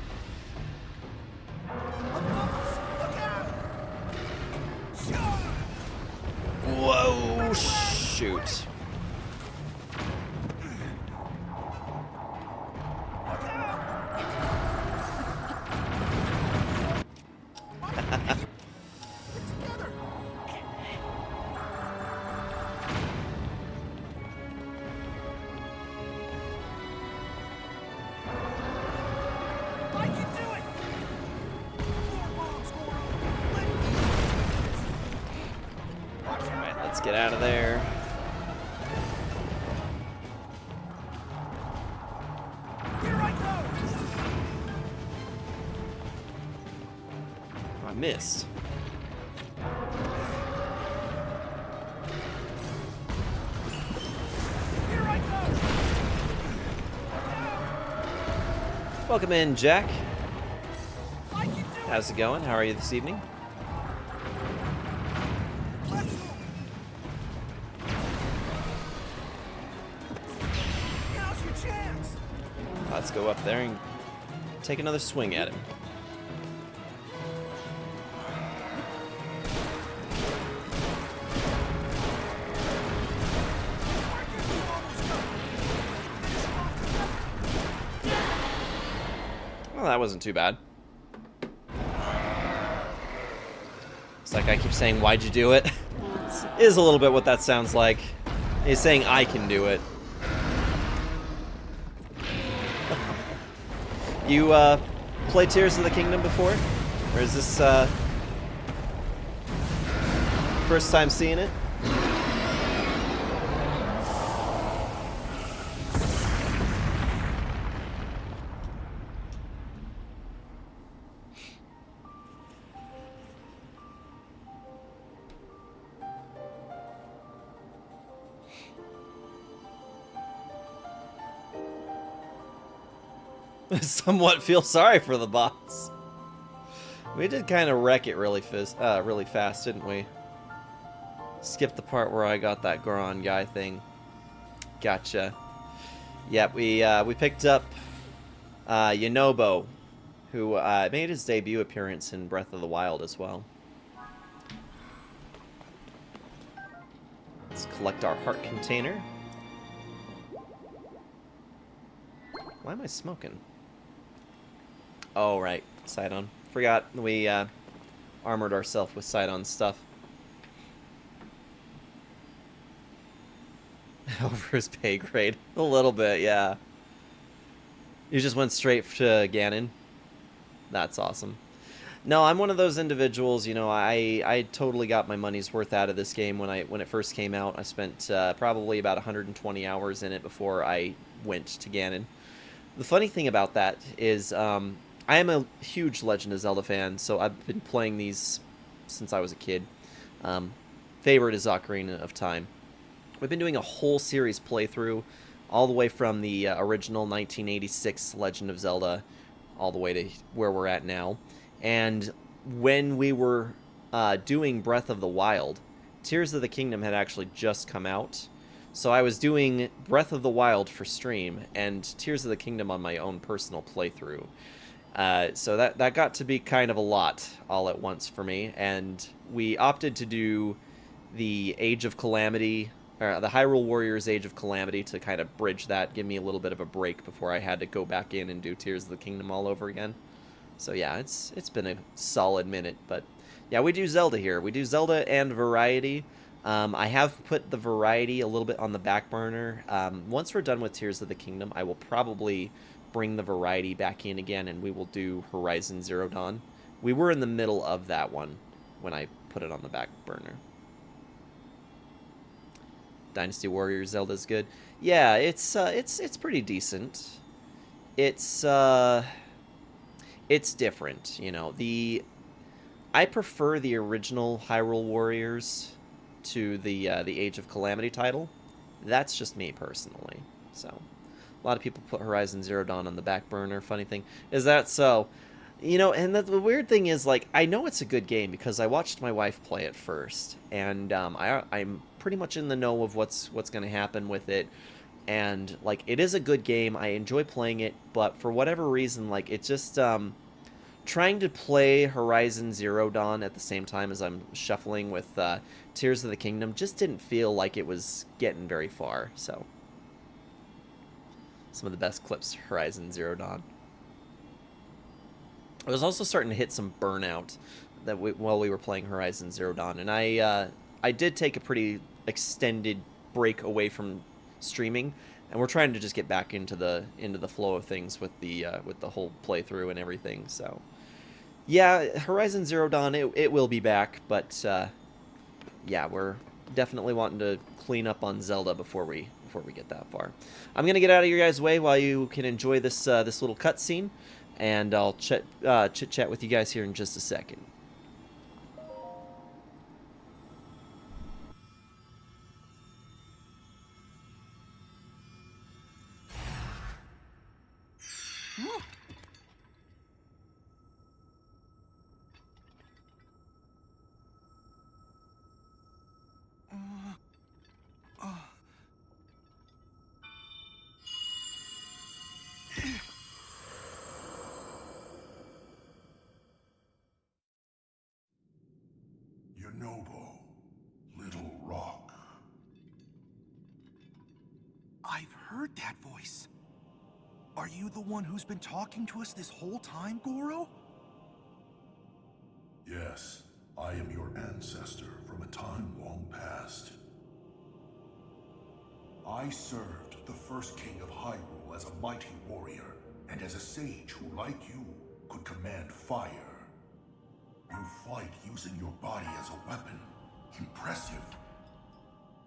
Whoa, shoot. I can do it! More bombs, Goro! Watch out! Alright, let's get out of there. Here I go! I missed. Here I go! Welcome in, Jack. I can do it! How's it going? How are you this evening? Let's go! Now's your chance! Let's go up there and take another swing at him. Well, that wasn't too bad. It's like I keep saying, why'd you do it? It is a little bit what that sounds like. He's saying I can do it. You, play Tears of the Kingdom before? Or is this, first time seeing it? Somewhat feel sorry for the boss. We did kind of wreck it really fast, didn't we? Skipped the part where I got that Goron guy thing. Gotcha. Yep, we picked up Yonobo, who made his debut appearance in Breath of the Wild as well. Let's collect our heart container. Why am I smoking? Oh, right. Sidon. Forgot we armored ourselves with Sidon stuff. Over his pay grade. A little bit, yeah. You just went straight to Ganon. That's awesome. No, I'm one of those individuals, you know, I totally got my money's worth out of this game when it first came out. I spent probably about 120 hours in it before I went to Ganon. The funny thing about that is I am a huge Legend of Zelda fan, so I've been playing these since I was a kid. Favorite is Ocarina of Time. We've been doing a whole series playthrough, all the way from the original 1986 Legend of Zelda, all the way to where we're at now. And when we were doing Breath of the Wild, Tears of the Kingdom had actually just come out. So I was doing Breath of the Wild for stream and Tears of the Kingdom on my own personal playthrough. So that got to be kind of a lot all at once for me, and we opted to do the Age of Calamity, or the Hyrule Warriors Age of Calamity, to kind of bridge that, give me a little bit of a break before I had to go back in and do Tears of the Kingdom all over again. So yeah, it's been a solid minute, but yeah, we do Zelda here. We do Zelda and variety. I have put the variety a little bit on the back burner. Once we're done with Tears of the Kingdom, I will probably bring the variety back in again, and we will do Horizon Zero Dawn. We were in the middle of that one when I put it on the back burner. Dynasty Warriors Zelda's good. Yeah, it's pretty decent. It's it's different, you know. I prefer the original Hyrule Warriors to the Age of Calamity title. That's just me personally. So, a lot of people put Horizon Zero Dawn on the back burner. Funny thing is that so, you know, and the weird thing is, like, I know it's a good game because I watched my wife play it first, and I'm pretty much in the know of what's going to happen with it. And like, it is a good game. I enjoy playing it, but for whatever reason, like, it just trying to play Horizon Zero Dawn at the same time as I'm shuffling with Tears of the Kingdom just didn't feel like it was getting very far. So, some of the best clips, Horizon Zero Dawn. I was also starting to hit some burnout while we were playing Horizon Zero Dawn, and I did take a pretty extended break away from streaming, and we're trying to just get back into the flow of things with the whole playthrough and everything. So yeah, Horizon Zero Dawn, it will be back, but yeah, we're definitely wanting to clean up on Zelda before we get that far. I'm gonna get out of your guys' way while you can enjoy this this little cutscene, and I'll chit chat with you guys here in just a second. Yonobo, Little Rock. I've heard that voice. Are you the one who's been talking to us this whole time, Goro? Yes, I am your ancestor from a time long past. I served the first king of Hyrule as a mighty warrior, and as a sage who, like you, could command fire. You fight using your body as a weapon. Impressive.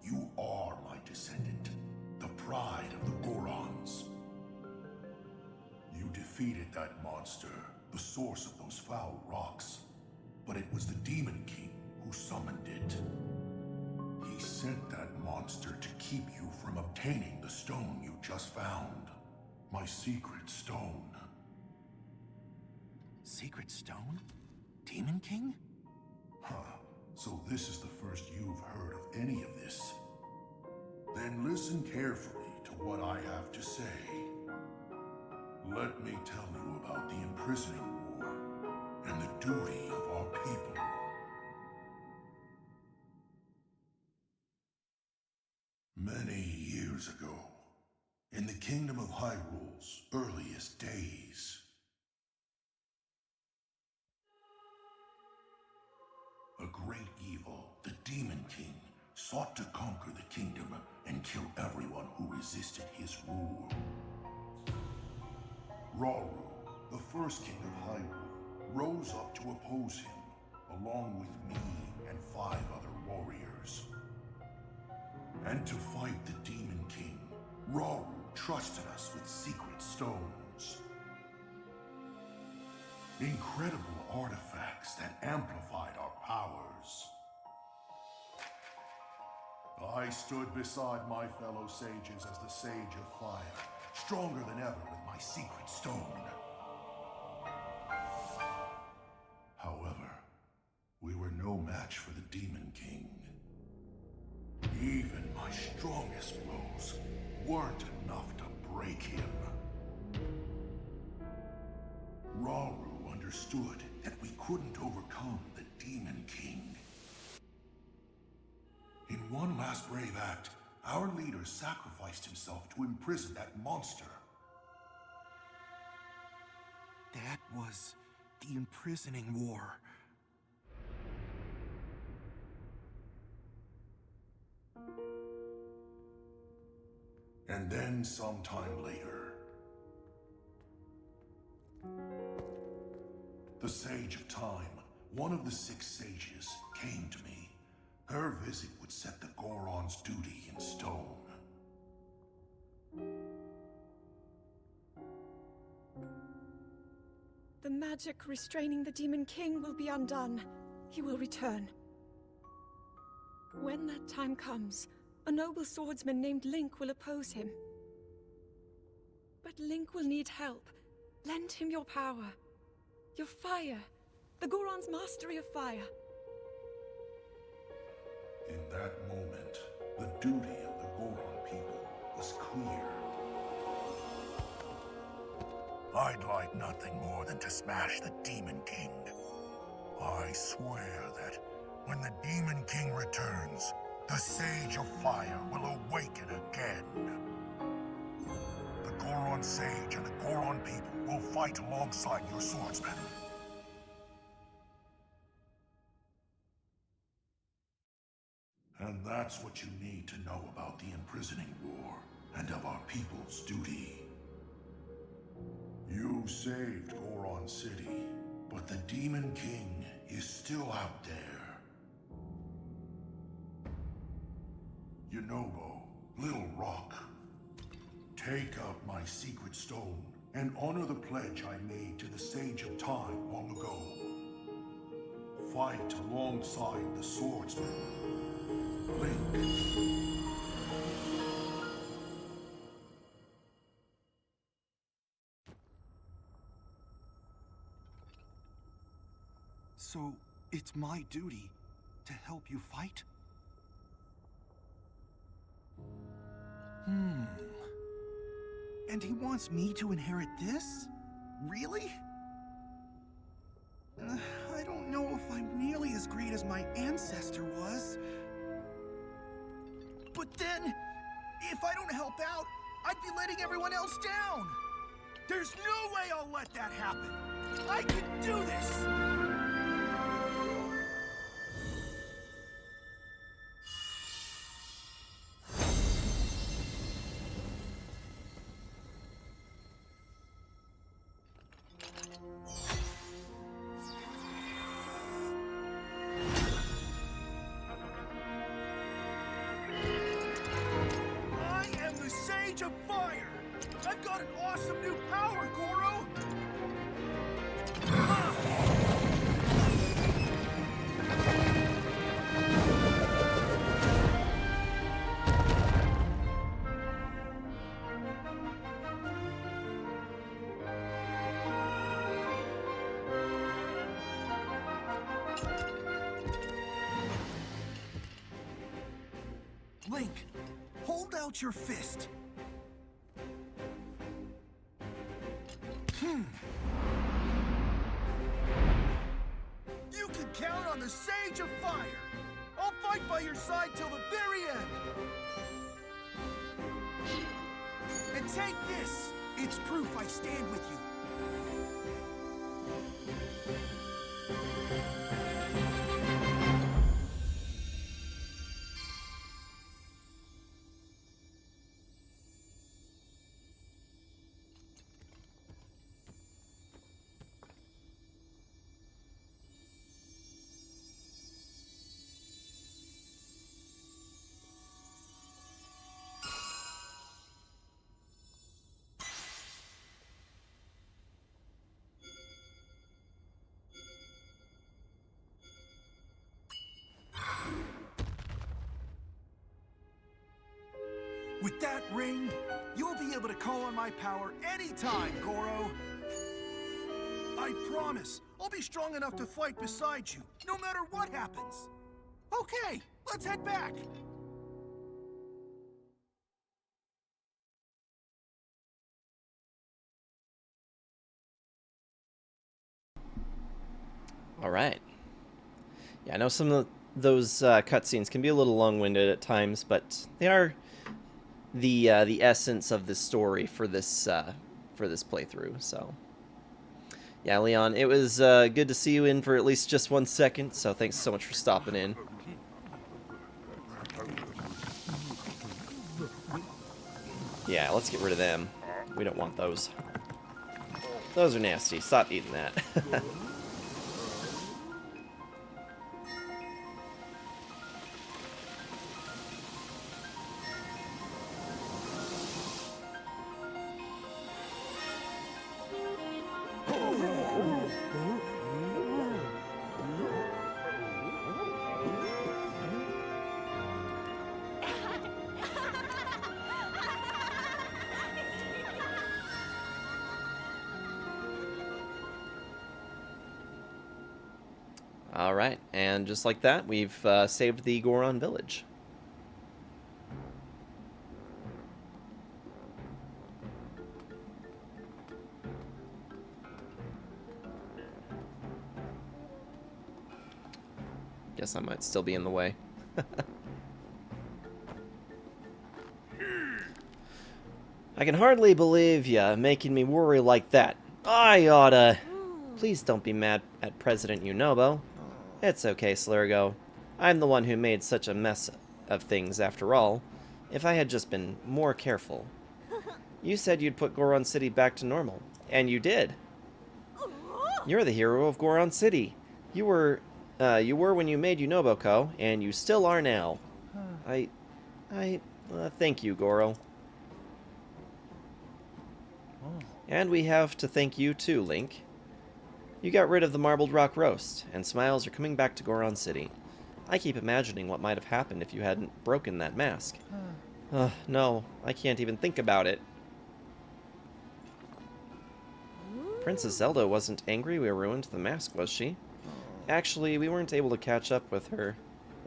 You are my descendant, the pride of the Gorons. You defeated that monster, the source of those foul rocks. But it was the Demon King who summoned it. He sent that monster to keep you from obtaining the stone you just found. My secret stone. Secret stone? Demon King? Huh. So this is the first you've heard of any of this. Then listen carefully to what I have to say. Let me tell you about the imprisoning war and the duty of our people. Many years ago, in the kingdom of Hyrule's earliest days, a great evil, the Demon King, sought to conquer the kingdom and kill everyone who resisted his rule. Rauru, the first king of Hyrule, rose up to oppose him, along with me and 5 other warriors. And to fight the Demon King, Rauru trusted us with secret stones. Incredible artifacts that amplified our powers. I stood beside my fellow sages as the Sage of Fire, stronger than ever with my secret stone. However, we were no match for the Demon King. Even my strongest blows weren't enough to break him. Rauru understood that we couldn't overcome the Demon King. In one last brave act, our leader sacrificed himself to imprison that monster. That was the imprisoning war. And then sometime later, the Sage of Time, one of the 6 sages, came to me. Her visit would set the Goron's duty in stone. The magic restraining the Demon King will be undone. He will return. When that time comes, a noble swordsman named Link will oppose him. But Link will need help. Lend him your power. Your fire. The Goron's mastery of fire. In that moment, the duty of the Goron people was clear. I'd like nothing more than to smash the Demon King. I swear that when the Demon King returns, the Sage of Fire will awaken again. The Goron Sage and the Goron people will fight alongside your swordsmen. And that's what you need to know about the imprisoning war and of our people's duty. You saved Goron City, but the Demon King is still out there. Yunobo, Little Rock, take up my secret stone and honor the pledge I made to the Sage of Time long ago. Fight alongside the swordsman. Link. So, it's my duty to help you fight? And he wants me to inherit this? Really? I don't know if I'm nearly as great as my ancestor was. But then, if I don't help out, I'd be letting everyone else down. There's no way I'll let that happen. I can do this! I am the Sage of Fire! I've got an awesome new power, Goro! Link, hold out your fist. You can count on the Sage of Fire. I'll fight by your side till the very end. And take this. It's proof I stand with you. With that ring, you'll be able to call on my power anytime, Goro. I promise, I'll be strong enough to fight beside you, no matter what happens. Okay, let's head back. Alright. Yeah, I know some of those cutscenes can be a little long-winded at times, but they are the essence of the story for this playthrough, so... Yeah, Leon, it was good to see you in for at least just 1 second, so thanks so much for stopping in. Yeah, let's get rid of them. We don't want those. Those are nasty. Stop eating that. Alright, and just like that, we've saved the Goron village. Guess I might still be in the way. I can hardly believe ya making me worry like that. I oughta... Please don't be mad at President Yunobo. It's okay, Slurgo. I'm the one who made such a mess of things after all. If I had just been more careful. You said you'd put Goron City back to normal, and you did. You're the hero of Goron City. You were when you made Unoboko, and you still are now. Thank you, Goro. And we have to thank you too, Link. You got rid of the Marbled Rock Roast, and smiles are coming back to Goron City. I keep imagining what might have happened if you hadn't broken that mask. No, I can't even think about it. Princess Zelda wasn't angry we ruined the mask, was she? Actually, we weren't able to catch up with her.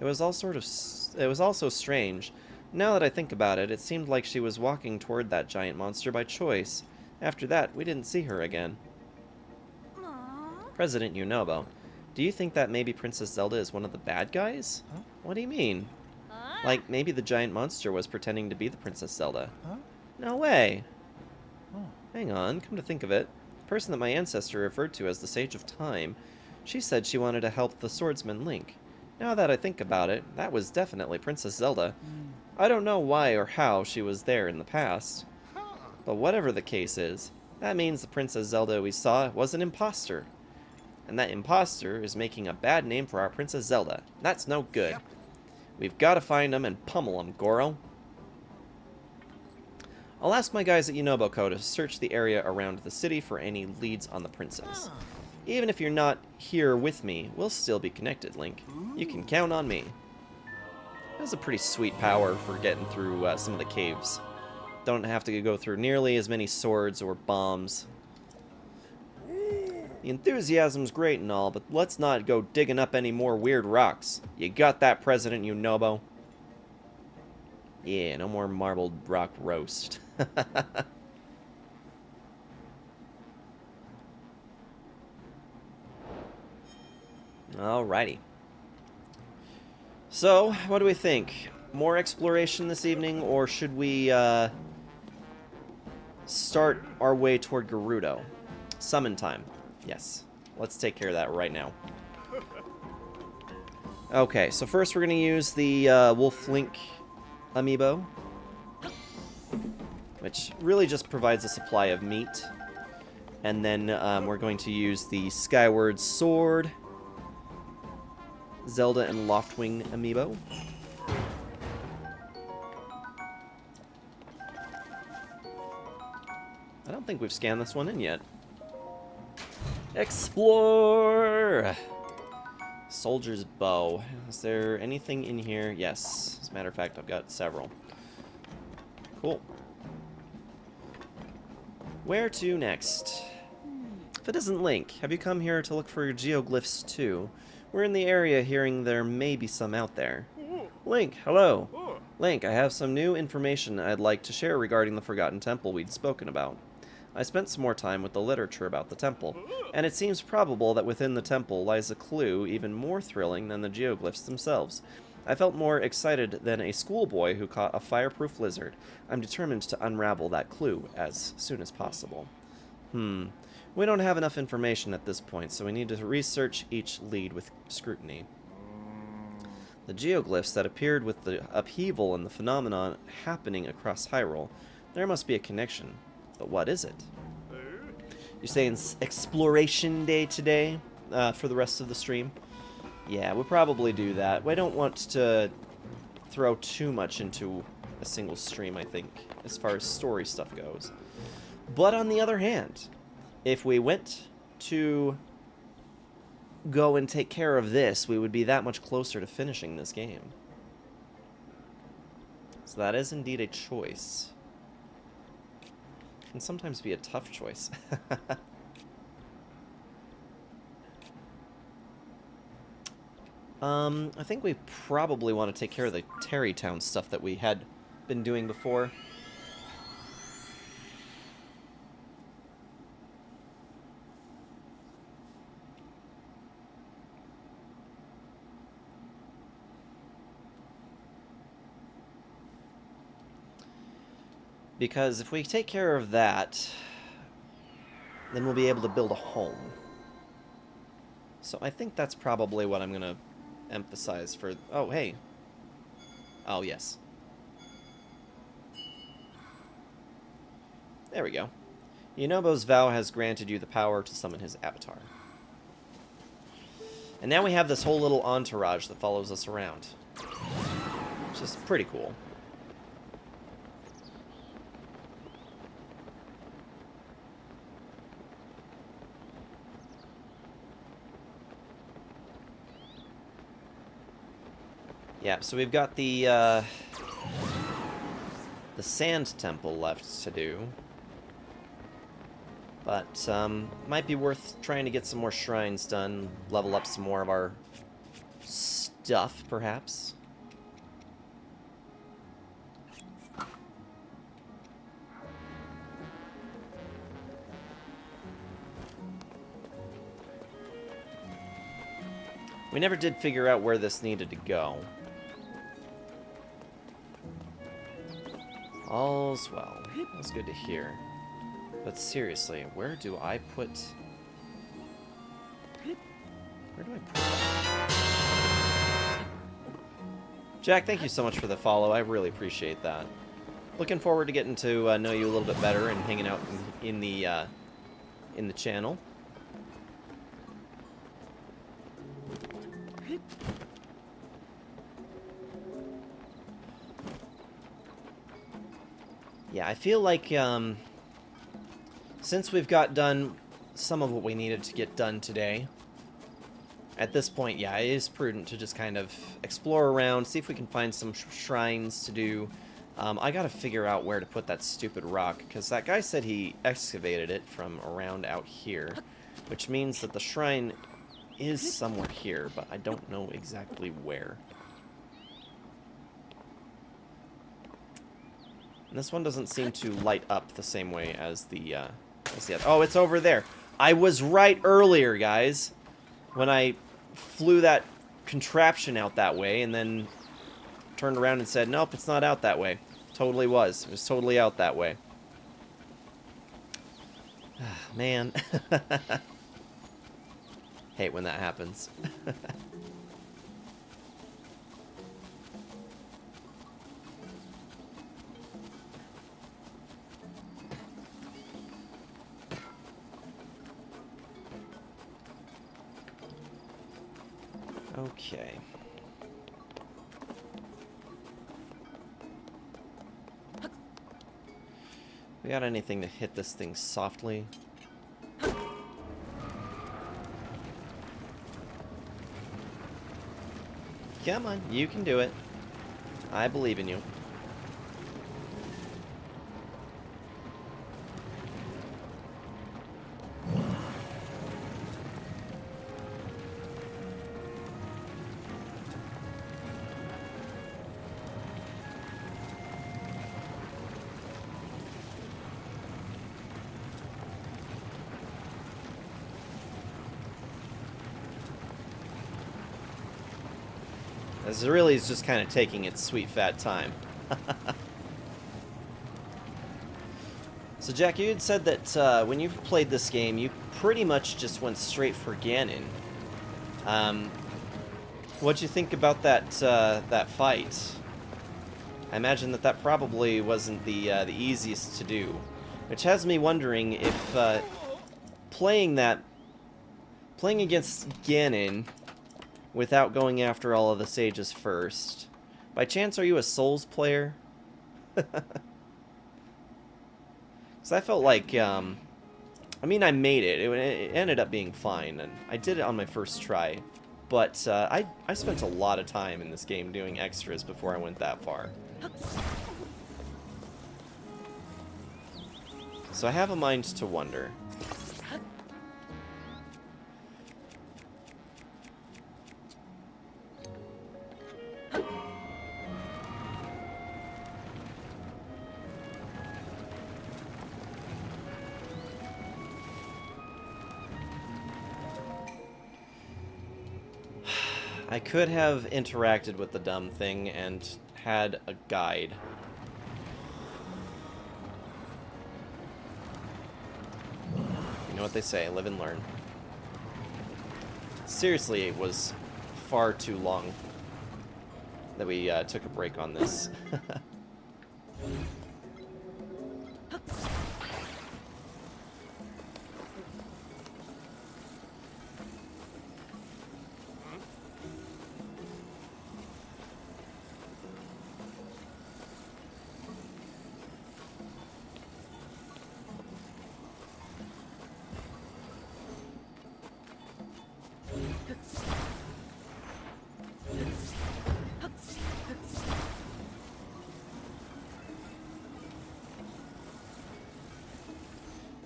It was all so strange. Now that I think about it, it seemed like she was walking toward that giant monster by choice. After that, we didn't see her again. President Yunobo, do you think that maybe Princess Zelda is one of the bad guys? Huh? What do you mean? Like, maybe the giant monster was pretending to be the Princess Zelda. Huh? No way. Hang on, come to think of it. The person that my ancestor referred to as the Sage of Time, she said she wanted to help the swordsman Link. Now that I think about it, that was definitely Princess Zelda. I don't know why or how she was there in the past. But whatever the case is, that means the Princess Zelda we saw was an imposter. And that imposter is making a bad name for our Princess Zelda. That's no good. Yep. We've got to find him and pummel him, Goro. I'll ask my guys at Unoboko to search the area around the city for any leads on the princess. Even if you're not here with me, we'll still be connected, Link. You can count on me. That's a pretty sweet power for getting through some of the caves. Don't have to go through nearly as many swords or bombs. The enthusiasm's great and all, but let's not go digging up any more weird rocks. You got that, President Yunobo? Yeah, no more marbled rock roast. Alrighty. So, what do we think? More exploration this evening, or should we start our way toward Gerudo? Summon time. Yes. Let's take care of that right now. Okay, so first we're going to use the Wolf Link amiibo, which really just provides a supply of meat. And then we're going to use the Skyward Sword, Zelda and Loftwing amiibo. I don't think we've scanned this one in yet. Explore! Soldier's bow. Is there anything in here? Yes. As a matter of fact, I've got several. Cool. Where to next? If it isn't Link, have you come here to look for your geoglyphs too? We're in the area hearing there may be some out there. Link, hello. Link, I have some new information I'd like to share regarding the Forgotten Temple we'd spoken about. I spent some more time with the literature about the temple, and it seems probable that within the temple lies a clue even more thrilling than the geoglyphs themselves. I felt more excited than a schoolboy who caught a fireproof lizard. I'm determined to unravel that clue as soon as possible. We don't have enough information at this point, so we need to research each lead with scrutiny. The geoglyphs that appeared with the upheaval and the phenomenon happening across Hyrule. There must be a connection. But what is it? You're saying exploration day today for the rest of the stream? Yeah, we'll probably do that. We don't want to throw too much into a single stream, I think, as far as story stuff goes. But on the other hand, if we went to go and take care of this, we would be that much closer to finishing this game. So that is indeed a choice. Can sometimes be a tough choice. I think we probably want to take care of the Terrytown stuff that we had been doing before. Because if we take care of that, then we'll be able to build a home. So I think that's probably what I'm going to emphasize for... Oh, hey. Oh, yes. There we go. Yunobo's vow has granted you the power to summon his avatar. And now we have this whole little entourage that follows us around. Which is pretty cool. Yeah, so we've got the Sand Temple left to do. But, might be worth trying to get some more shrines done, level up some more of our stuff, perhaps. We never did figure out where this needed to go. All's well. That's good to hear. But seriously, where do I put... Where do I put that? Jack, thank you so much for the follow. I really appreciate that. Looking forward to getting to know you a little bit better and hanging out in the channel. Yeah, I feel like, since we've got done some of what we needed to get done today, at this point, yeah, it is prudent to just kind of explore around, see if we can find some shrines to do. I gotta figure out where to put that stupid rock, because that guy said he excavated it from around out here, which means that the shrine is somewhere here, but I don't know exactly where. And this one doesn't seem to light up the same way as the other. Oh, it's over there. I was right earlier, guys, when I flew that contraption out that way and then turned around and said, nope, it's not out that way. Totally was. It was totally out that way. Man. Hate when that happens. Okay. We got anything to hit this thing softly? Come on, you can do it. I believe in you. As it really is just kind of taking its sweet fat time. So Jack, you had said that when you played this game, you pretty much just went straight for Ganon. What'd you think about that fight? I imagine that probably wasn't the easiest to do, which has me wondering if playing against Ganon without going after all of the sages first. By chance, are you a Souls player? Because I felt like, I mean, I made it. It ended up being fine, and I did it on my first try. But I spent a lot of time in this game doing extras before I went that far. So I have a mind to wonder. I could have interacted with the dumb thing and had a guide. You know what they say, live and learn. Seriously, it was far too long that we took a break on this.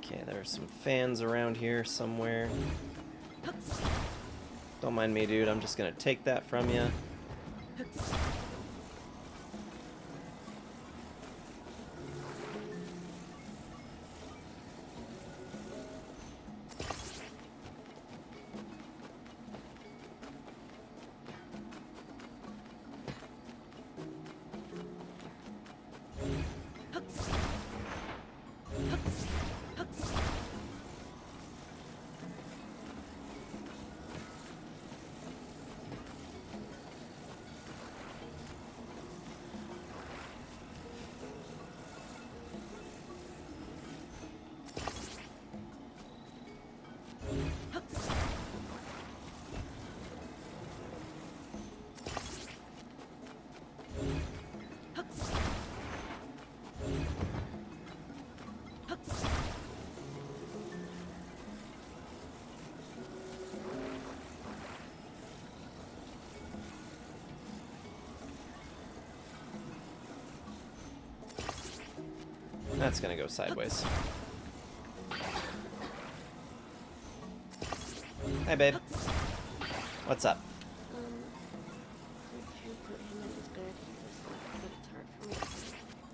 Okay, there are some fans around here somewhere. Don't mind me, dude. I'm just gonna take that from you. That's gonna go sideways. Hi, babe. What's up?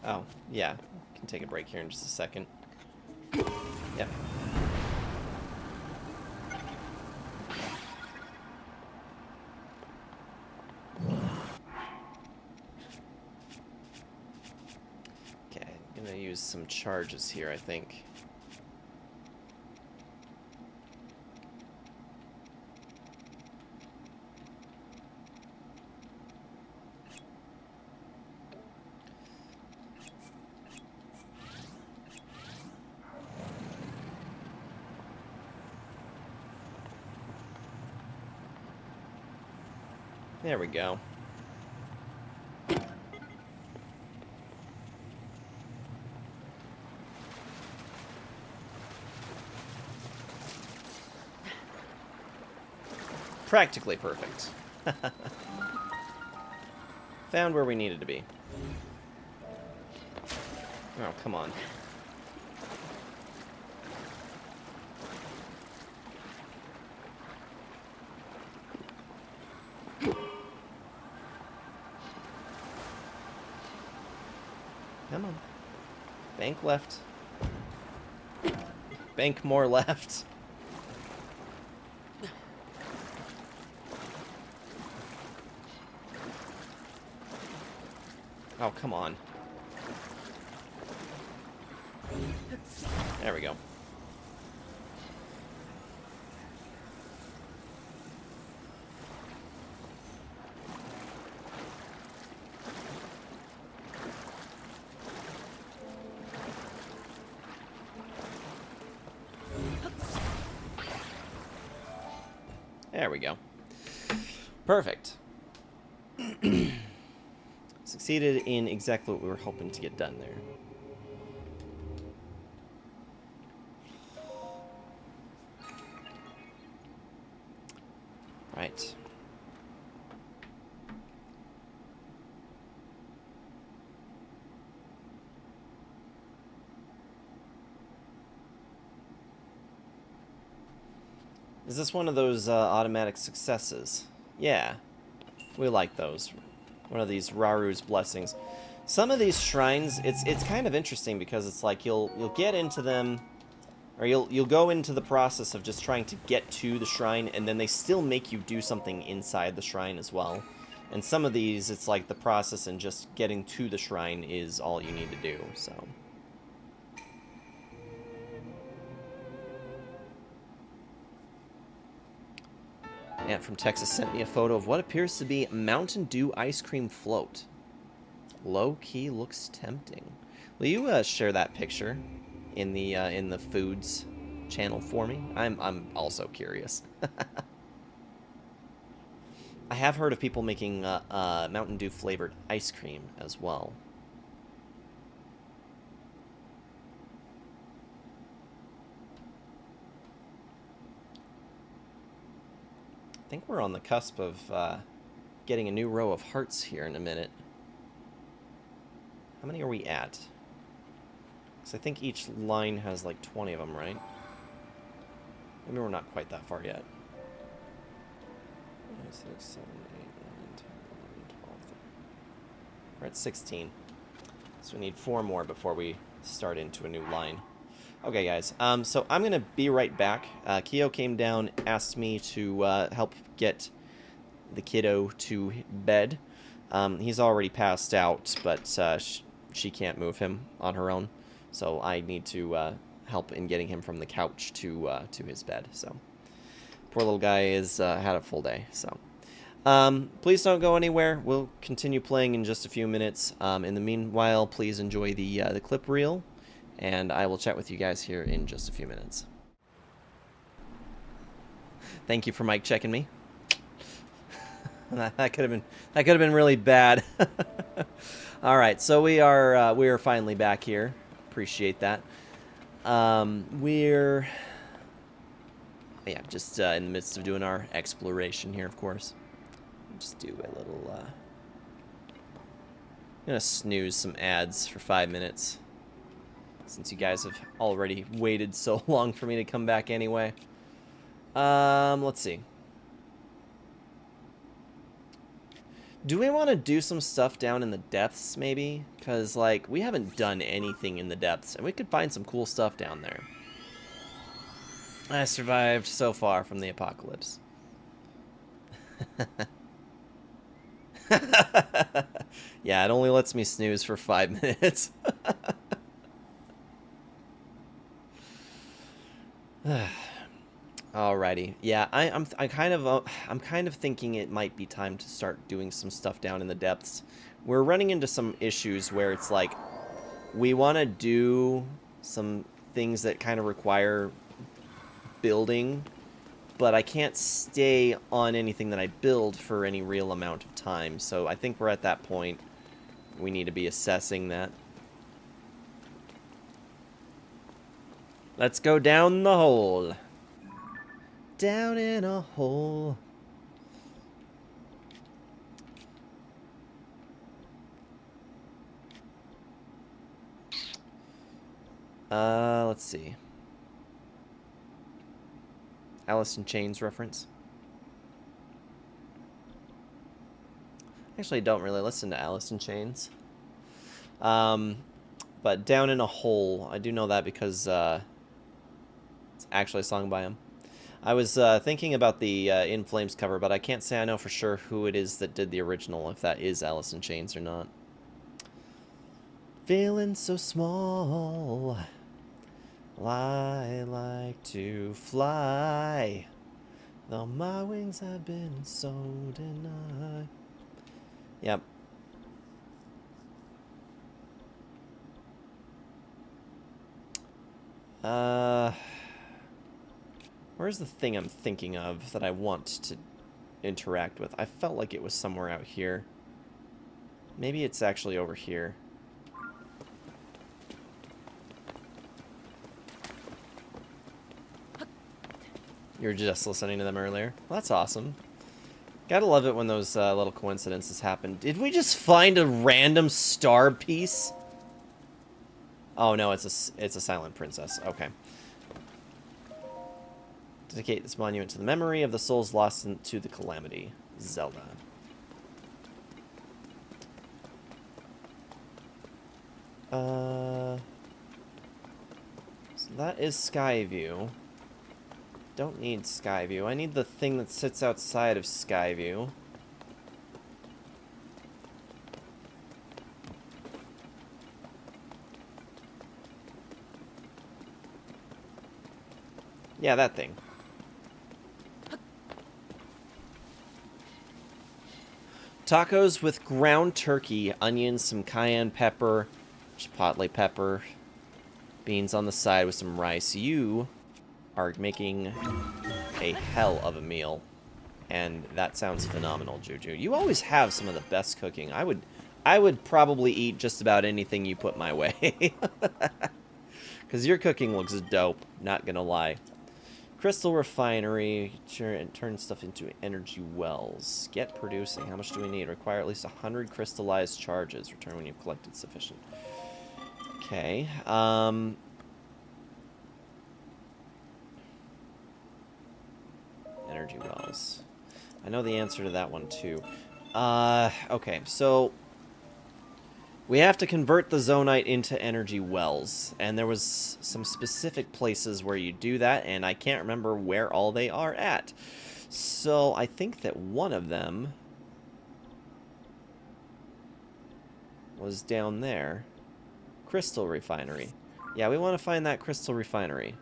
Oh, yeah. Can take a break here in just a second. Yep. Okay, I'm gonna use some charges here, I think. There we go. Practically perfect. Found where we needed to be. Oh, come on. Come on. Bank left. Bank more left. Oh, come on. There we go. There we go. Perfect. Succeeded in exactly what we were hoping to get done there. Right. Is this one of those automatic successes? Yeah. We like those. One of these Raru's blessings. Some of these shrines, it's kind of interesting because it's like you'll get into them, or you'll go into the process of just trying to get to the shrine, and then they still make you do something inside the shrine as well. And some of these, it's like the process and just getting to the shrine is all you need to do, so. Aunt from Texas sent me a photo of what appears to be a Mountain Dew ice cream float. Low-key looks tempting. Will you share that picture in the foods channel for me? I'm also curious. I have heard of people making Mountain Dew flavored ice cream as well. I think we're on the cusp of getting a new row of hearts here in a minute. How many are we at? Because I think each line has like 20 of them, right? Maybe we're not quite that far yet. 5, 6, 7, 8, 9, 10, 11, 12, 13. We're at 16. So we need 4 more before we start into a new line. Okay, guys. So I'm going to be right back. Kyo came down, asked me to help get the kiddo to bed. He's already passed out, but she can't move him on her own. So I need to help in getting him from the couch to his bed. So poor little guy is had a full day. So please don't go anywhere. We'll continue playing in just a few minutes. In the meanwhile, please enjoy the clip reel, and I will chat with you guys here in just a few minutes. Thank you for mic checking me. That could have been really bad. All right, so we are finally back here. Appreciate that. We're just in the midst of doing our exploration here, of course. Just do a little. I'm gonna snooze some ads for 5 minutes, since you guys have already waited so long for me to come back anyway. Let's see. Do we want to do some stuff down in the depths, maybe? Because, like, we haven't done anything in the depths, and we could find some cool stuff down there. I survived so far from the apocalypse. Yeah, it only lets me snooze for 5 minutes. Alrighty, yeah, I'm kind of thinking it might be time to start doing some stuff down in the depths. We're running into some issues where it's like we want to do some things that kind of require building, but I can't stay on anything that I build for any real amount of time. So I think we're at that point. We need to be assessing that. Let's go down the hole. Down in a hole. Let's see. Alice in Chains reference. Actually, I don't really listen to Alice in Chains. But Down in a Hole, I do know that because it's actually a song by him. I was thinking about the In Flames cover, but I can't say I know for sure who it is that did the original, if that is Alice in Chains or not. Feeling so small. I like to fly, though my wings have been so denied. Yep. Where's the thing I'm thinking of that I want to interact with? I felt like it was somewhere out here. Maybe it's actually over here. You were just listening to them earlier. Well, that's awesome. Gotta love it when those little coincidences happen. Did we just find a random star piece? Oh no, it's a silent princess. Okay. Dedicate this monument to the memory of the souls lost to the calamity. Zelda. So that is Skyview. Don't need Skyview. I need the thing that sits outside of Skyview. Yeah, that thing. Tacos with ground turkey, onions, some cayenne pepper, chipotle pepper, beans on the side with some rice. You are making a hell of a meal, and that sounds phenomenal, Juju. You always have some of the best cooking. I would probably eat just about anything you put my way. Because your cooking looks dope, not gonna lie. Crystal refinery, turn stuff into energy wells. Get producing. How much do we need? Require at least 100 crystallized charges. Return when you've collected sufficient. Okay. Energy wells. I know the answer to that one too. Okay, so we have to convert the Zonite into energy wells, and there was some specific places where you do that, and I can't remember where all they are at. So I think that one of them was down there. Crystal refinery. Yeah, we want to find that crystal refinery.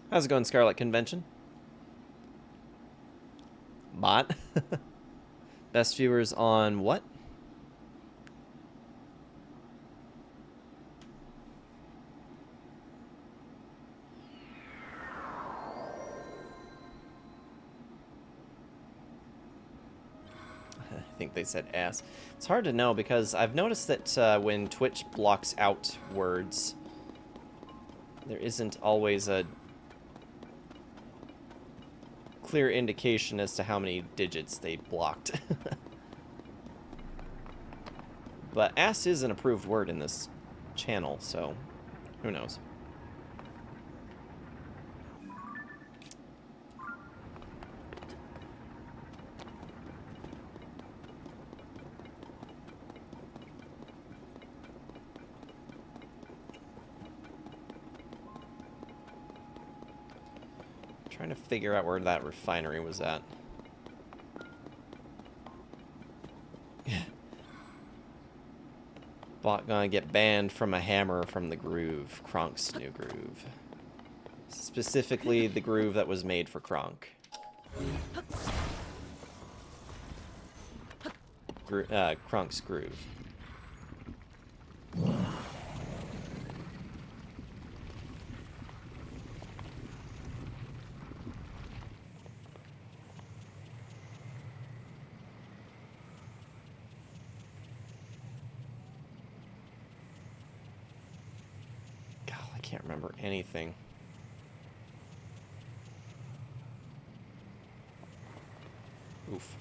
How's it going, Scarlet Convention? Bot. Best viewers on what? I think they said ass. It's hard to know because I've noticed that when Twitch blocks out words, there isn't always a clear indication as to how many digits they blocked. But ass is an approved word in this channel, so who knows. Trying to figure out where that refinery was at. Bot gonna get banned from a hammer from the groove. Kronk's new groove. Specifically the groove that was made for Kronk. Kronk's groove. I can't remember anything. Oof.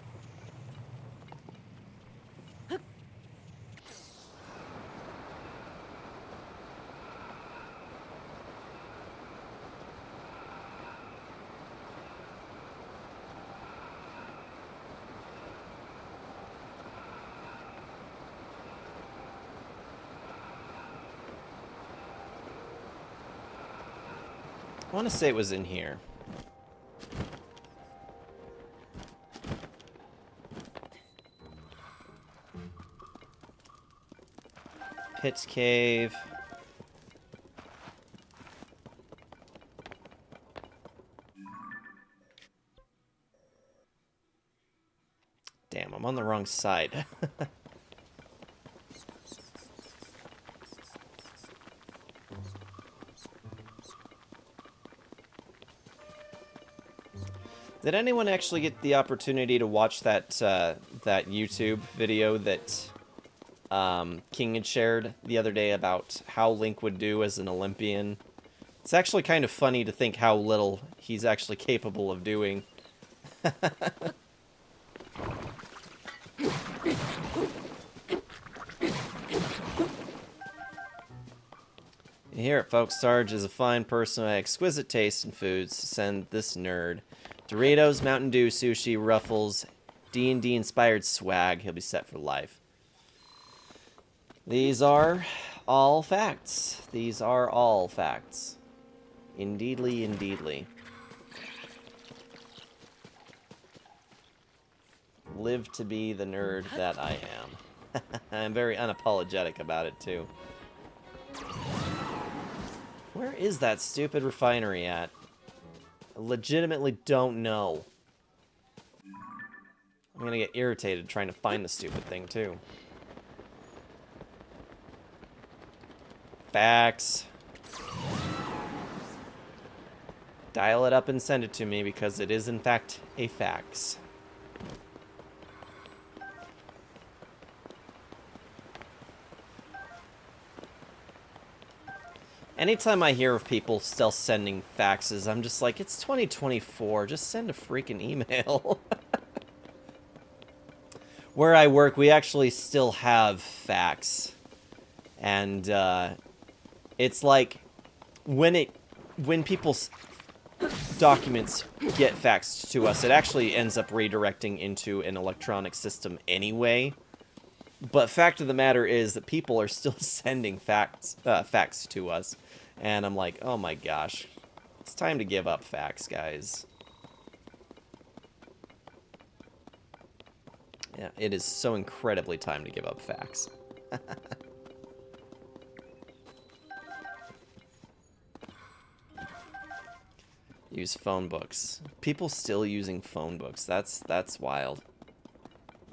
I want to say it was in here. Pit cave. Damn, I'm on the wrong side. Did anyone actually get the opportunity to watch that that YouTube video that King had shared the other day about how Link would do as an Olympian? It's actually kind of funny to think how little he's actually capable of doing. Here at Folks, Sarge is a fine person with exquisite taste in foods. Send this nerd Doritos, Mountain Dew, sushi, Ruffles, D&D inspired swag. He'll be set for life. These are all facts. These are all facts. Indeedly, indeedly. Live to be the nerd that I am. I'm very unapologetic about it, too. Where is that stupid refinery at? I legitimately don't know. I'm gonna get irritated trying to find the stupid thing, too. Fax. Dial it up and send it to me, because it is, in fact, a fax. Anytime I hear of people still sending faxes, I'm just like, it's 2024, just send a freaking email. Where I work, we actually still have fax. And, it's like, when people's documents get faxed to us, it actually ends up redirecting into an electronic system anyway. But fact of the matter is that people are still sending fax to us. And I'm like, oh my gosh. It's time to give up fax, guys. Yeah, it is so incredibly time to give up fax. Use phone books. People still using phone books. That's wild.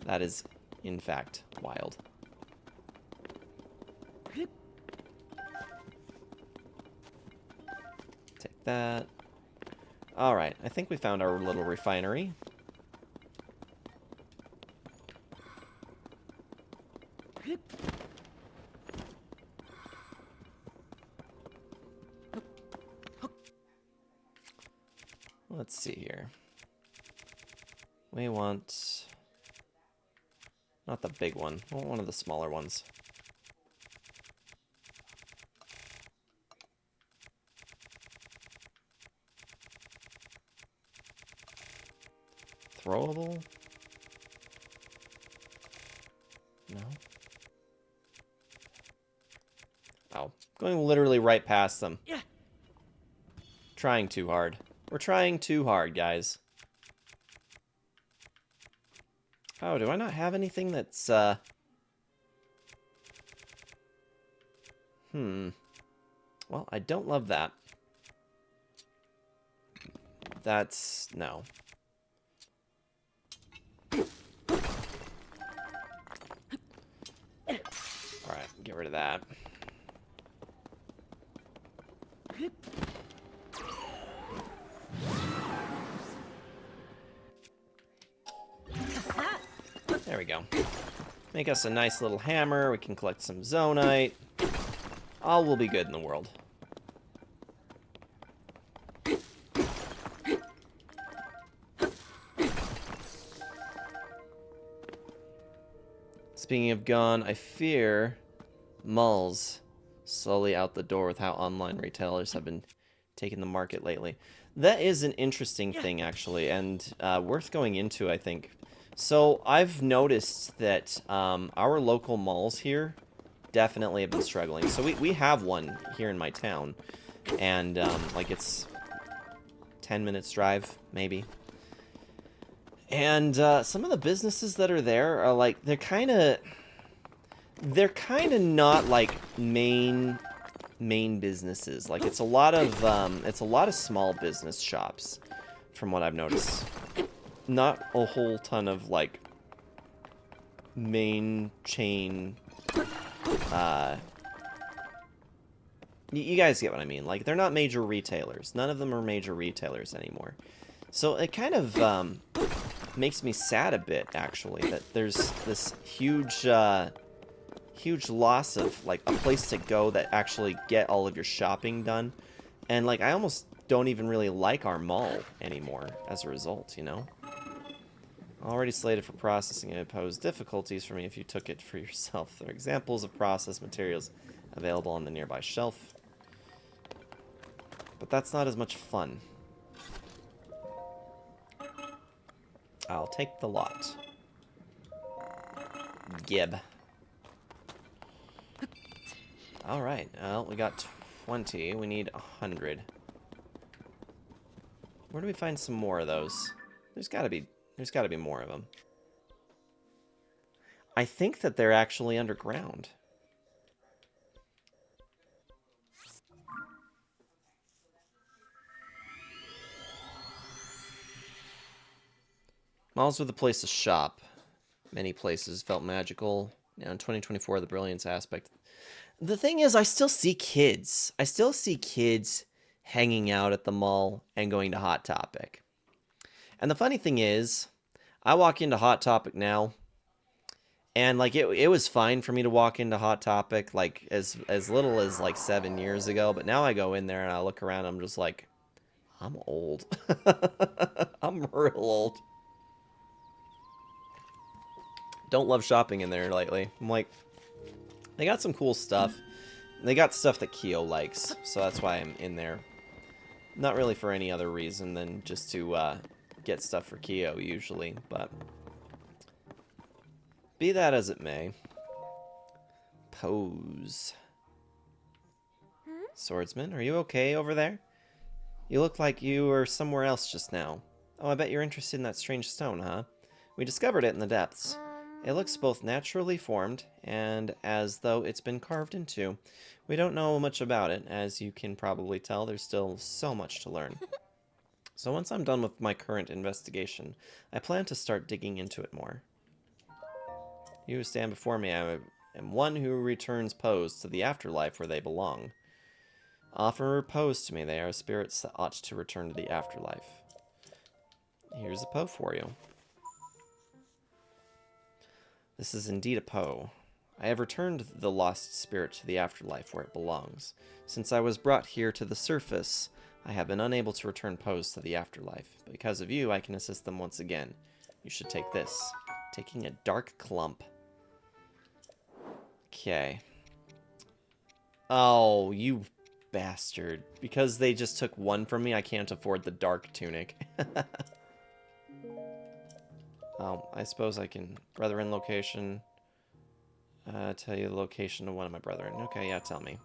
That is, in fact, wild. Take that. Alright, I think we found our little refinery. Let's see here. We want... not the big one. We want one of the smaller ones. Throwable? No. Oh, going literally right past them. Yeah. Trying too hard. We're trying too hard, guys. Oh, do I not have anything that's, Well, I don't love that. That's... no. Alright, get rid of that. There we go. Make us a nice little hammer. We can collect some zonite. All will be good in the world. Speaking of gone, I fear Mulls slowly out the door with how online retailers have been taking the market lately. That is an interesting thing, actually, and worth going into, I think. So I've noticed that our local malls here definitely have been struggling. So we have one here in my town, and like it's 10 minutes drive, maybe. And some of the businesses that are there are like, they're kind of... they're kind of not like main businesses. Like it's a lot of small business shops, from what I've noticed. Not a whole ton of like main chain. You guys get what I mean. Like they're not major retailers. None of them are major retailers anymore. So it kind of makes me sad a bit, actually, that there's this huge loss of like a place to go that actually get all of your shopping done. And like I almost don't even really like our mall anymore as a result, you know? Already slated for processing, it posed difficulties for me if you took it for yourself. There are examples of processed materials available on the nearby shelf. But that's not as much fun. I'll take the lot. Gib. Alright, well, we got 20. We need 100. Where do we find some more of those? There's gotta be more of them. I think that they're actually underground. Malls were the place to shop. Many places felt magical. Now in 2024, the brilliance aspect. The thing is, I still see kids. I still see kids hanging out at the mall and going to Hot Topic. And the funny thing is, I walk into Hot Topic now, and like it was fine for me to walk into Hot Topic like as little as like 7 years ago, but now I go in there and I look around, I'm just like, I'm old. I'm real old. Don't love shopping in there lately. I'm like, they got some cool stuff. They got stuff that Kyo likes, so that's why I'm in there. Not really for any other reason than just to get stuff for Kyo usually, but be that as it may. Pose. Swordsman, are you okay over there? You look like you were somewhere else just now. Oh, I bet you're interested in that strange stone, huh? We discovered it in the depths. It looks both naturally formed and as though it's been carved into. We don't know much about it. As you can probably tell, there's still so much to learn. So once I'm done with my current investigation, I plan to start digging into it more. You who stand before me, I am one who returns Poes to the afterlife where they belong. Offer Poes to me, they are spirits that ought to return to the afterlife. Here's a Poe for you. This is indeed a Poe. I have returned the lost spirit to the afterlife where it belongs. Since I was brought here to the surface, I have been unable to return Poes to the afterlife. Because of you, I can assist them once again. You should take this. Taking a dark clump. Okay. Oh, you bastard. Because they just took one from me, I can't afford the dark tunic. Oh, I suppose I can. Brethren location. Tell you the location of one of my brethren. Okay, yeah, tell me.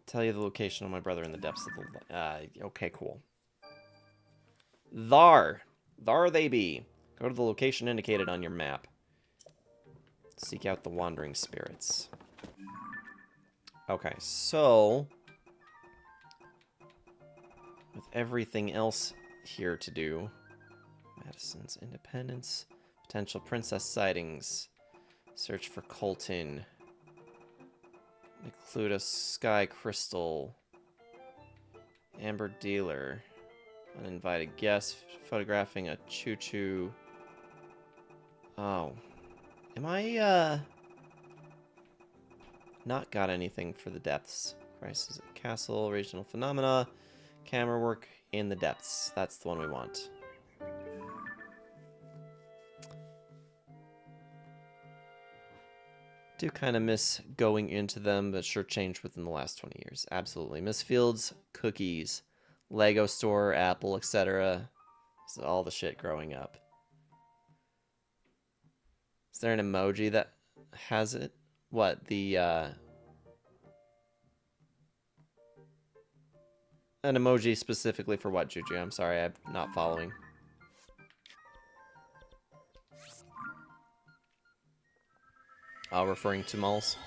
Tell you the location of my brother in the depths of the... okay, cool. Thar they be. Go to the location indicated on your map. Seek out the wandering spirits. Okay, so... with everything else here to do... Madison's Independence. Potential princess sightings. Search for Colton. Include a sky crystal. Amber dealer. Uninvited guest. Photographing a choo-choo. Oh. Am I, not got anything for the depths? Crisis at Castle. Regional phenomena. Camera work in the depths. That's the one we want. Do kind of miss going into them, but sure changed within the last 20 years. Absolutely. Miss Fields, cookies, Lego store, Apple, etc. This is all the shit growing up. Is there an emoji that has it? What, the, an emoji specifically for what, Juju? I'm sorry, I'm not following. Referring to malls.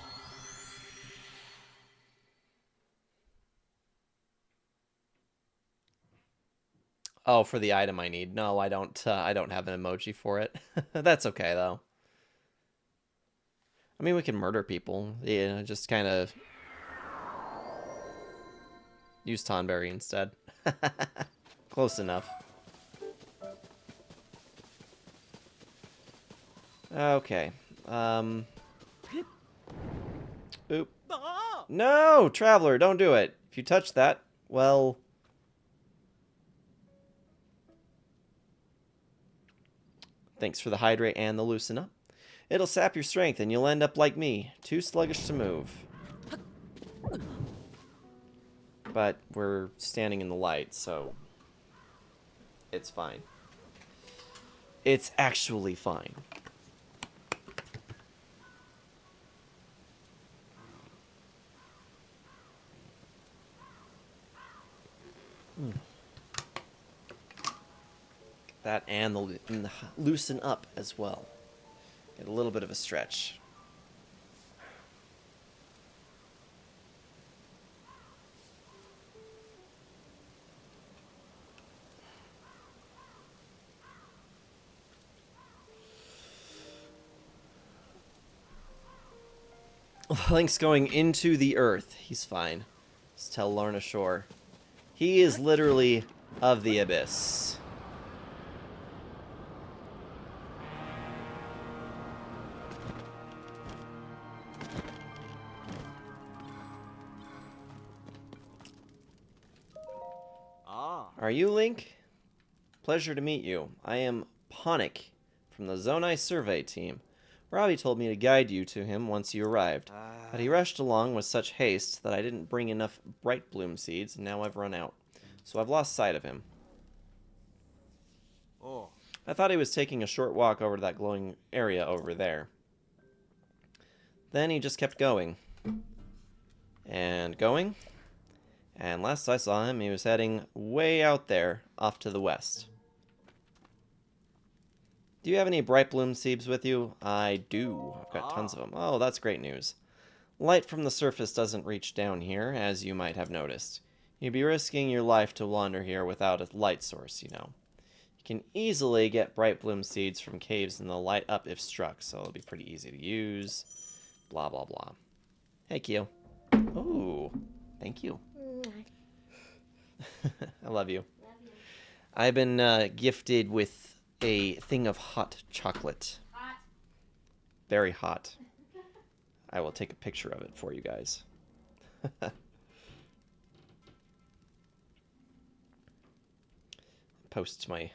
Oh, for the item I need. No, I don't. I don't have an emoji for it. That's okay though. I mean, we can murder people. Yeah, just kind of use Tonberry instead. Close enough. Okay. Oop. No, Traveler, don't do it. If you touch that, well... Thanks for the hydrate and the loosen up. It'll sap your strength and you'll end up like me, too sluggish to move. But we're standing in the light, so it's fine. It's actually fine. That and the loosen up as well. Get a little bit of a stretch. Link's going into the earth. He's fine. Just tell Lorna Shore. He is literally of the abyss. Are you Link? Pleasure to meet you. I am Ponic from the Zonai Survey team. Robbie told me to guide you to him once you arrived, but he rushed along with such haste that I didn't bring enough bright bloom seeds, and now I've run out. So I've lost sight of him. I thought he was taking a short walk over to that glowing area over there. Then he just kept going. And going. And last I saw him, he was heading way out there, off to the west. Do you have any bright bloom seeds with you? I do. I've got tons of them. Oh, that's great news. Light from the surface doesn't reach down here, as you might have noticed. You'd be risking your life to wander here without a light source, you know. You can easily get bright bloom seeds from caves and they'll light up if struck, so it'll be pretty easy to use. Blah, blah, blah. Hey, Kyo. Ooh, thank you. I love you. I've been gifted with a thing of hot chocolate. Hot. Very hot. I will take a picture of it for you guys. Post to my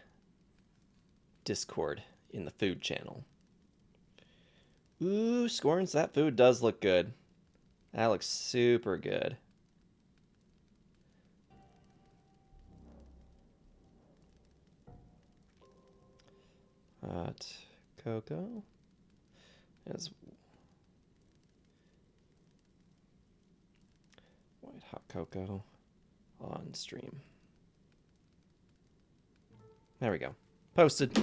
Discord in the food channel. Ooh, Scorns, that food does look good. That looks super good. Hot cocoa is white hot cocoa on stream. There we go. Posted.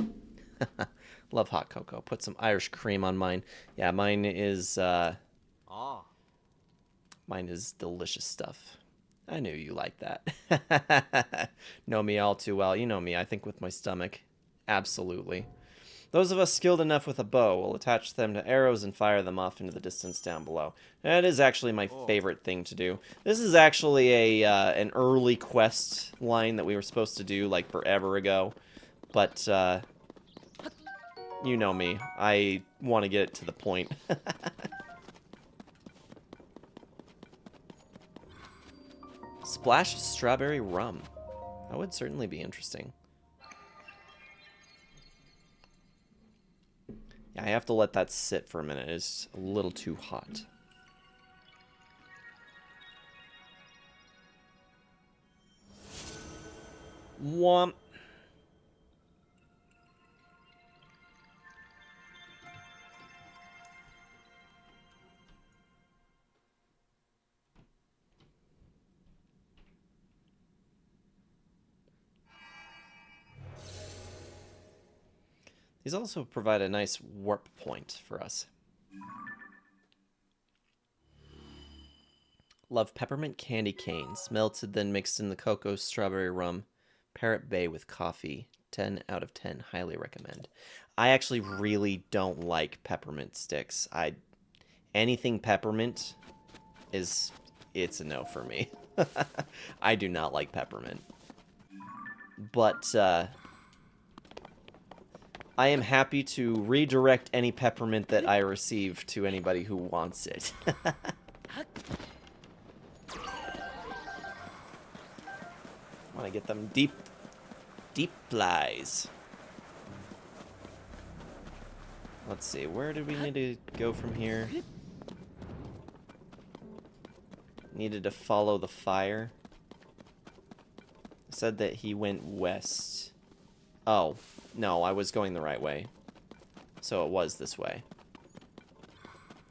Love hot cocoa. Put some Irish cream on mine. Yeah, mine is delicious stuff. I knew you liked that. Know me all too well. You know me, I think with my stomach. Absolutely. Those of us skilled enough with a bow will attach them to arrows and fire them off into the distance down below. That is actually my favorite thing to do. This is actually an early quest line that we were supposed to do like forever ago. But, you know me. I want to get it to the point. Splash strawberry rum. That would certainly be interesting. Yeah, I have to let that sit for a minute. It's a little too hot. Womp. These also provide a nice warp point for us. Love peppermint candy canes. Melted, then mixed in the cocoa strawberry rum. Parrot Bay with coffee. 10 out of 10. Highly recommend. I actually really don't like peppermint sticks. Anything peppermint it's a no for me. I do not like peppermint. But I am happy to redirect any peppermint that I receive to anybody who wants it. Want to get them deep flies. Let's see, where do we need to go from here? Needed to follow the fire. Said that he went west. Oh, no, I was going the right way. So it was this way.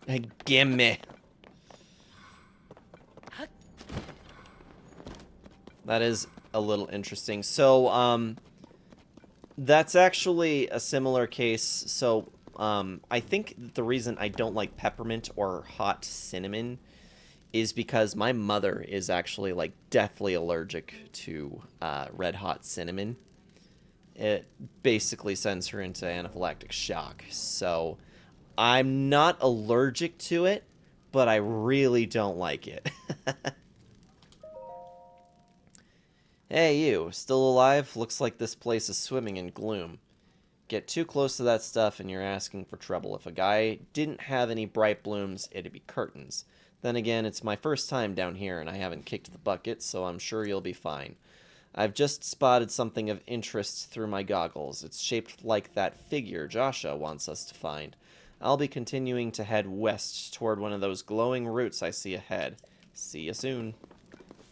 Hey, gimme! That is a little interesting. So, that's actually a similar case. So, I think the reason I don't like peppermint or hot cinnamon is because my mother is actually, like, deathly allergic to red hot cinnamon. It basically sends her into anaphylactic shock. So, I'm not allergic to it, but I really don't like it. Hey, you. Still alive? Looks like this place is swimming in gloom. Get too close to that stuff and you're asking for trouble. If a guy didn't have any bright blooms, it'd be curtains. Then again, it's my first time down here and I haven't kicked the bucket, so I'm sure you'll be fine. I've just spotted something of interest through my goggles. It's shaped like that figure Joshua wants us to find. I'll be continuing to head west toward one of those glowing roots I see ahead. See you soon.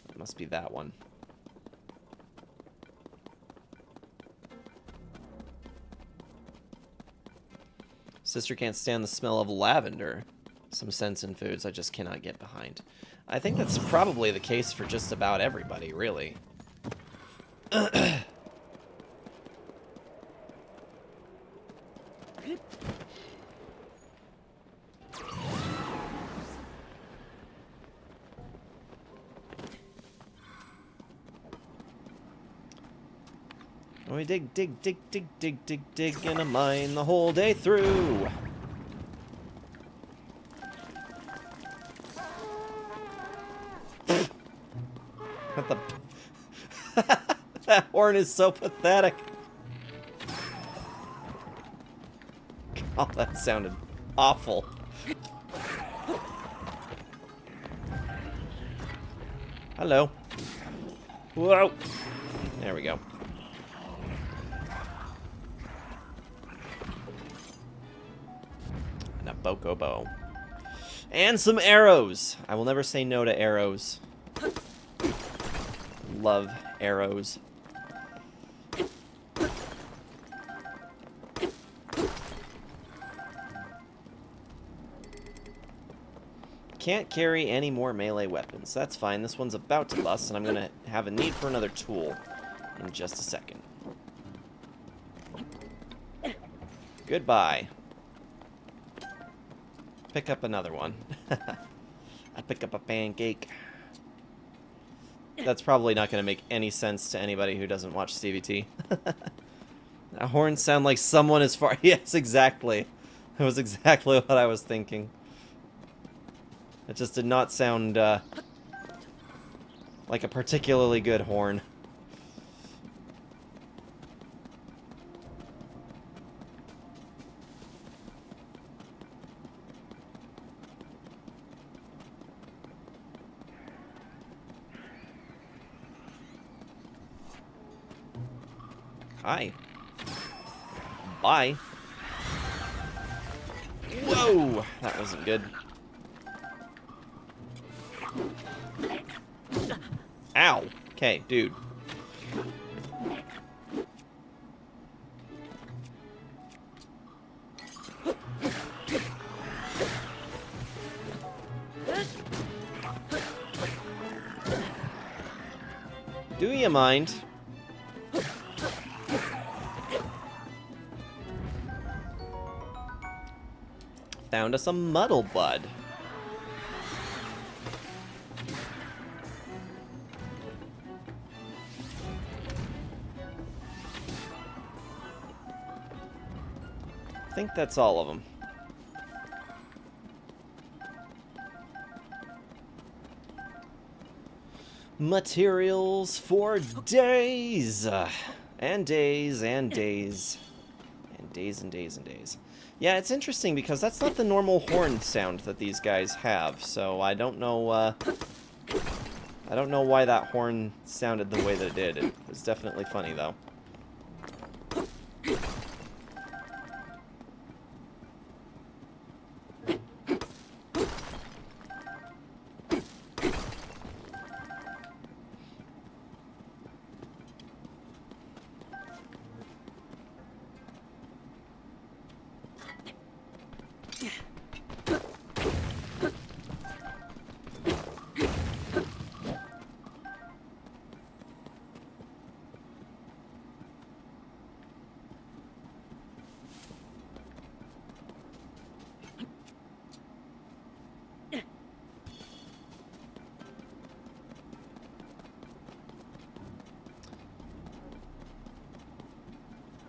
It must be that one. Sister can't stand the smell of lavender. Some sense in foods I just cannot get behind. I think that's probably the case for just about everybody, really. We dig, and a mine the whole day through. What the? That horn is so pathetic. Oh, that sounded awful. Hello. Whoa. There we go. And a boko bow. And some arrows. I will never say no to arrows. Love arrows. Can't carry any more melee weapons. That's fine. This one's about to bust, and I'm going to have a need for another tool in just a second. Goodbye. Pick up another one. I pick up a pancake. That's probably not going to make any sense to anybody who doesn't watch CVT. That horns sound like someone is far... Yes, exactly. That was exactly what I was thinking. It just did not sound like a particularly good horn. Hi. Bye. Whoa! That wasn't good. Ow! Okay, dude. Do you mind? Found us a muddle bud. I think that's all of them. Materials for days! And days, and days. And days, and days, and days. Yeah, it's interesting because that's not the normal horn sound that these guys have, so I don't know why that horn sounded the way that it did. It was definitely funny, though.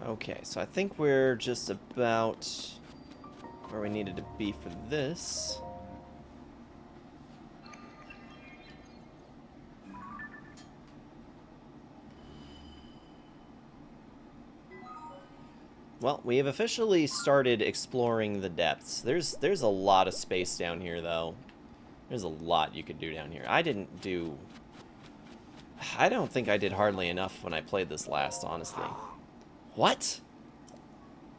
Okay, so I think we're just about where we needed to be for this. Well, we have officially started exploring the depths. There's a lot of space down here, though. There's a lot you could do down here. I don't think I did hardly enough when I played this last, honestly. What?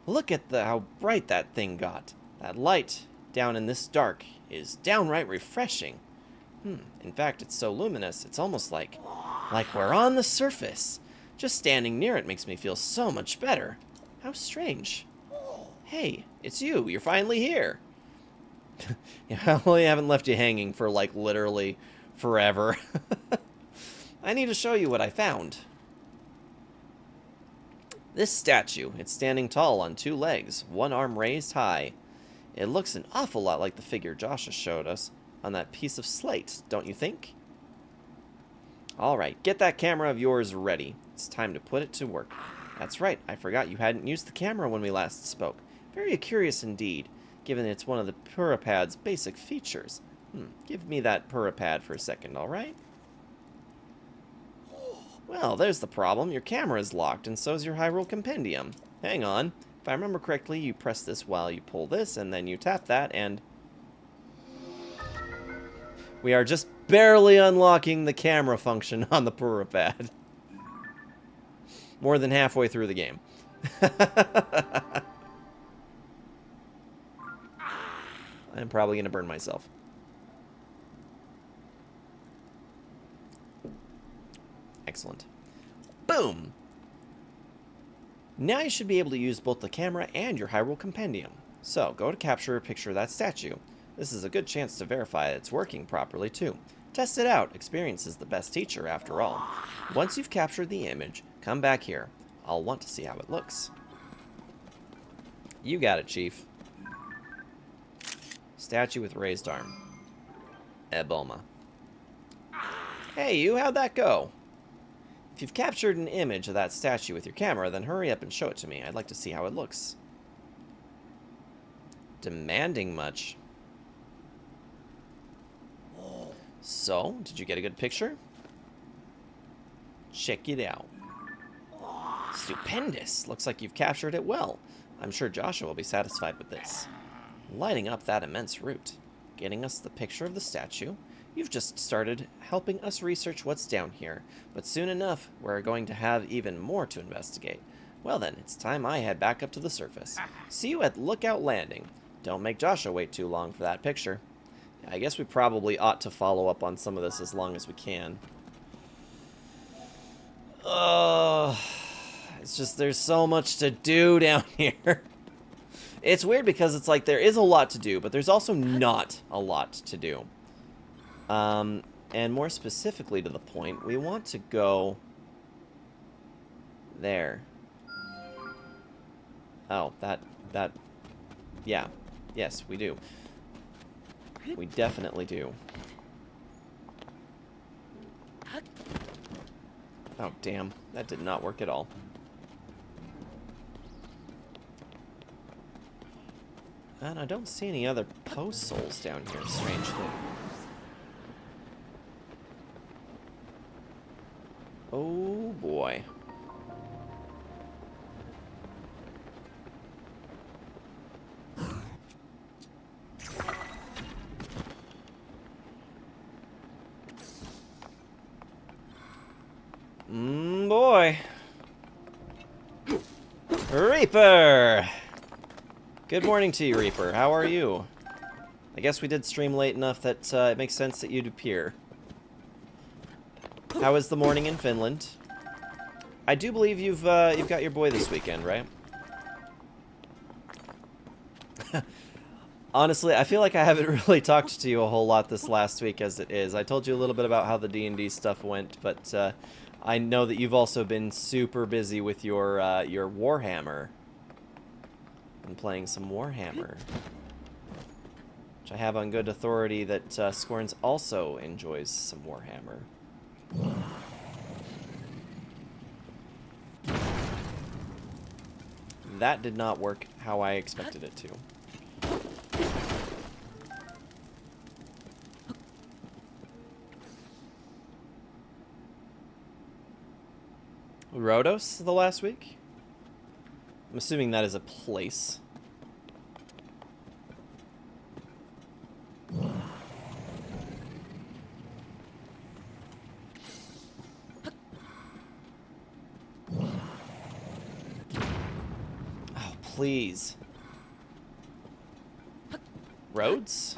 Look at how bright that thing got. That light down in this dark is downright refreshing. In fact, it's so luminous, it's almost like we're on the surface. Just standing near it makes me feel so much better. How strange. Hey, it's you. You're finally here. Yeah, well, I haven't left you hanging for, like, literally forever. I need to show you what I found. This statue, it's standing tall on 2 legs, one arm raised high. It looks an awful lot like the figure Joshua showed us on that piece of slate, don't you think? Alright, get that camera of yours ready. It's time to put it to work. That's right, I forgot you hadn't used the camera when we last spoke. Very curious indeed, given it's one of the Purapad's basic features. Give me that Purapad for a second, alright? Well, there's the problem. Your camera is locked, and so's your Hyrule Compendium. Hang on. If I remember correctly, you press this while you pull this, and then you tap that, and... we are just barely unlocking the camera function on the Purapad. More than halfway through the game. I'm probably going to burn myself. Excellent. Boom! Now you should be able to use both the camera and your Hyrule Compendium. So, go to capture a picture of that statue. This is a good chance to verify that it's working properly, too. Test it out. Experience is the best teacher, after all. Once you've captured the image, come back here. I'll want to see how it looks. You got it, Chief. Statue with raised arm. Eboma. Hey, you, how'd that go? If you've captured an image of that statue with your camera, then hurry up and show it to me. I'd like to see how it looks. Demanding much. So, did you get a good picture? Check it out. Stupendous. Looks like you've captured it well. I'm sure Joshua will be satisfied with this. Lighting up that immense root. Getting us the picture of the statue. You've just started helping us research what's down here, but soon enough, we're going to have even more to investigate. Well then, it's time I head back up to the surface. See you at Lookout Landing. Don't make Joshua wait too long for that picture. I guess we probably ought to follow up on some of this as long as we can. It's just, there's so much to do down here. It's weird because it's like there is a lot to do, but there's also not a lot to do. And more specifically to the point, we want to go there. Oh, yeah. Yes, we do. We definitely do. Oh, damn. That did not work at all. And I don't see any other post souls down here, strangely. Oh boy. Boy. Reaper! Good morning to you, Reaper. How are you? I guess we did stream late enough that it makes sense that you'd appear. How was the morning in Finland? I do believe you've got your boy this weekend, right? Honestly, I feel like I haven't really talked to you a whole lot this last week as it is. I told you a little bit about how the D&D stuff went, but I know that you've also been super busy with your Warhammer. Been playing some Warhammer. Which I have on good authority that Scorns also enjoys some Warhammer. That did not work how I expected it to. Rhodos the last week? I'm assuming that is a place. Oh, please. Roads?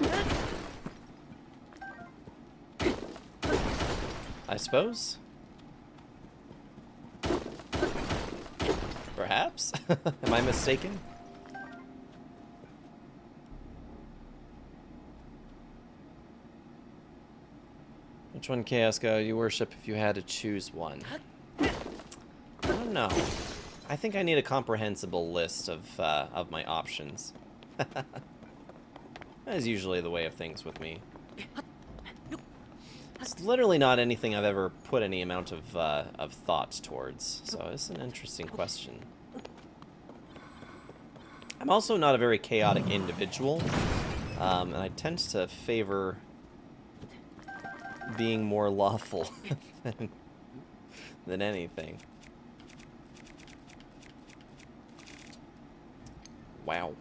I suppose? Perhaps? Am I mistaken? Which one, Chaos God, you worship if you had to choose one? I don't know. I think I need a comprehensible list of my options. That is usually the way of things with me. It's literally not anything I've ever put any amount of thought towards, so it's an interesting question. I'm also not a very chaotic individual, and I tend to favor being more lawful than anything. Wow.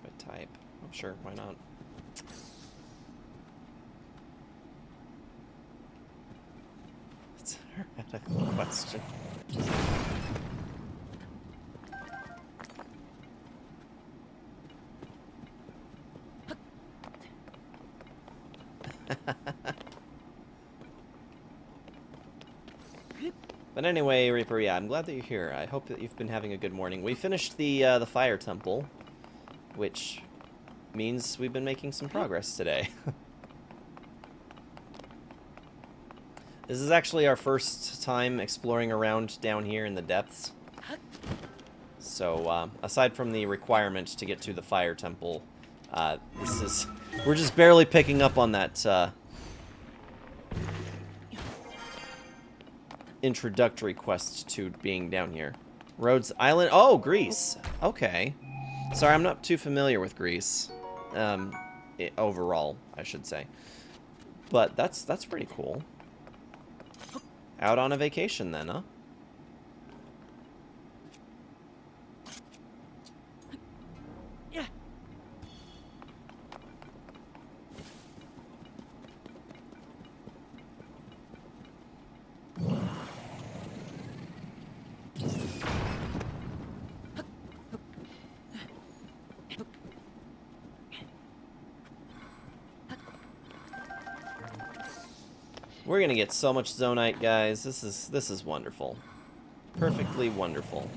But type. I'm sure, why not? It's a heretical question. But anyway, Reaper, yeah, I'm glad that you're here. I hope that you've been having a good morning. We finished the Fire Temple, which means we've been making some progress today. This is actually our first time exploring around down here in the depths. So, aside from the requirement to get to the Fire Temple, we're just barely picking up on that, introductory quest to being down here. Rhodes Island. Oh, Greece. Okay. Sorry, I'm not too familiar with Greece. Overall, I should say. But that's pretty cool. Out on a vacation then, huh? We're gonna get so much Zonite, guys. This is wonderful. Perfectly wonderful.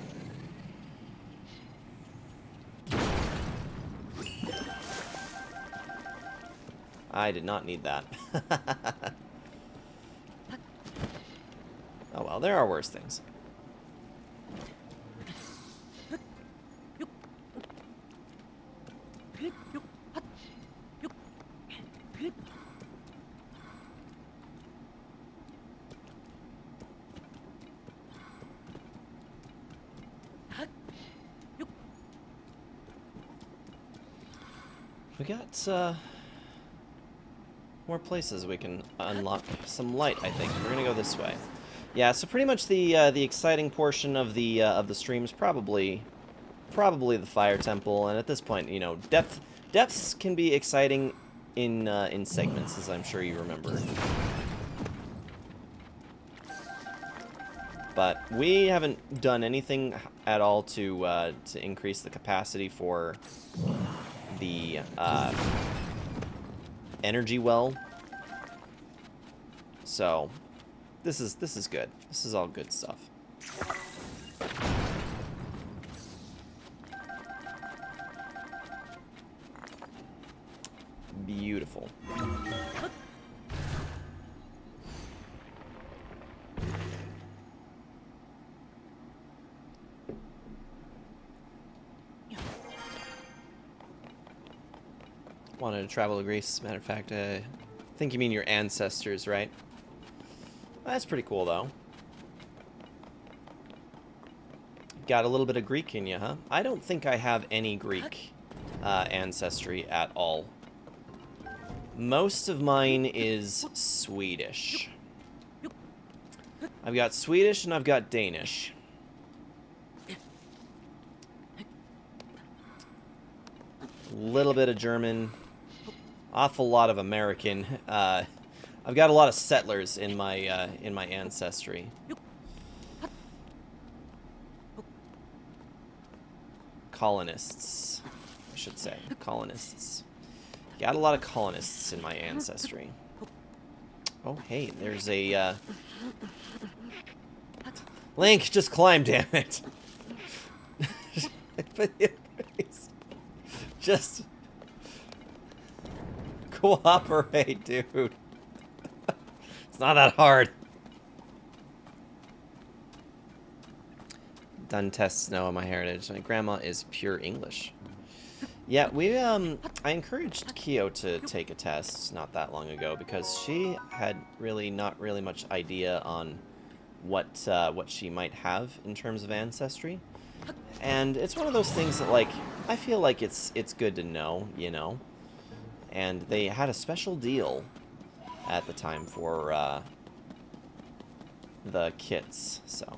I did not need that. Oh well, there are worse things. We got more places we can unlock some light, I think. We're gonna go this way. Yeah, so pretty much the exciting portion of the stream is probably the fire temple, and at this point, you know, depths can be exciting in segments, as I'm sure you remember. But we haven't done anything at all to increase the capacity for the energy well. So this is good. This is all good stuff. Beautiful. Wanted to travel to Greece. Matter of fact, I think you mean your ancestors, right? That's pretty cool, though. Got a little bit of Greek in you, huh? I don't think I have any Greek ancestry at all. Most of mine is Swedish. I've got Swedish and I've got Danish. Little bit of German. Awful lot of American. I've got a lot of settlers in my ancestry. Colonists, I should say. Colonists. Got a lot of colonists in my ancestry. Oh, hey, there's a Link, just climb, damn it. Just cooperate, dude. It's not that hard. Done tests now on my heritage. My grandma is pure English. Yeah, I encouraged Kyo to take a test not that long ago because she had not really much idea on what she might have in terms of ancestry. And it's one of those things that, like, I feel like it's good to know, you know. And they had a special deal at the time for the kits, so.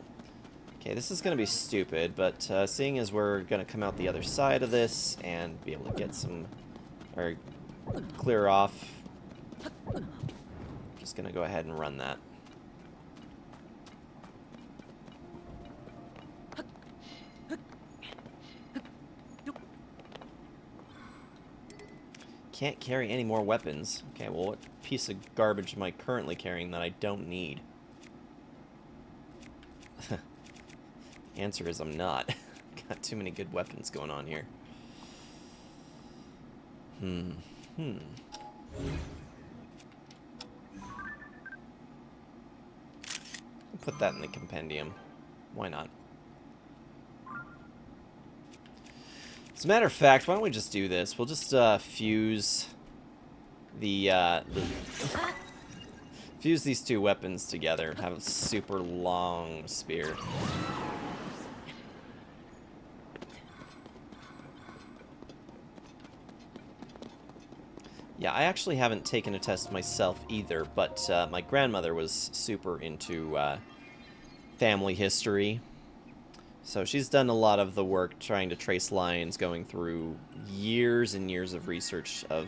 Okay, this is going to be stupid, but seeing as we're going to come out the other side of this and be able to get some, or clear off, I'm just going to go ahead and run that. Can't carry any more weapons. Okay, well, what piece of garbage am I currently carrying that I don't need? Answer is I'm not. Got too many good weapons going on here. Put that in the compendium. Why not? As a matter of fact, why don't we just do this? We'll just fuse fuse these two weapons together. Have a super long spear. Yeah, I actually haven't taken a test myself either, but my grandmother was super into family history. So she's done a lot of the work trying to trace lines, going through years and years of research of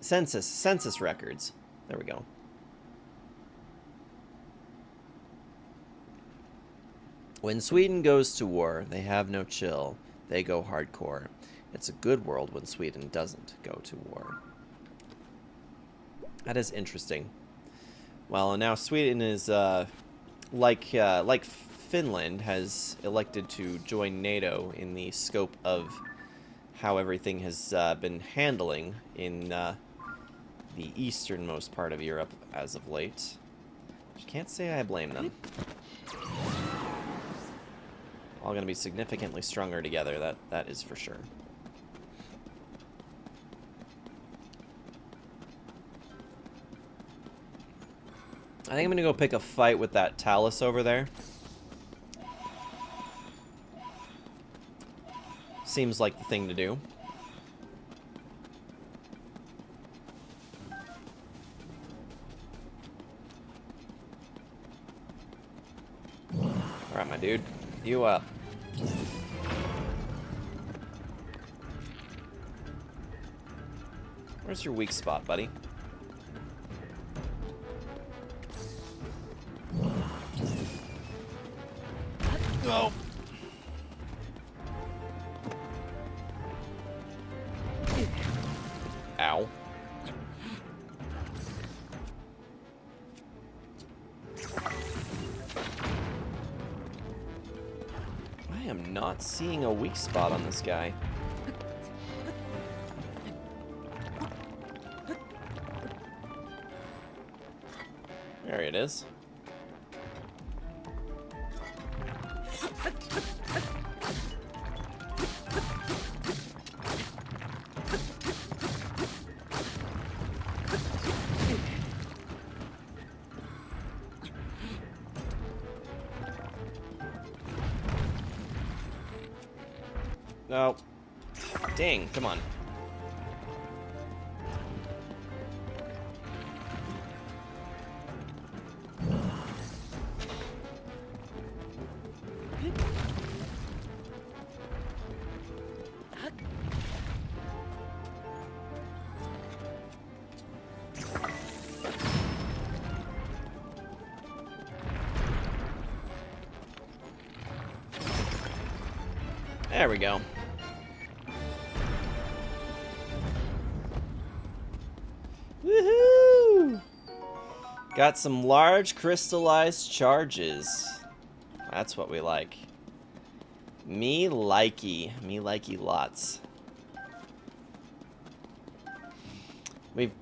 census records. There we go. When Sweden goes to war, they have no chill. They go hardcore. It's a good world when Sweden doesn't go to war. That is interesting. Well, now Sweden is, like Finland, has elected to join NATO in the scope of how everything has been handling in the easternmost part of Europe as of late. I can't say I blame them. All going to be significantly stronger together, that is for sure. I think I'm gonna go pick a fight with that Talus over there. Seems like the thing to do. Alright, my dude. You up. Where's your weak spot, buddy? Oh. Ow. I am not seeing a weak spot on this guy. There it is. No. Dang, come on. There we go. Woohoo! Got some large crystallized charges. That's what we like. Me likey. Me likey lots. We've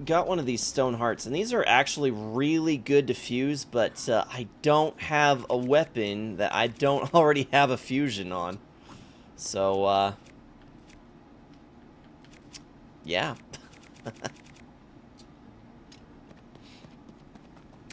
got one of these stone hearts, and these are actually really good to fuse, but I don't have a weapon that I don't already have a fusion on. So, yeah.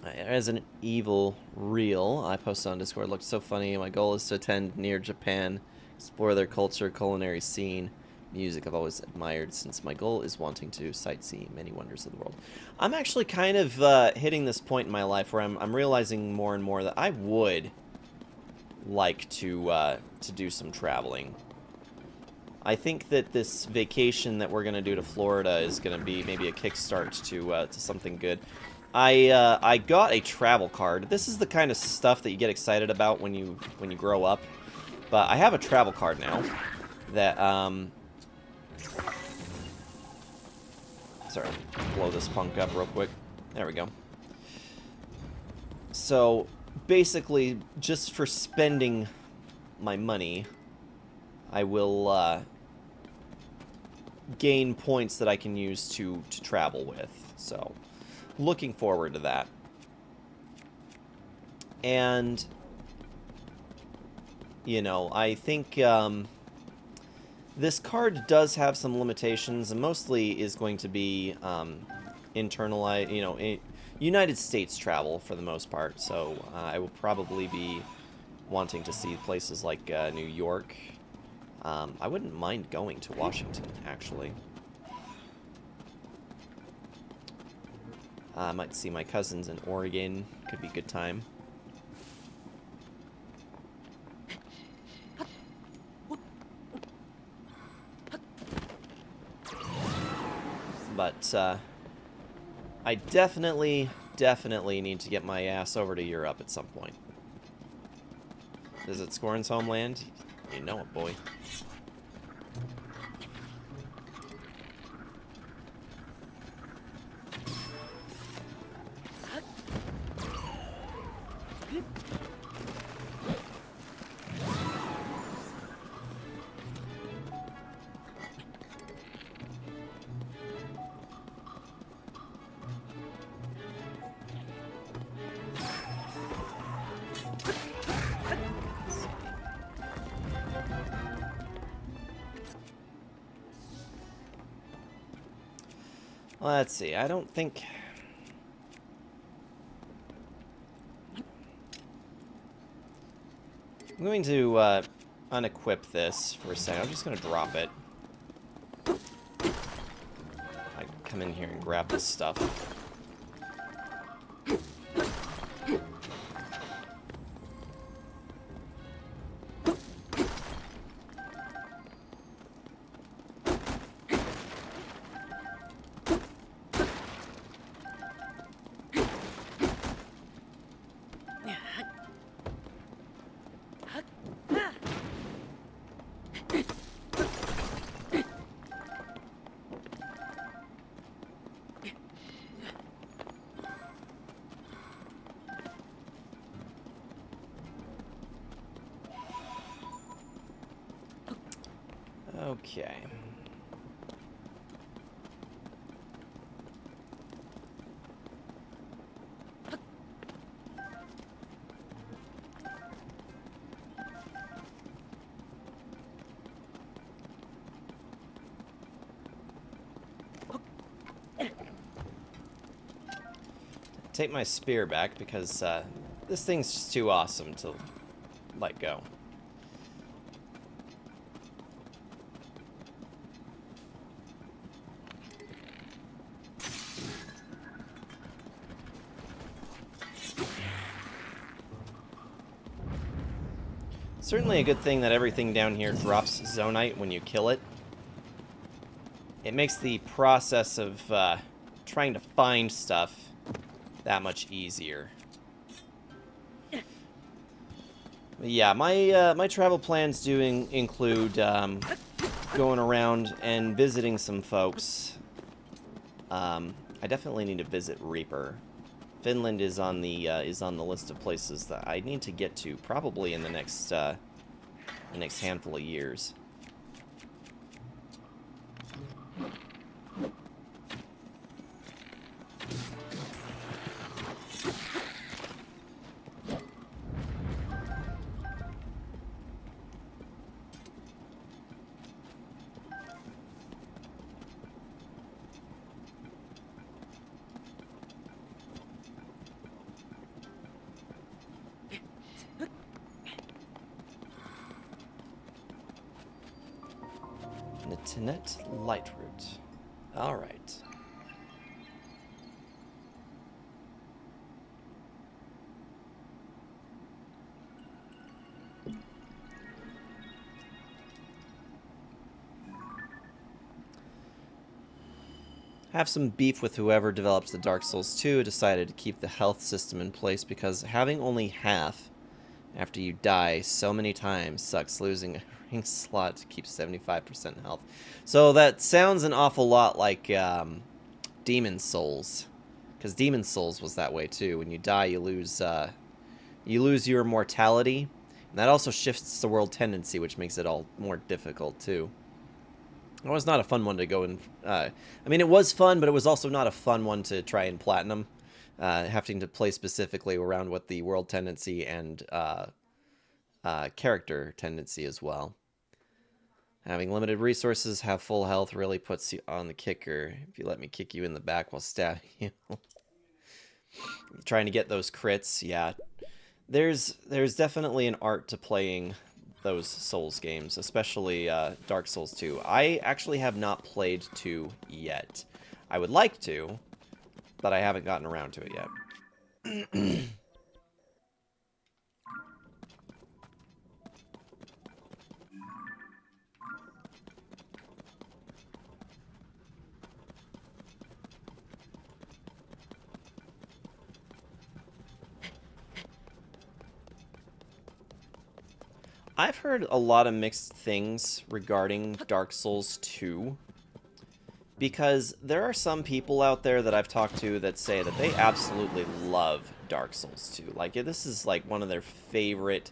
Resident Evil Real, I posted on Discord, looked so funny. My goal is to attend near Japan, explore their culture, culinary scene, music I've always admired, since my goal is wanting to sightsee many wonders of the world. I'm actually kind of hitting this point in my life where I'm realizing more and more that I would like to do some traveling. I think that this vacation that we're going to do to Florida is going to be maybe a kickstart to something good. I got a travel card. This is the kind of stuff that you get excited about when you grow up. But I have a travel card now that sorry, blow this punk up real quick. There we go. So basically, just for spending my money, I will gain points that I can use to travel with. So, looking forward to that. And, you know, I think this card does have some limitations, and mostly is going to be internalized, you know, United States travel for the most part. So I will probably be wanting to see places like New York. I wouldn't mind going to Washington, actually. I might see my cousins in Oregon. Could be a good time. But I definitely need to get my ass over to Europe at some point. Visit Scorn's homeland? You know it, boy. Let's see, I don't think... I'm going to unequip this for a second. I'm just going to drop it. I come in here and grab this stuff. Okay. Take my spear back because this thing's just too awesome to let go. Certainly a good thing that everything down here drops Zonite when you kill it. It makes the process of trying to find stuff that much easier. But yeah, my travel plans do include going around and visiting some folks. I definitely need to visit Reaper. Finland is on the list of places that I need to get to, probably in the next handful of years. Natinet Lightroot. Alright. Have some beef with whoever develops the Dark Souls 2, decided to keep the health system in place because having only half after you die so many times sucks. Losing a ring slot to keep 75% health. So that sounds an awful lot like Demon Souls, because Demon Souls was that way too. When you die, you lose your mortality, and that also shifts the world tendency, which makes it all more difficult too. It was not a fun one to go in. I mean, it was fun, but it was also not a fun one to try and platinum. Having to play specifically around what the world tendency and character tendency as well. Having limited resources, have full health really puts you on the kicker. If you let me kick you in the back while stabbing you. Trying to get those crits, yeah. There's definitely an art to playing those Souls games, especially Dark Souls 2. I actually have not played 2 yet. I would like to, but I haven't gotten around to it yet. I've heard a lot of mixed things regarding Dark Souls 2, because there are some people out there that I've talked to that say that they absolutely love Dark Souls 2. Like, this is like one of their favorite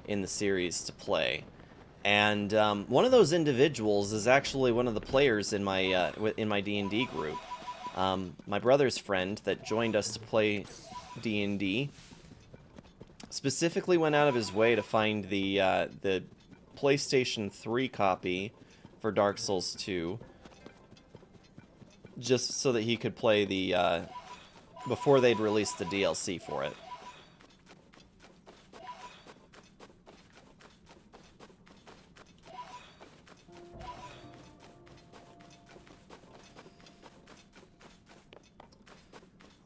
in the series to play. And one of those individuals is actually one of the players in my D&D group. My brother's friend that joined us to play D&D specifically went out of his way to find the PlayStation 3 copy for Dark Souls 2, just so that he could play the before they'd released the DLC for it.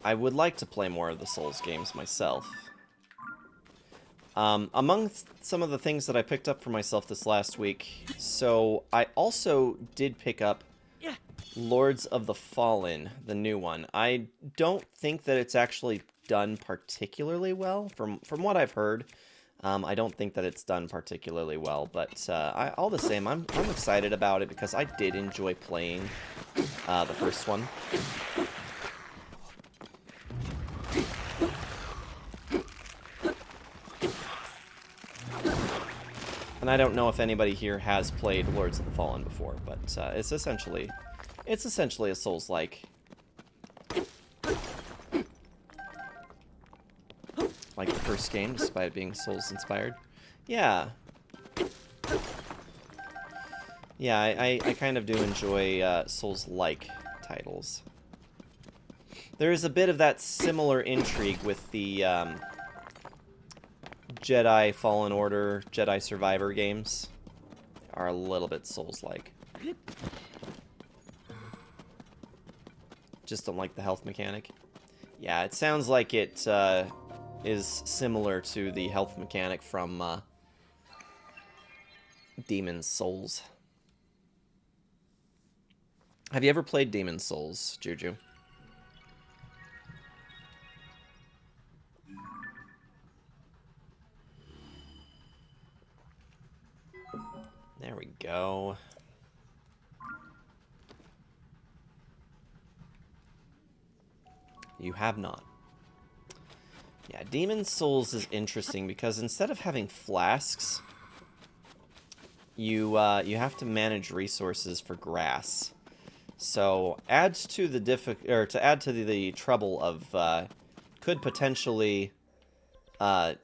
I would like to play more of the Souls games myself. Among some of the things that I picked up for myself this last week, so I also did pick up Lords of the Fallen, the new one. I don't think that it's actually done particularly well, from what I've heard. I don't think that it's done particularly well, but all the same, I'm excited about it because I did enjoy playing the first one. And I don't know if anybody here has played Lords of the Fallen before, but it's essentially a Souls-like. Like the first game, despite being Souls-inspired. Yeah. Yeah, I kind of do enjoy Souls-like titles. There is a bit of that similar intrigue with the Jedi Fallen Order, Jedi Survivor games. They are a little bit Souls-like. Just don't like the health mechanic. Yeah, it sounds like it is similar to the health mechanic from Demon's Souls. Have you ever played Demon's Souls, Juju? There we go. You have not. Yeah, Demon's Souls is interesting because instead of having flasks, you have to manage resources for grass. So adds to the the trouble of could potentially die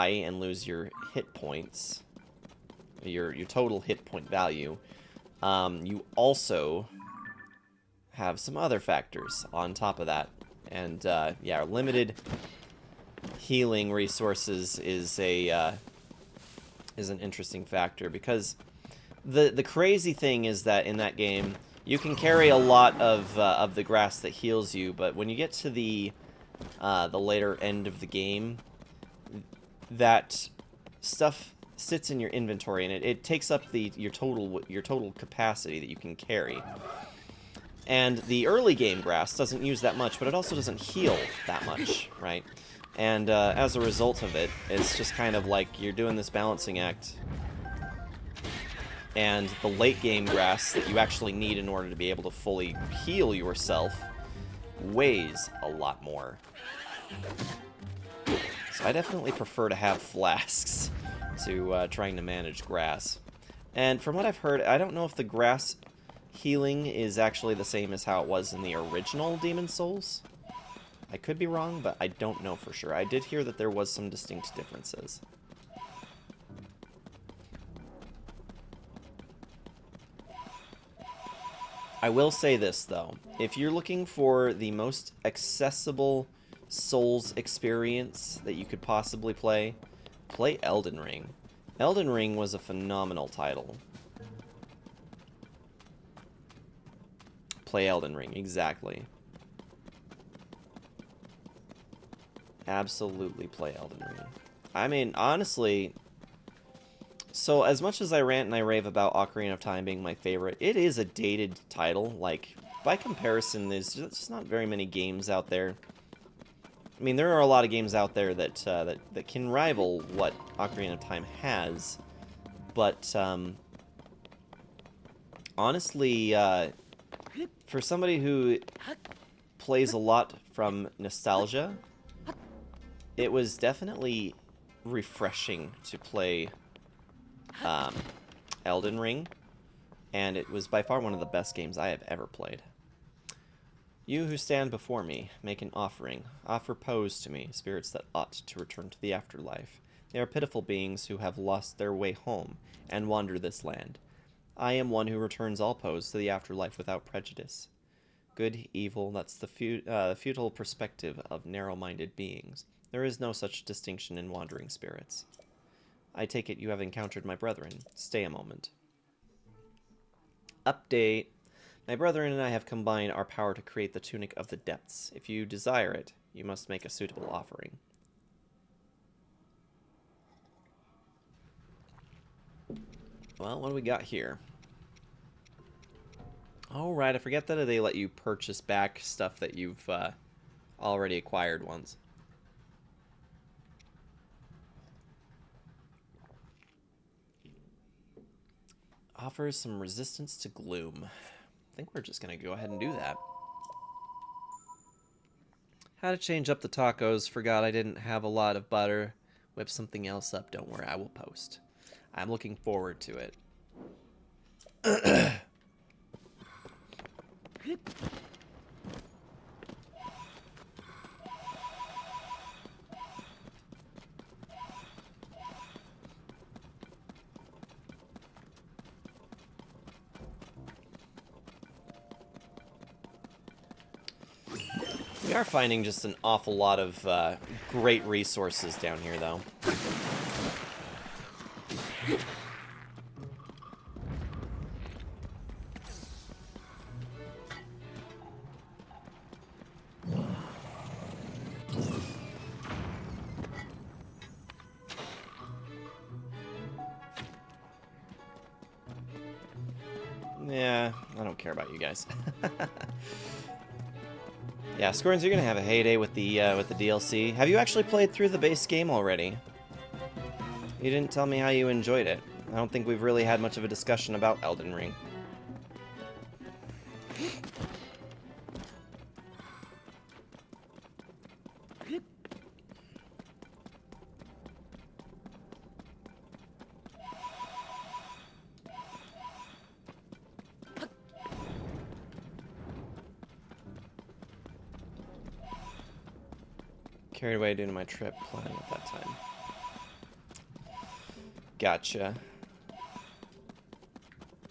and lose your hit points, your total hit point value. You also have some other factors on top of that, and yeah, limited healing resources is an interesting factor because the crazy thing is that in that game you can carry a lot of the grass that heals you, but when you get to the later end of the game, that stuff sits in your inventory and it takes up your total capacity that you can carry. And the early game grass doesn't use that much, but it also doesn't heal that much, right? And as a result of it, it's just kind of like you're doing this balancing act. And the late game grass that you actually need in order to be able to fully heal yourself weighs a lot more. So I definitely prefer to have flasks to trying to manage grass. And from what I've heard, I don't know if the grass healing is actually the same as how it was in the original Demon's Souls. I could be wrong, but I don't know for sure. I did hear that there was some distinct differences. I will say this, though. If you're looking for the most accessible Souls experience that you could possibly play Elden Ring. Elden Ring was a phenomenal title. Play Elden Ring, exactly. Absolutely play Elden Ring. I mean, honestly, so as much as I rant and I rave about Ocarina of Time being my favorite, it is a dated title. Like, by comparison, there's just not very many games out there. I mean, there are a lot of games out there that that can rival what Ocarina of Time has, but honestly, for somebody who plays a lot from nostalgia, it was definitely refreshing to play Elden Ring, and it was by far one of the best games I have ever played. You who stand before me, make an offering. Offer pose to me, spirits that ought to return to the afterlife. They are pitiful beings who have lost their way home and wander this land. I am one who returns all pose to the afterlife without prejudice. Good, evil, that's the futile perspective of narrow-minded beings. There is no such distinction in wandering spirits. I take it you have encountered my brethren. Stay a moment. Update. My brethren and I have combined our power to create the Tunic of the Depths. If you desire it, you must make a suitable offering. Well, what do we got here? Oh, right, I forget that they let you purchase back stuff that you've already acquired once. Offers some resistance to gloom. I think we're just going to go ahead and do that. How to change up the tacos. Forgot I didn't have a lot of butter. Whip something else up. Don't worry, I will post. I'm looking forward to it. We are finding just an awful lot of great resources down here, though. Yeah, I don't care about you guys. Yeah, Scorns, you're gonna have a heyday with the DLC. Have you actually played through the base game already? You didn't tell me how you enjoyed it. I don't think we've really had much of a discussion about Elden Ring. Carried away due to my trip planning at that time. Gotcha.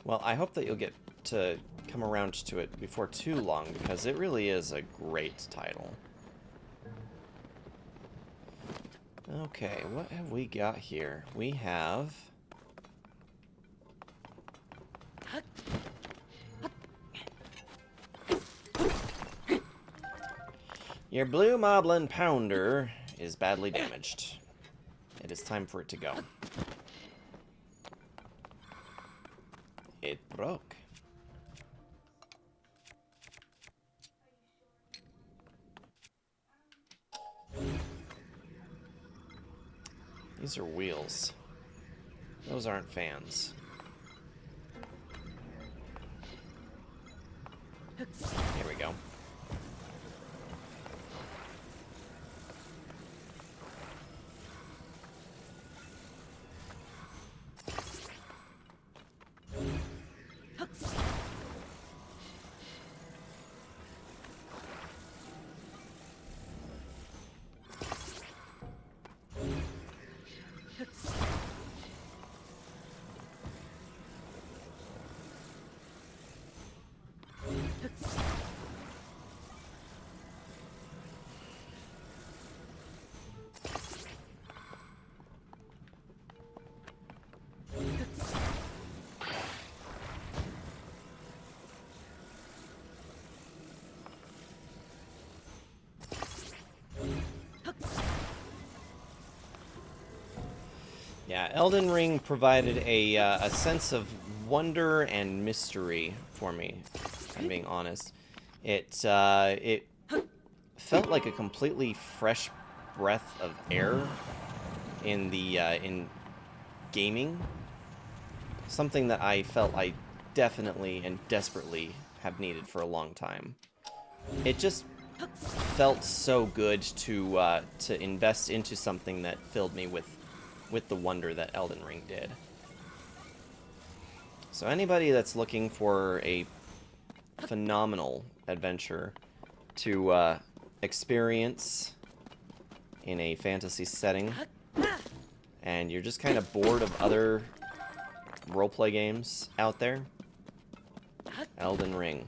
Well, I hope that you'll get to come around to it before too long, because it really is a great title. Okay, what have we got here? We have... Your Blue Moblin Pounder is badly damaged. It is time for it to go. It broke. These are wheels. Those aren't fans. Here we go. Yeah, Elden Ring provided a sense of wonder and mystery for me, if I'm being honest. It felt like a completely fresh breath of air in the in gaming. Something that I felt I definitely and desperately have needed for a long time. It just felt so good to invest into something that filled me with the wonder that Elden Ring did. So anybody that's looking for a phenomenal adventure to experience in a fantasy setting, and you're just kind of bored of other roleplay games out there, Elden Ring.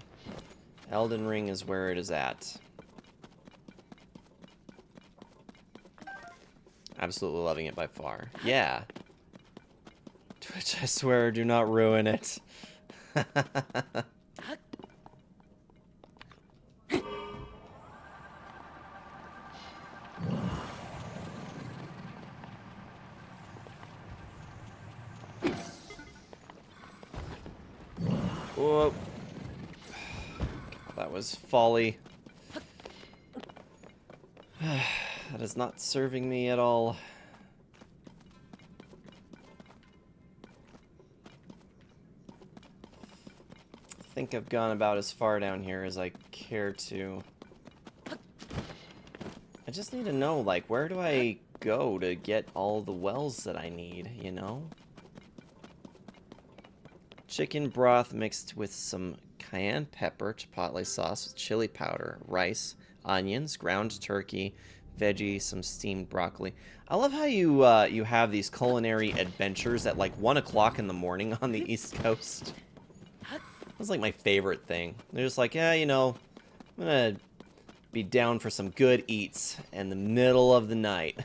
Elden Ring is where it is at. Absolutely loving it by far. Yeah. Twitch, I swear, do not ruin it. was folly. That is not serving me at all. I think I've gone about as far down here as I care to. I just need to know, like, where do I go to get all the wells that I need, you know? Chicken broth mixed with some cayenne pepper, chipotle sauce with chili powder, rice, onions, ground turkey, veggie, some steamed broccoli. I love how you have these culinary adventures at like 1 o'clock in the morning on the East Coast. That's like my favorite thing. They're just like, yeah, you know, I'm gonna be down for some good eats in the middle of the night.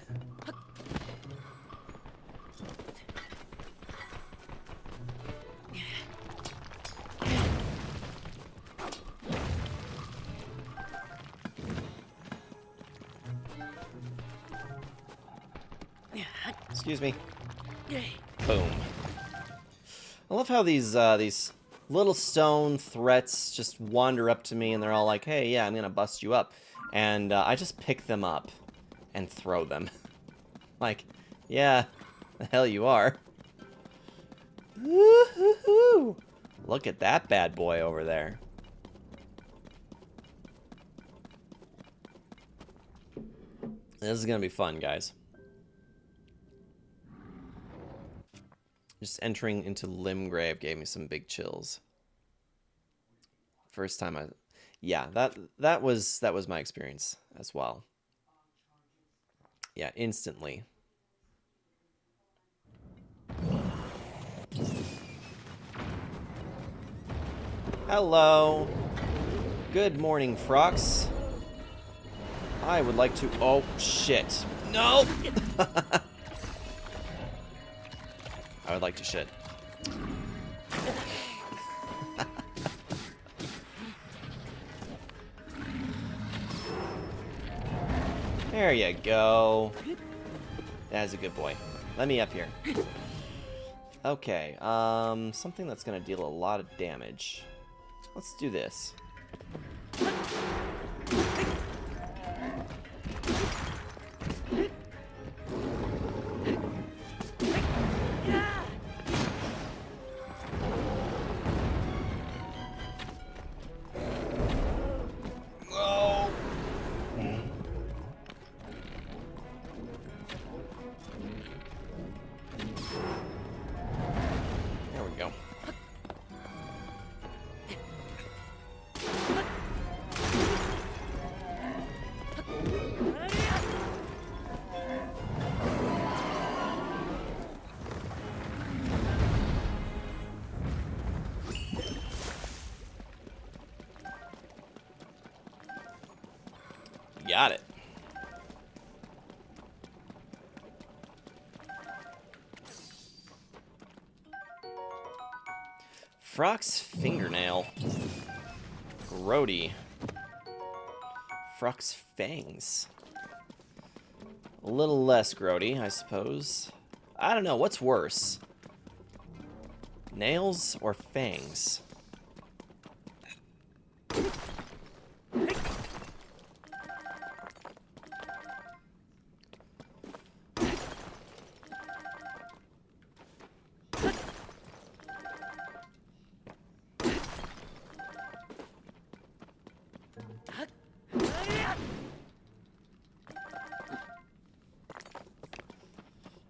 Excuse me. Boom. I love how these little stone threats just wander up to me and they're all like, hey, yeah, I'm gonna bust you up. And I just pick them up and throw them. Like, yeah, the hell you are. Woo-hoo-hoo. Look at that bad boy over there. This is gonna be fun, guys. Just entering into Limgrave gave me some big chills. First time yeah, that was my experience as well. Yeah, instantly. Hello. Good morning, Frox. I would like to... Oh, shit. No! I would like to shit. There you go. That's a good boy. Let me up here. Okay, something that's gonna deal a lot of damage. Let's do this. Got it. Frock's fingernail. Grody. Frock's fangs. A little less grody, I suppose. I don't know, what's worse? Nails or fangs?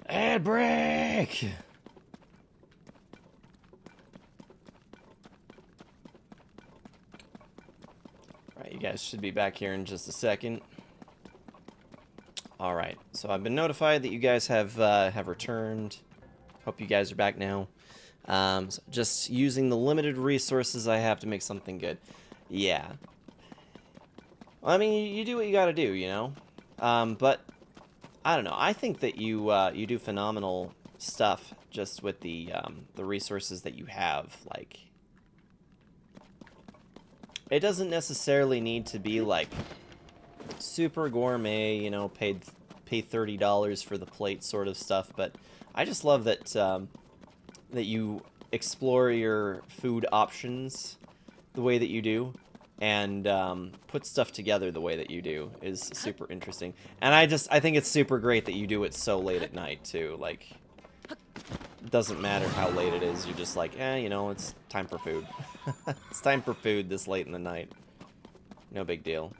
Ad break! Alright, you guys should be back here in just a second. Alright, so I've been notified that you guys have returned. Hope you guys are back now. So just using the limited resources I have to make something good. Yeah. Well, I mean, you do what you gotta do, you know? But I don't know. I think that you do phenomenal stuff just with the resources that you have. Like, it doesn't necessarily need to be like super gourmet, you know, pay $30 for the plate sort of stuff. But I just love that that you explore your food options the way that you do. and put stuff together the way that you do is super interesting. And I think it's super great that you do it so late at night too. Like, it doesn't matter how late it is, you're just like, you know, it's time for food. It's time for food this late in the night. No big deal.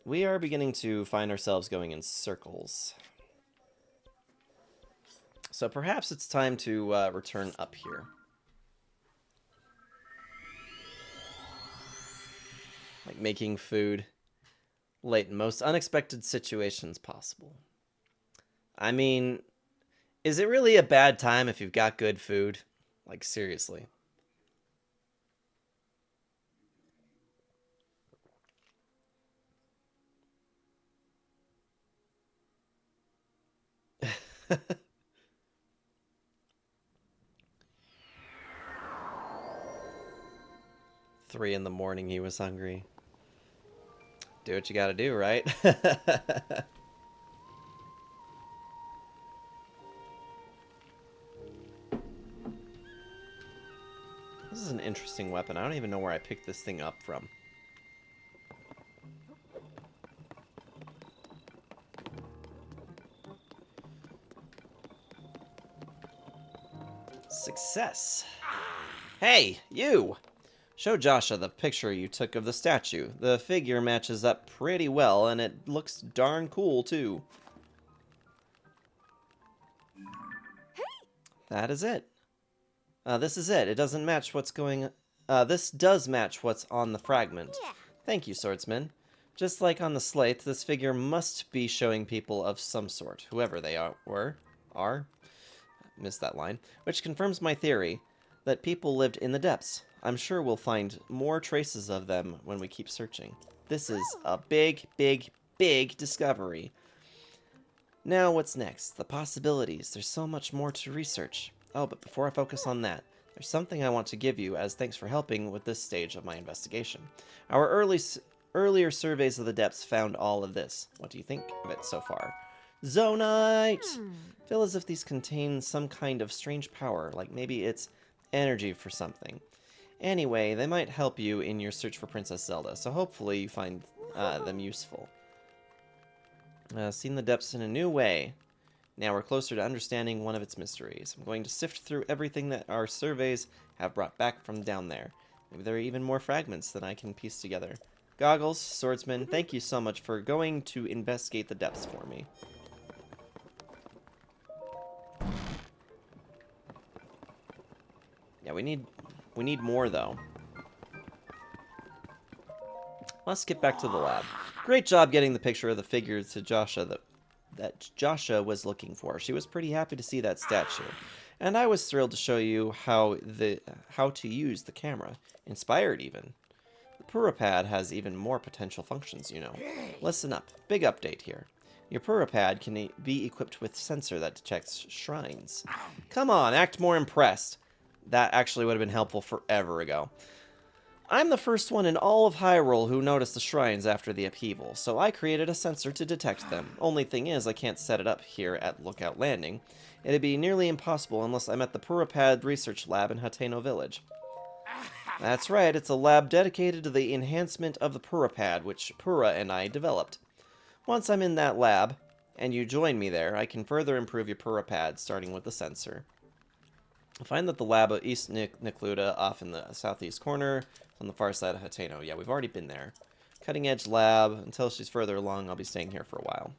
We are beginning to find ourselves going in circles. So perhaps it's time to return up here. Like making food late in most unexpected situations possible. I mean, is it really a bad time if you've got good food? Like, seriously. Three in the morning, he was hungry. Do what you gotta do, right? This is an interesting weapon. I don't even know where I picked this thing up from. Success. Hey, you! Show Joshua the picture you took of the statue. The figure matches up pretty well, and it looks darn cool, too. Hey! That is it. This is it. It doesn't match what's going... this does match what's on the fragment. Yeah. Thank you, swordsman. Just like on the slate, this figure must be showing people of some sort, whoever they are. Missed that line. Which confirms my theory that people lived in the depths. I'm sure we'll find more traces of them when we keep searching. This is a big, big, big discovery. Now, what's next? The possibilities. There's so much more to research. Oh, but before I focus on that, there's something I want to give you as thanks for helping with this stage of my investigation. Our earlier surveys of the depths found all of this. What do you think of it so far? Zonite! Feel as if these contain some kind of strange power, like maybe it's energy for something. Anyway, they might help you in your search for Princess Zelda, so hopefully you find them useful. Seen the depths in a new way. Now we're closer to understanding one of its mysteries. I'm going to sift through everything that our surveys have brought back from down there. Maybe there are even more fragments than I can piece together. Goggles, swordsman, thank you so much for going to investigate the depths for me. Yeah, we need more though. Let's get back to the lab. Great job getting the picture of the figure to Joshua that Joshua was looking for. She was pretty happy to see that statue. And I was thrilled to show you how to use the camera. Inspired even. The Purapad has even more potential functions, you know. Listen up. Big update here. Your Purapad can be equipped with sensor that detects shrines. Come on, act more impressed. That actually would have been helpful forever ago. I'm the first one in all of Hyrule who noticed the shrines after the upheaval, so I created a sensor to detect them. Only thing is, I can't set it up here at Lookout Landing. It'd be nearly impossible unless I'm at the Purapad Research Lab in Hateno Village. That's right, it's a lab dedicated to the enhancement of the Purapad, which Pura and I developed. Once I'm in that lab, and you join me there, I can further improve your Purapad, starting with the sensor. Find that the lab of East Nikluda off in the southeast corner on the far side of Hateno. Yeah, we've already been there. Cutting edge lab. Until she's further along, I'll be staying here for a while.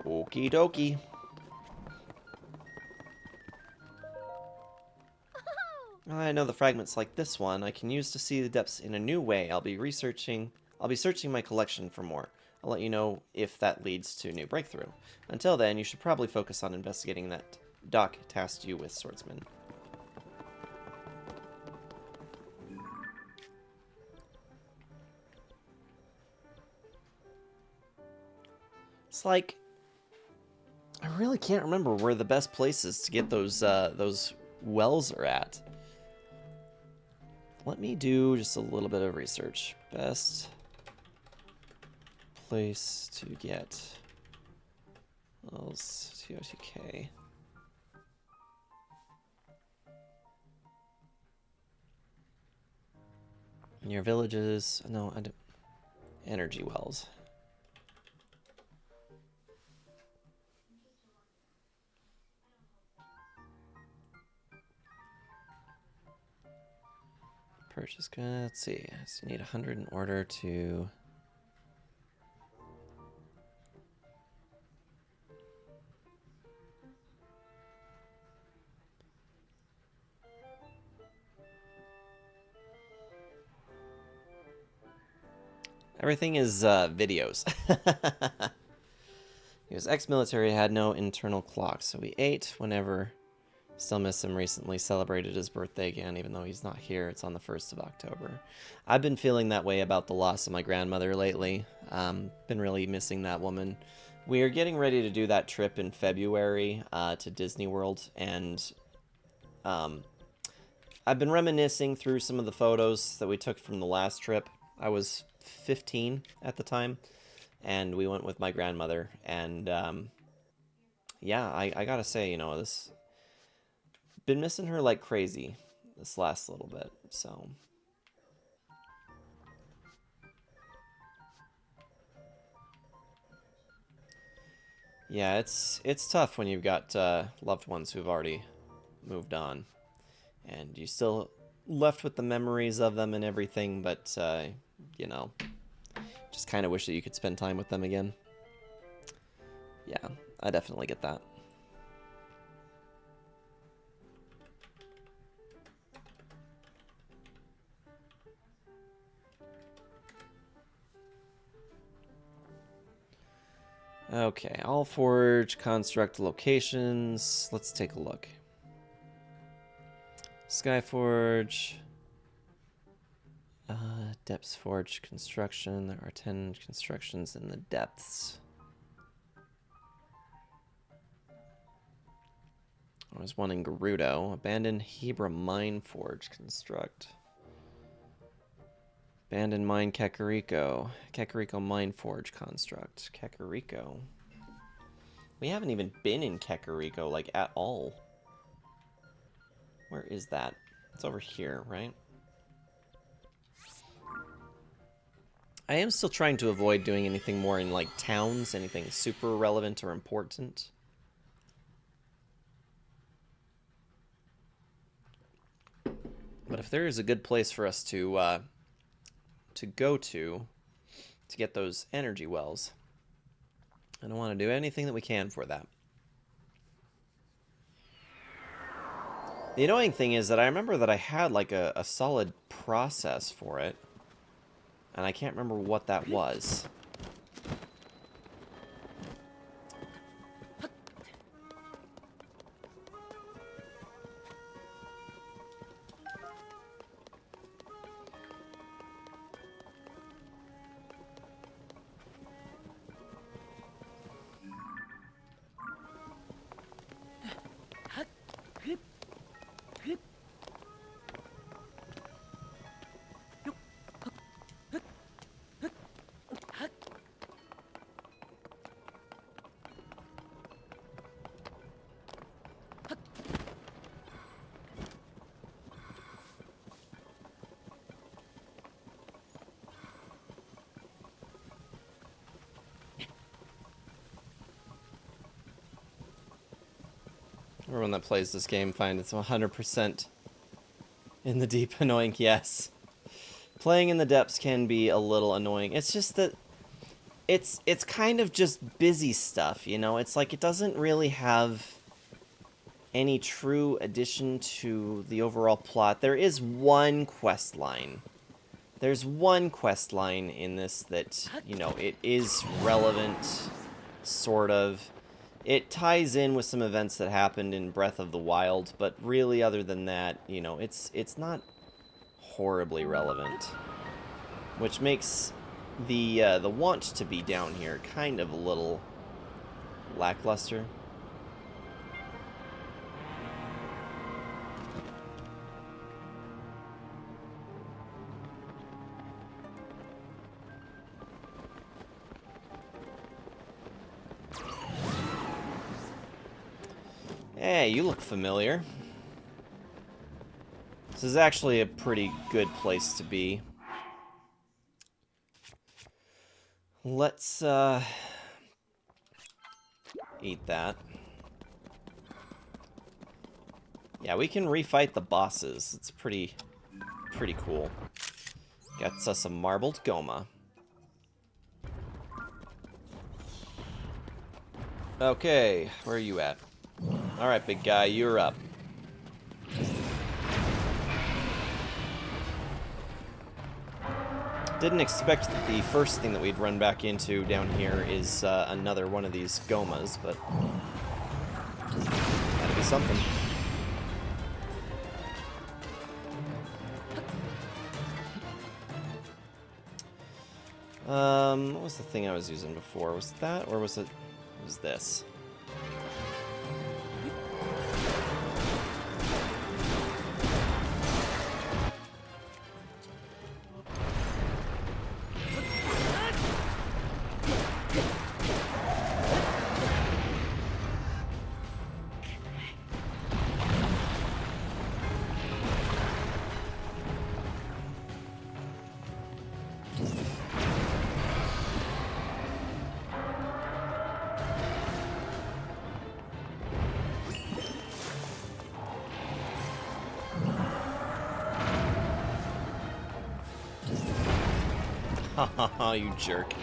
Okie dokie. I know the fragments like this one I can use to see the depths in a new way. I'll be searching my collection for more. I'll let you know if that leads to a new breakthrough. Until then, you should probably focus on investigating that Doc tasked you with, swordsman. It's like, I really can't remember where the best places to get those wells are at. Let me do just a little bit of research. Best place to get wells, TOTK. Your villages... No, I don't... Energy wells. Purchase goods. Let's see. So you need 100 in order to... Everything is videos. He was ex-military, had no internal clock, so we ate whenever. Still miss him. Recently celebrated his birthday again, even though he's not here. It's on the 1st of October. I've been feeling that way about the loss of my grandmother lately. Been really missing that woman. We are getting ready to do that trip in February to Disney World, and I've been reminiscing through some of the photos that we took from the last trip. I was 15 at the time, and we went with my grandmother, and yeah, I gotta say, you know, this been missing her like crazy this last little bit, so yeah, it's tough when you've got loved ones who've already moved on, and you still left with the memories of them and everything, but you know, just kind of wish that you could spend time with them again. Yeah, I definitely get that. Okay, all forge, construct locations. Let's take a look. Skyforge. Depths Forge construction. There are 10 constructions in the depths. There's one in Gerudo. Abandoned Hebra Mine Forge construct. Abandoned Mine Kakariko. Kakariko Mine Forge construct. Kakariko. We haven't even been in Kakariko, like, at all. Where is that? It's over here, right? I am still trying to avoid doing anything more in, like, towns, anything super relevant or important. But if there is a good place for us to go to get those energy wells, I don't want to do anything that we can for that. The annoying thing is that I remember that I had, like, a solid process for it, and I can't remember what that was. Everyone that plays this game finds it's 100% in the deep annoying. Yes. Playing in the depths can be a little annoying. It's just that it's kind of just busy stuff, you know? It's like it doesn't really have any true addition to the overall plot. There is one quest line. There's one quest line in this that, you know, it is relevant, sort of. It ties in with some events that happened in Breath of the Wild, but really, other than that, you know, it's not horribly relevant, which makes the want to be down here kind of a little lackluster. Hey, you look familiar. This is actually a pretty good place to be. Let's, eat that. Yeah, we can refight the bosses. It's pretty cool. Gets us a marbled Goma. Okay, where are you at? Alright, big guy, you're up. Didn't expect that the first thing that we'd run back into down here is another one of these Gomas, but that'd be something. What was the thing I was using before? Was it that, or was it this? Haha, you jerk.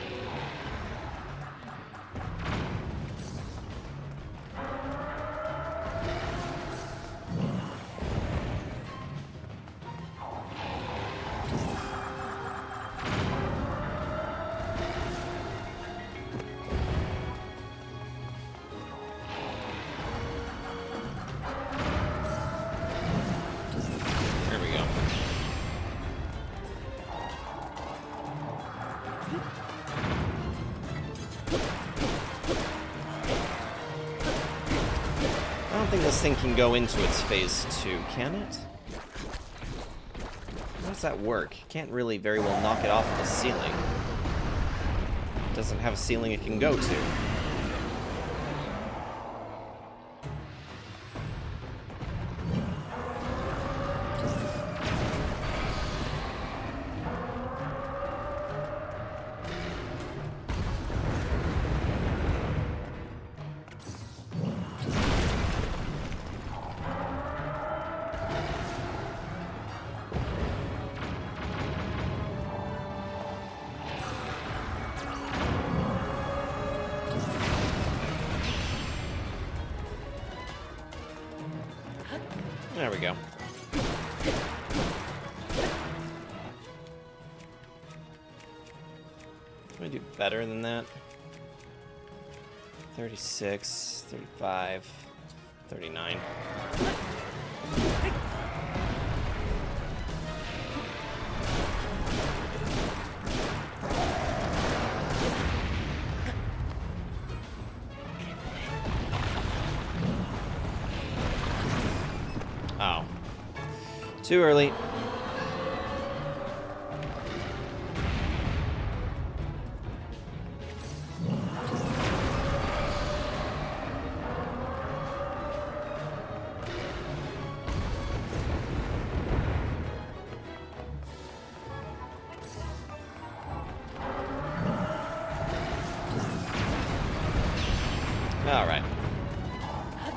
There we go. I don't think this thing can go into its phase 2, can it? How does that work? Can't really very well knock it off of the ceiling. It doesn't have a ceiling it can go to. There we go. Can we do better than that? 36, 35, 39. Oh. Too early. Alright.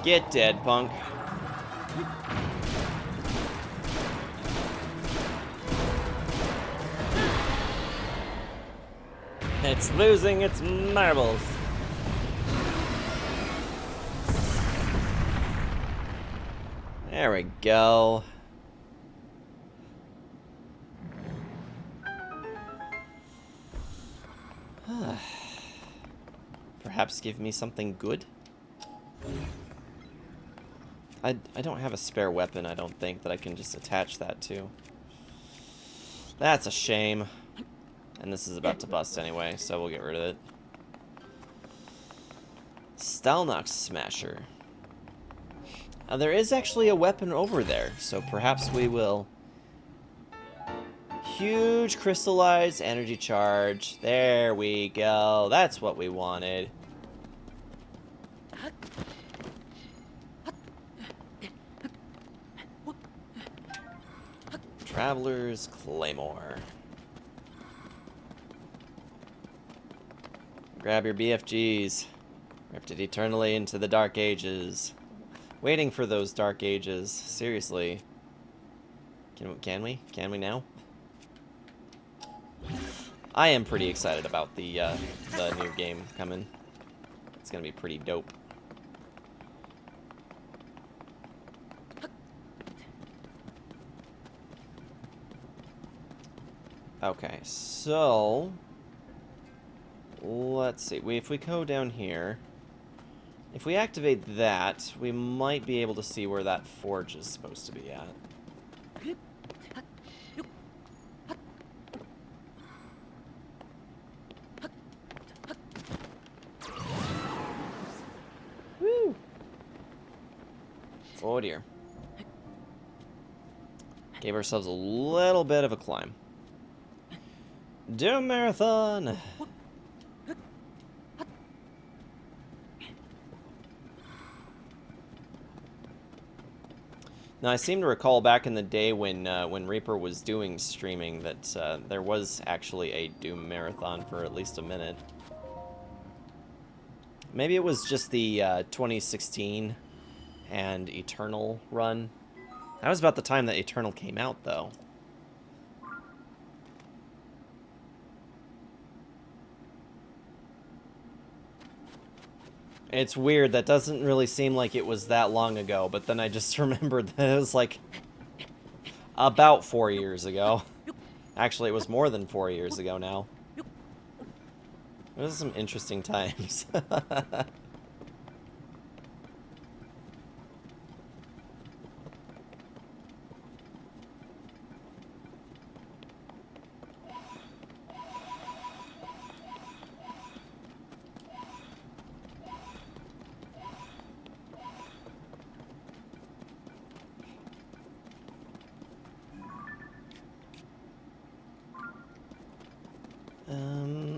Get dead, punk. It's losing its marbles. There we go. Perhaps give me something good? I don't have a spare weapon, I don't think, that I can just attach that to. That's a shame. And this is about to bust anyway, so we'll get rid of it. Stalnox Smasher. There is actually a weapon over there, so perhaps we will... Huge crystallized energy charge. There we go. That's what we wanted. Traveler's Claymore. Grab your BFGs. Drifted eternally into the Dark Ages. Waiting for those Dark Ages. Seriously. Can we? Can we now? I am pretty excited about the new game coming. It's gonna be pretty dope. Okay, so let's see. If we go down here, if we activate that, we might be able to see where that forge is supposed to be at. Woo! Oh dear. Gave ourselves a little bit of a climb. Doom Marathon! Now, I seem to recall back in the day when Reaper was doing streaming that there was actually a Doom Marathon for at least a minute. Maybe it was just the 2016 and Eternal run. That was about the time that Eternal came out, though. It's weird, that doesn't really seem like it was that long ago, but then I just remembered that it was like about 4 years ago. Actually, it was more than 4 years ago now. Those are some interesting times.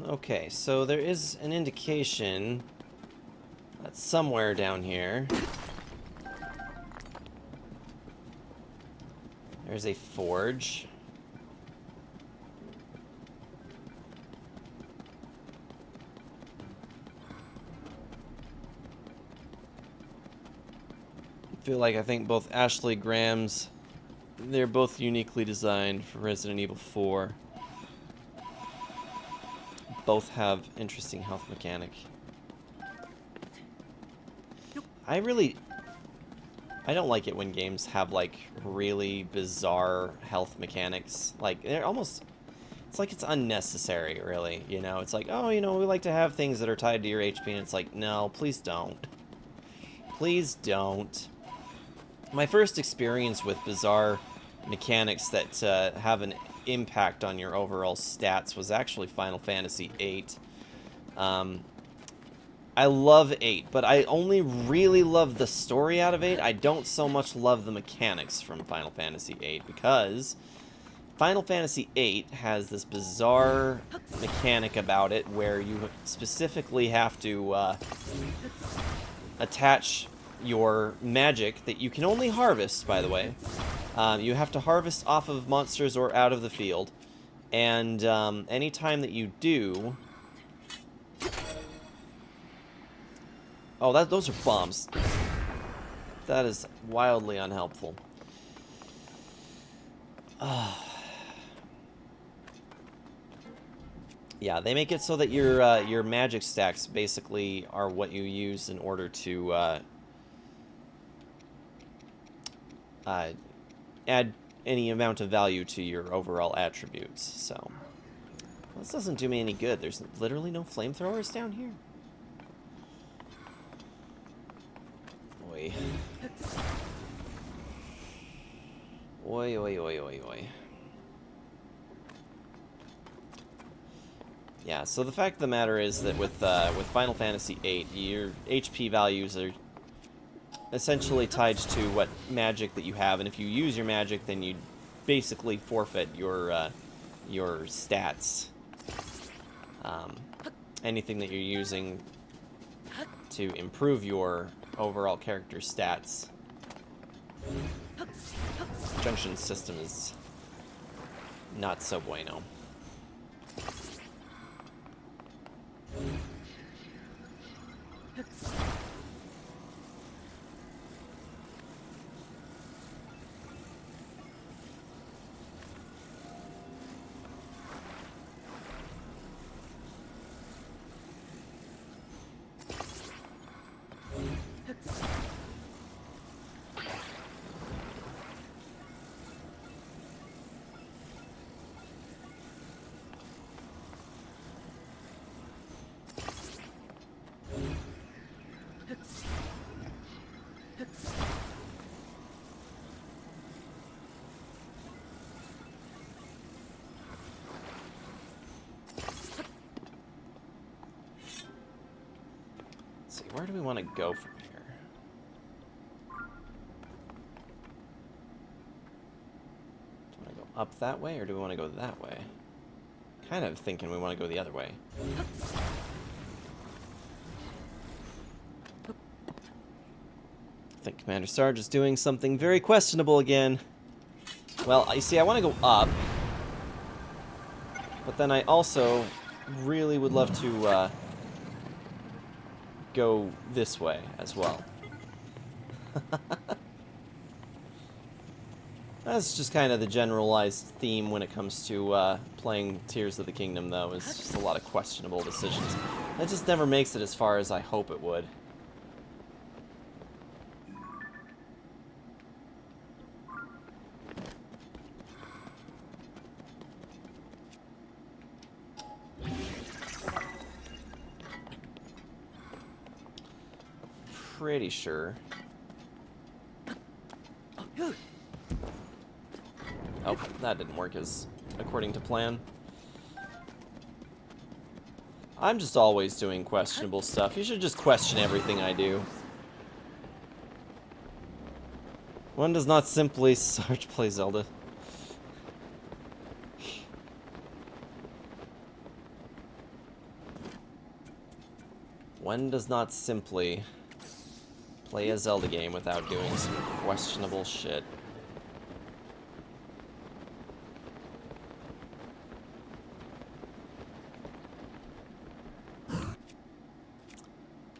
Okay, so there is an indication that somewhere down here there's a forge. I think both Ashley Graham's, they're both uniquely designed for Resident Evil 4. Both have interesting health mechanic. I don't like it when games have like really bizarre health mechanics. Like they're almost, it's like it's unnecessary, really. You know, it's like, oh, you know, we like to have things that are tied to your HP, and it's like, no, please don't. Please don't. My first experience with bizarre mechanics that have an impact on your overall stats was actually Final Fantasy VIII. I love 8, but I only really love the story out of 8. I don't so much love the mechanics from Final Fantasy VIII, because Final Fantasy VIII has this bizarre mechanic about it where you specifically have to attach your magic that you can only harvest, by the way. You have to harvest off of monsters or out of the field, and anytime that you do... Oh, those are bombs. That is wildly unhelpful. Yeah, they make it so that your magic stacks basically are what you use in order to add any amount of value to your overall attributes. So, well, this doesn't do me any good. There's literally no flamethrowers down here. Oi. Oi, oi, oi, oi, oi. Yeah, so the fact of the matter is that with Final Fantasy VIII, your HP values are essentially tied to what magic that you have, and if you use your magic, then you basically forfeit your stats. Anything that you're using to improve your overall character stats. Junction system is not so bueno. where do we want to go from here? Do we want to go up that way, or do we want to go that way? Kind of thinking we want to go the other way. I think Commander Sarge is doing something very questionable again. Well, you see, I want to go up. But then I also really would love to go this way as well. That's just kind of the generalized theme when it comes to playing Tears of the Kingdom, though. It's just a lot of questionable decisions. It just never makes it as far as I hope it would. Pretty sure. Oh, that didn't work as according to plan. I'm just always doing questionable stuff. You should just question everything I do. One does not simply Sarge play Zelda. One does not simply play a Zelda game without doing some questionable shit.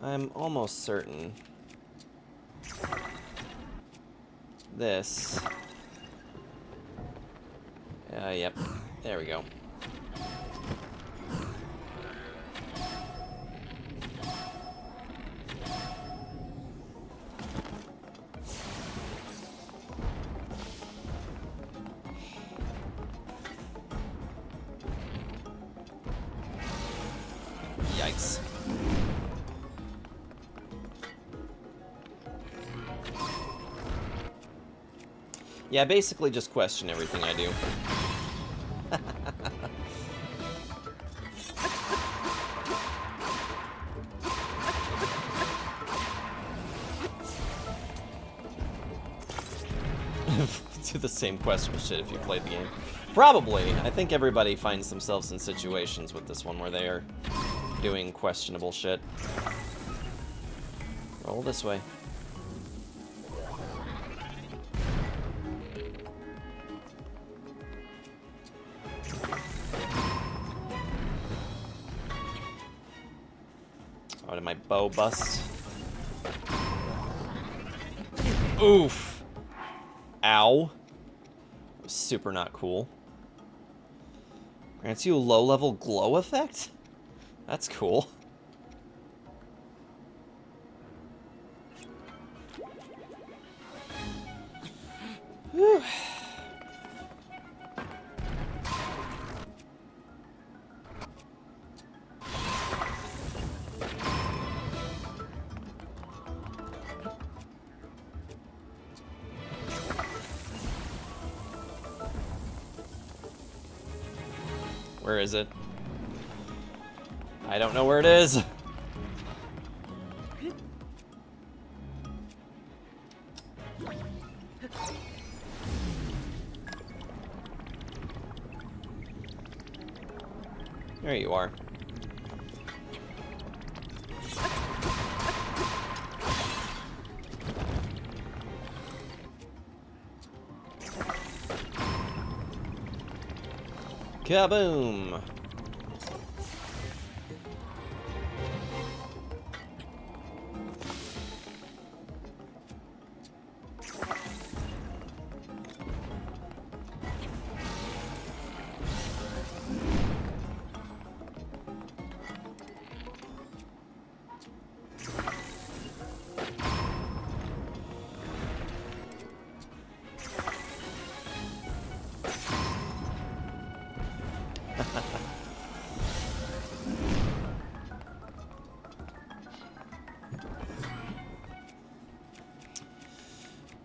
I'm almost certain this. Yep. There we go. Yikes. Yeah, basically just question everything I do. Do the same questionable shit if you played the game. Probably. I think everybody finds themselves in situations with this one where they are doing questionable shit. Roll this way. Oh, did my bow bust? Oof. Ow. Super not cool. Grants you a low-level glow effect? That's cool. Whew. Where is it? I don't know where it is. There you are. Kaboom!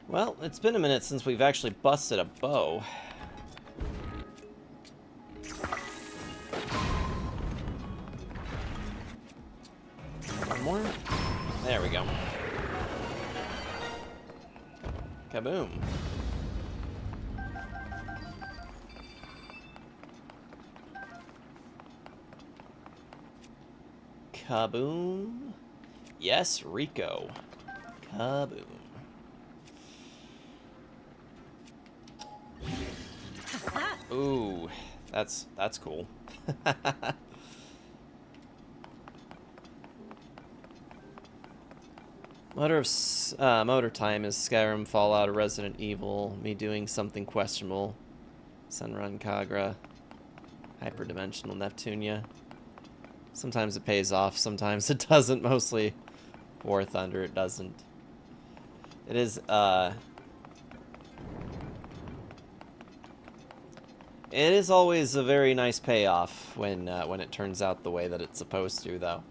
Well, it's been a minute since we've actually busted a bow. One more? go. Kaboom. Kaboom. Yes, Rico. Kaboom. Ooh, that's cool. Motor time is Skyrim, Fallout, or Resident Evil. Me doing something questionable. Sunrun Kagra. Hyperdimensional Neptunia. Sometimes it pays off, sometimes it doesn't. Mostly War Thunder, it doesn't. It is, it is always a very nice payoff when it turns out the way that it's supposed to, though.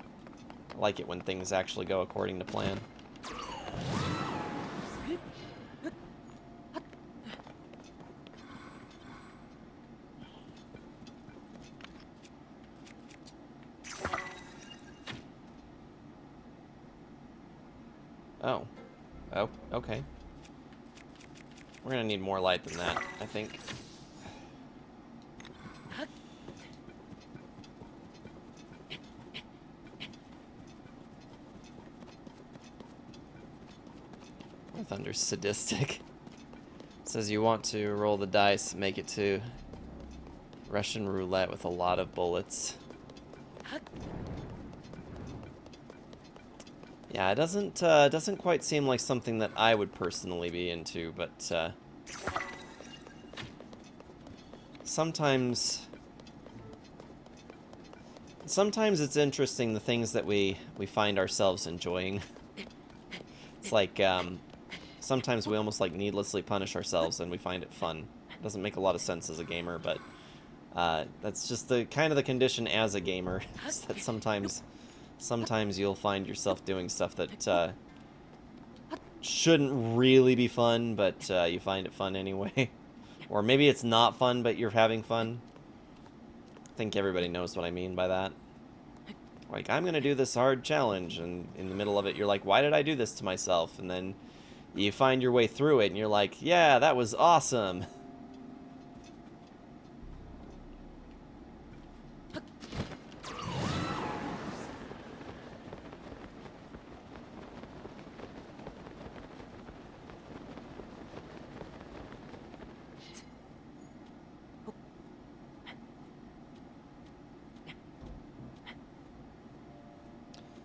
I like it when things actually go according to plan. Oh. Oh, okay. We're gonna need more light than that, I think. Thunder's sadistic. Says you want to roll the dice, make it to Russian roulette with a lot of bullets. Yeah, it doesn't quite seem like something that I would personally be into, but sometimes it's interesting the things that we find ourselves enjoying. It's like sometimes we almost like needlessly punish ourselves and we find it fun. It doesn't make a lot of sense as a gamer, but that's just the kind of the condition as a gamer. Is that sometimes you'll find yourself doing stuff that shouldn't really be fun, but you find it fun anyway. Or maybe it's not fun, but you're having fun. I think everybody knows what I mean by that. Like, I'm gonna do this hard challenge, and in the middle of it, you're like, why did I do this to myself? And then you find your way through it, and you're like, yeah, that was awesome.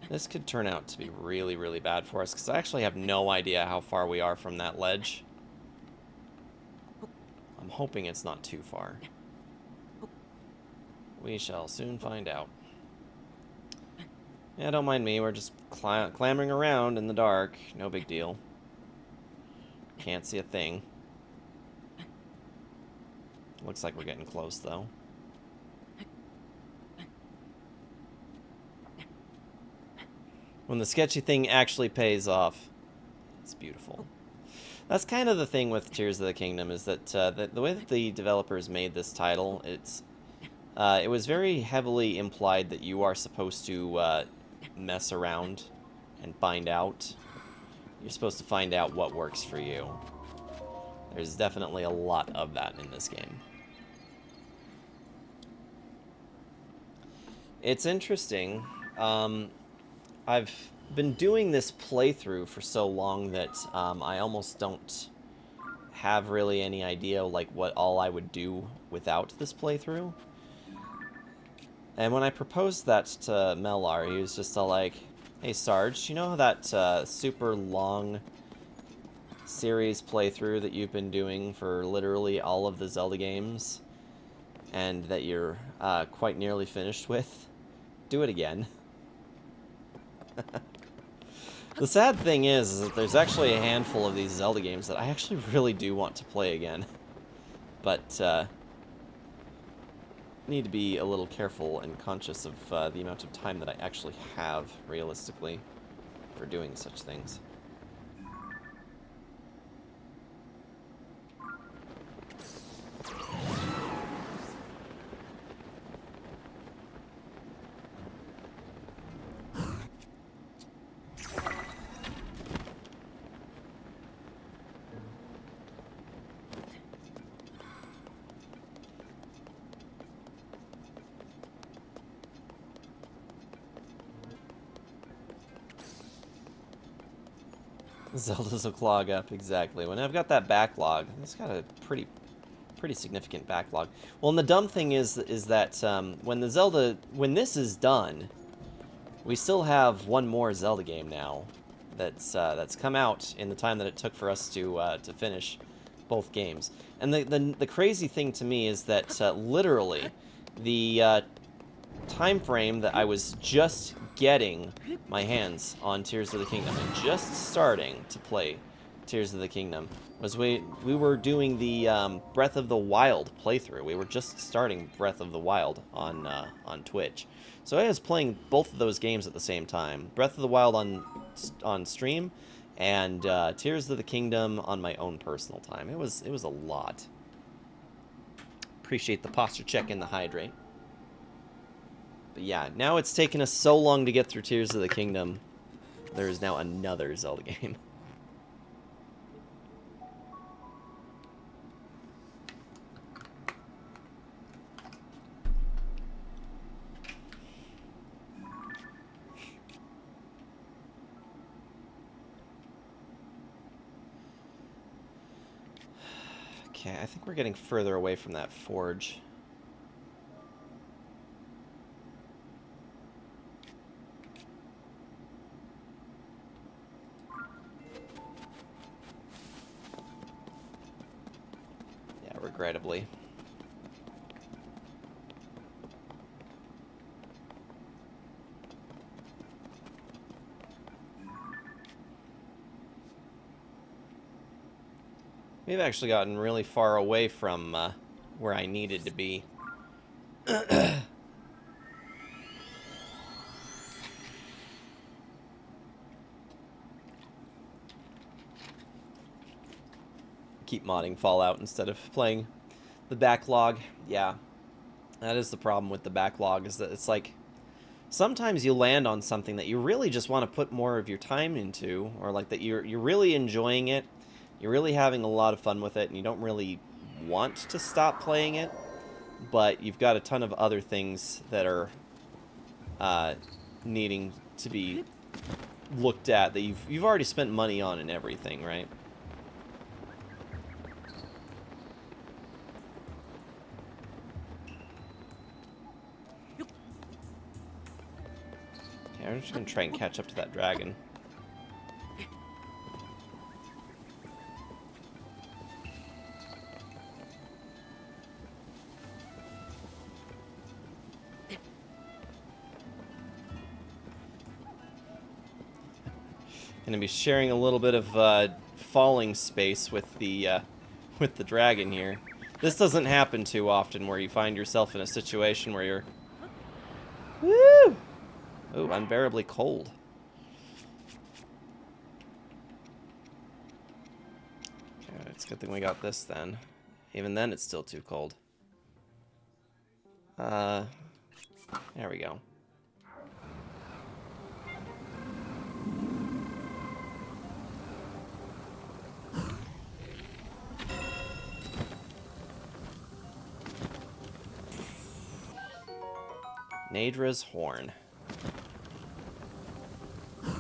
This could turn out to be really, really bad for us, because I actually have no idea how far we are from that ledge. I'm hoping it's not too far. We shall soon find out. Yeah, don't mind me, we're just clambering around in the dark. No big deal. Can't see a thing. Looks like we're getting close, though. When the sketchy thing actually pays off, it's beautiful. That's kind of the thing with Tears of the Kingdom, is that the way that the developers made this title, it was very heavily implied that you are supposed to mess around and find out. You're supposed to find out what works for you. There's definitely a lot of that in this game. It's interesting. I've been doing this playthrough for so long that I almost don't have really any idea like what all I would do without this playthrough. And when I proposed that to Melar, he was just all like, hey Sarge, you know that super long series playthrough that you've been doing for literally all of the Zelda games and that you're quite nearly finished with? Do it again. The sad thing is that there's actually a handful of these Zelda games that I actually really do want to play again. But, need to be a little careful and conscious of the amount of time that I actually have, realistically, for doing such things. Zelda's will clog up, exactly. When I've got that backlog, it's got a pretty significant backlog. Well, and the dumb thing is that when this is done, we still have one more Zelda game now that's come out in the time that it took for us to finish both games. And the crazy thing to me is that literally the time frame that I was just getting my hands on Tears of the Kingdom and just starting to play Tears of the Kingdom was we were doing the Breath of the Wild playthrough. We were just starting Breath of the Wild on Twitch. So I was playing both of those games at the same time. Breath of the Wild on stream and Tears of the Kingdom on my own personal time. It was a lot. Appreciate the posture check and the hydrate. But yeah, now it's taken us so long to get through Tears of the Kingdom. There is now another Zelda game. Okay, I think we're getting further away from that forge. Yeah, regrettably. We've actually gotten really far away from where I needed to be. Keep modding Fallout instead of playing the backlog. Yeah, that is the problem with the backlog, is that it's like sometimes you land on something that you really just want to put more of your time into, or like that you're really enjoying it. You're really having a lot of fun with it, and you don't really want to stop playing it, but you've got a ton of other things that are needing to be looked at that you've already spent money on and everything, right? Okay, I'm just gonna try and catch up to that dragon. Gonna be sharing a little bit of falling space with the dragon here. This doesn't happen too often, where you find yourself in a situation where you're, woo, ooh, unbearably cold. Okay, it's a good thing we got this then. Even then, it's still too cold. There we go. Nadra's horn. Yeah,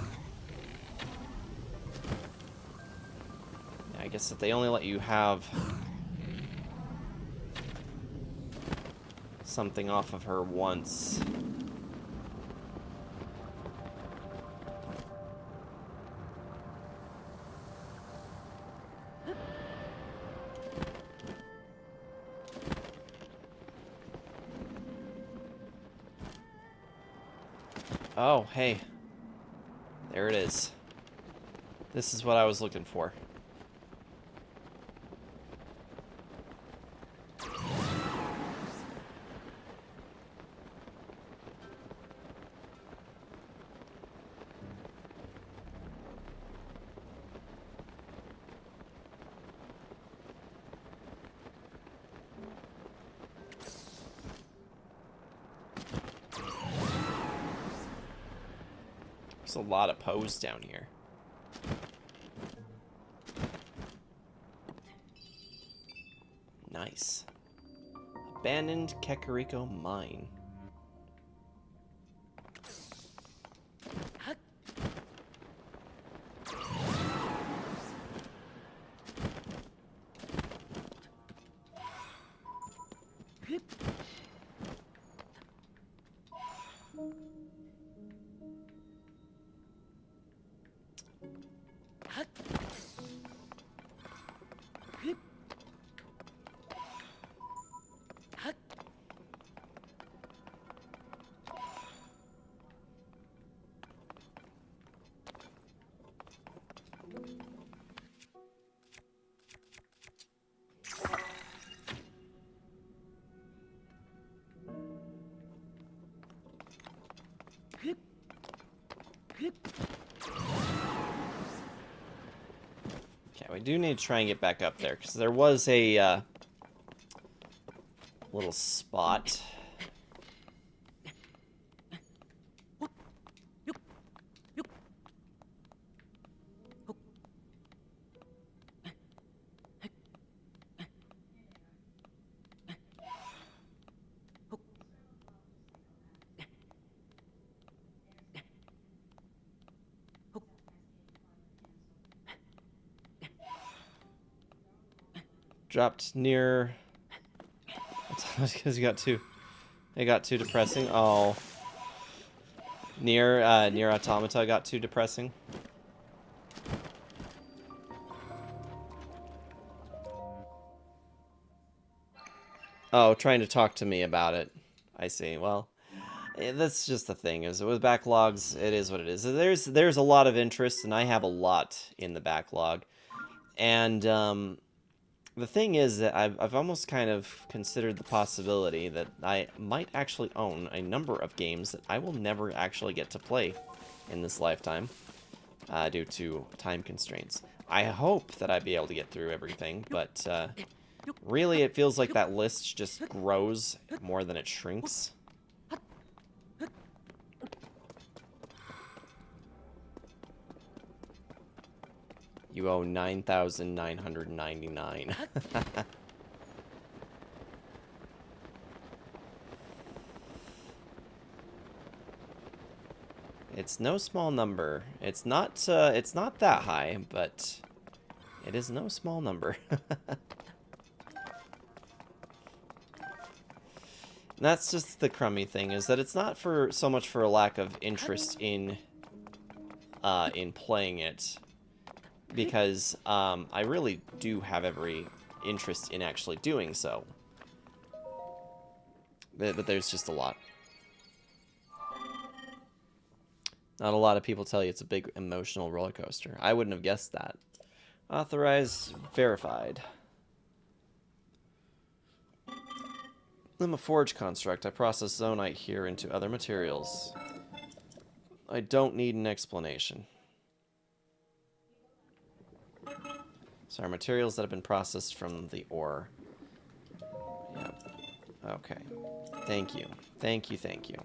I guess that they only let you have something off of her once. Oh, hey. There it is. This is what I was looking for. There's a lot of pose down here. Nice. Abandoned Kakariko Mine. Okay, we do need to try and get back up there, because there was a little spot. Dropped near... because you got too... It got too depressing. Oh. Near Automata got too depressing. Oh, trying to talk to me about it. I see. Well, that's just the thing. Is with backlogs, it is what it is. There's a lot of interest, and I have a lot in the backlog. And the thing is that I've almost kind of considered the possibility that I might actually own a number of games that I will never actually get to play in this lifetime due to time constraints. I hope that I'd be able to get through everything, but really it feels like that list just grows more than it shrinks. You owe 9,999. It's no small number. It's not that high, but it is no small number. And that's just the crummy thing, is that it's not for so much for a lack of interest in playing it, because I really do have every interest in actually doing so. But there's just a lot. Not a lot of people tell you it's a big emotional roller coaster. I wouldn't have guessed that. Authorized, verified. I'm a forge construct. I process zonite here into other materials. I don't need an explanation. So our materials that have been processed from the ore. Yep. Okay. Thank you. Thank you, thank you.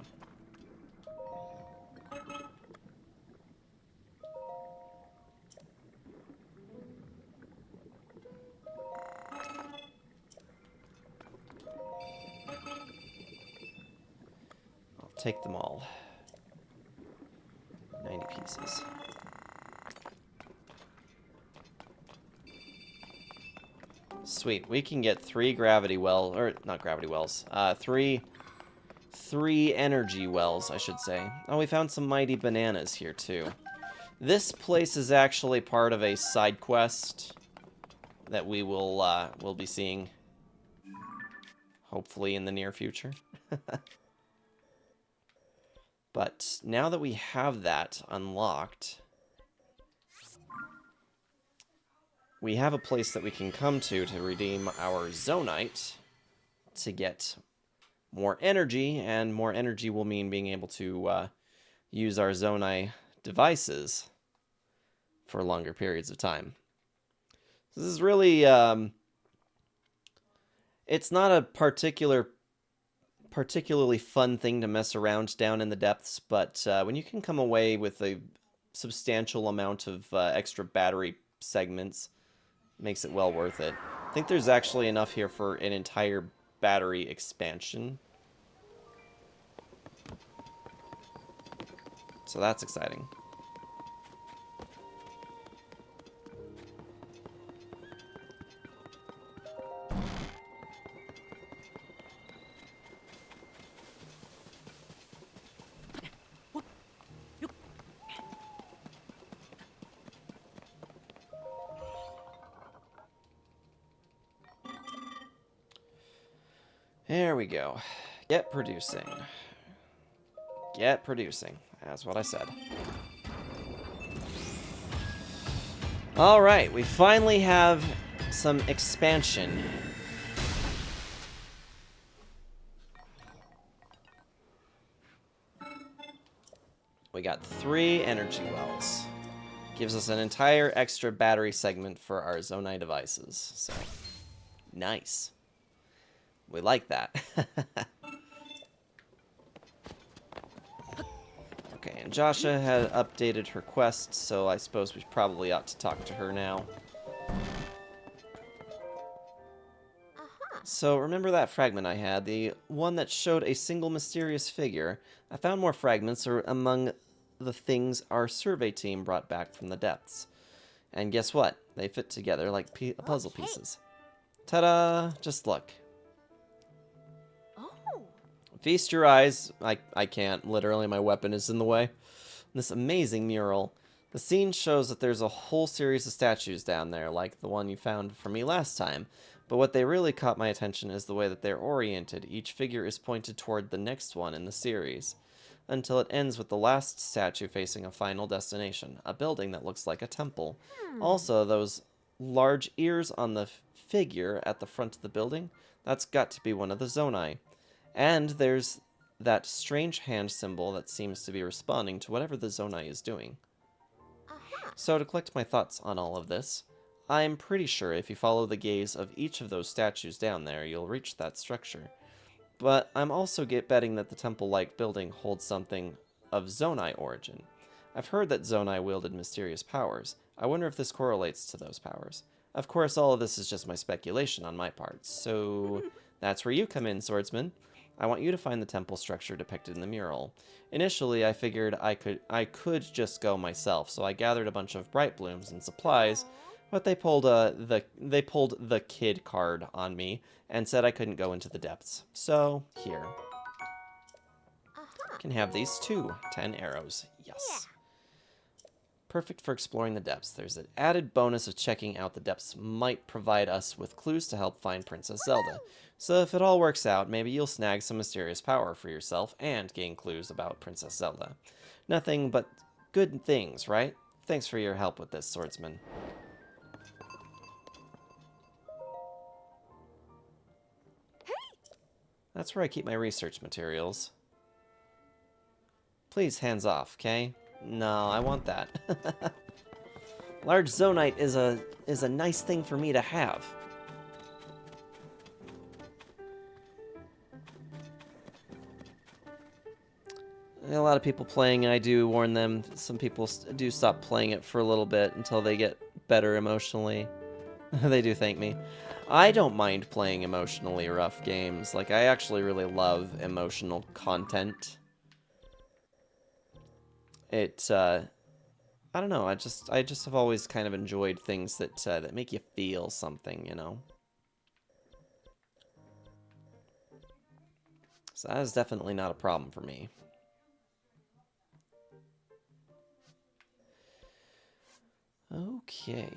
I'll take them all. 90 pieces. Sweet, we can get 3 gravity wells, or not gravity wells, three energy wells, I should say. Oh, we found some mighty bananas here too. This place is actually part of a side quest that we will be seeing, hopefully in the near future. But now that we have that unlocked, we have a place that we can come to redeem our zonite to get more energy, and more energy will mean being able to use our zonite devices for longer periods of time. This is really, it's not a particularly fun thing to mess around down in the depths, but when you can come away with a substantial amount of extra battery segments, makes it well worth it. I think there's actually enough here for an entire battery expansion. So that's exciting. There we go. Get producing. Get producing. That's what I said. Alright, we finally have some expansion. We got 3 energy wells. Gives us an entire extra battery segment for our Zonai devices. So, nice. We like that. Okay, and Joshua had updated her quest, so I suppose we probably ought to talk to her now. So, remember that fragment I had, the one that showed a single mysterious figure? I found more fragments among the things our survey team brought back from the depths. And guess what? They fit together like puzzle pieces. Ta-da! Just look. Oh. Feast your eyes. I can't. Literally, my weapon is in the way. This amazing mural. The scene shows that there's a whole series of statues down there, like the one you found for me last time. But what they really caught my attention is the way that they're oriented. Each figure is pointed toward the next one in the series, until it ends with the last statue facing a final destination, a building that looks like a temple. Also, those large ears on the figure at the front of the building, that's got to be one of the Zonai. And there's that strange hand symbol that seems to be responding to whatever the Zonai is doing. So to collect my thoughts on all of this, I'm pretty sure if you follow the gaze of each of those statues down there, you'll reach that structure. But I'm also betting that the temple-like building holds something of Zonai origin. I've heard that Zonai wielded mysterious powers. I wonder if this correlates to those powers. Of course, all of this is just my speculation on my part, so that's where you come in, swordsman. I want you to find the temple structure depicted in the mural. Initially, I figured I could just go myself, so I gathered a bunch of bright blooms and supplies, but they pulled the kid card on me and said I couldn't go into the depths. So, here. Can have these too. 10 arrows. Yes. Perfect for exploring the depths. There's an added bonus of checking out the depths might provide us with clues to help find Princess Zelda. So if it all works out, maybe you'll snag some mysterious power for yourself and gain clues about Princess Zelda. Nothing but good things, right? Thanks for your help with this, swordsman. That's where I keep my research materials. Please, hands off, okay? No, I want that. Large Zonite is a nice thing for me to have. A lot of people playing, I do warn them, some people do stop playing it for a little bit until they get better emotionally. They do thank me. I don't mind playing emotionally rough games. Like, I actually really love emotional content. I don't know, I just have always kind of enjoyed things that make you feel something, you know? So that is definitely not a problem for me. Okay.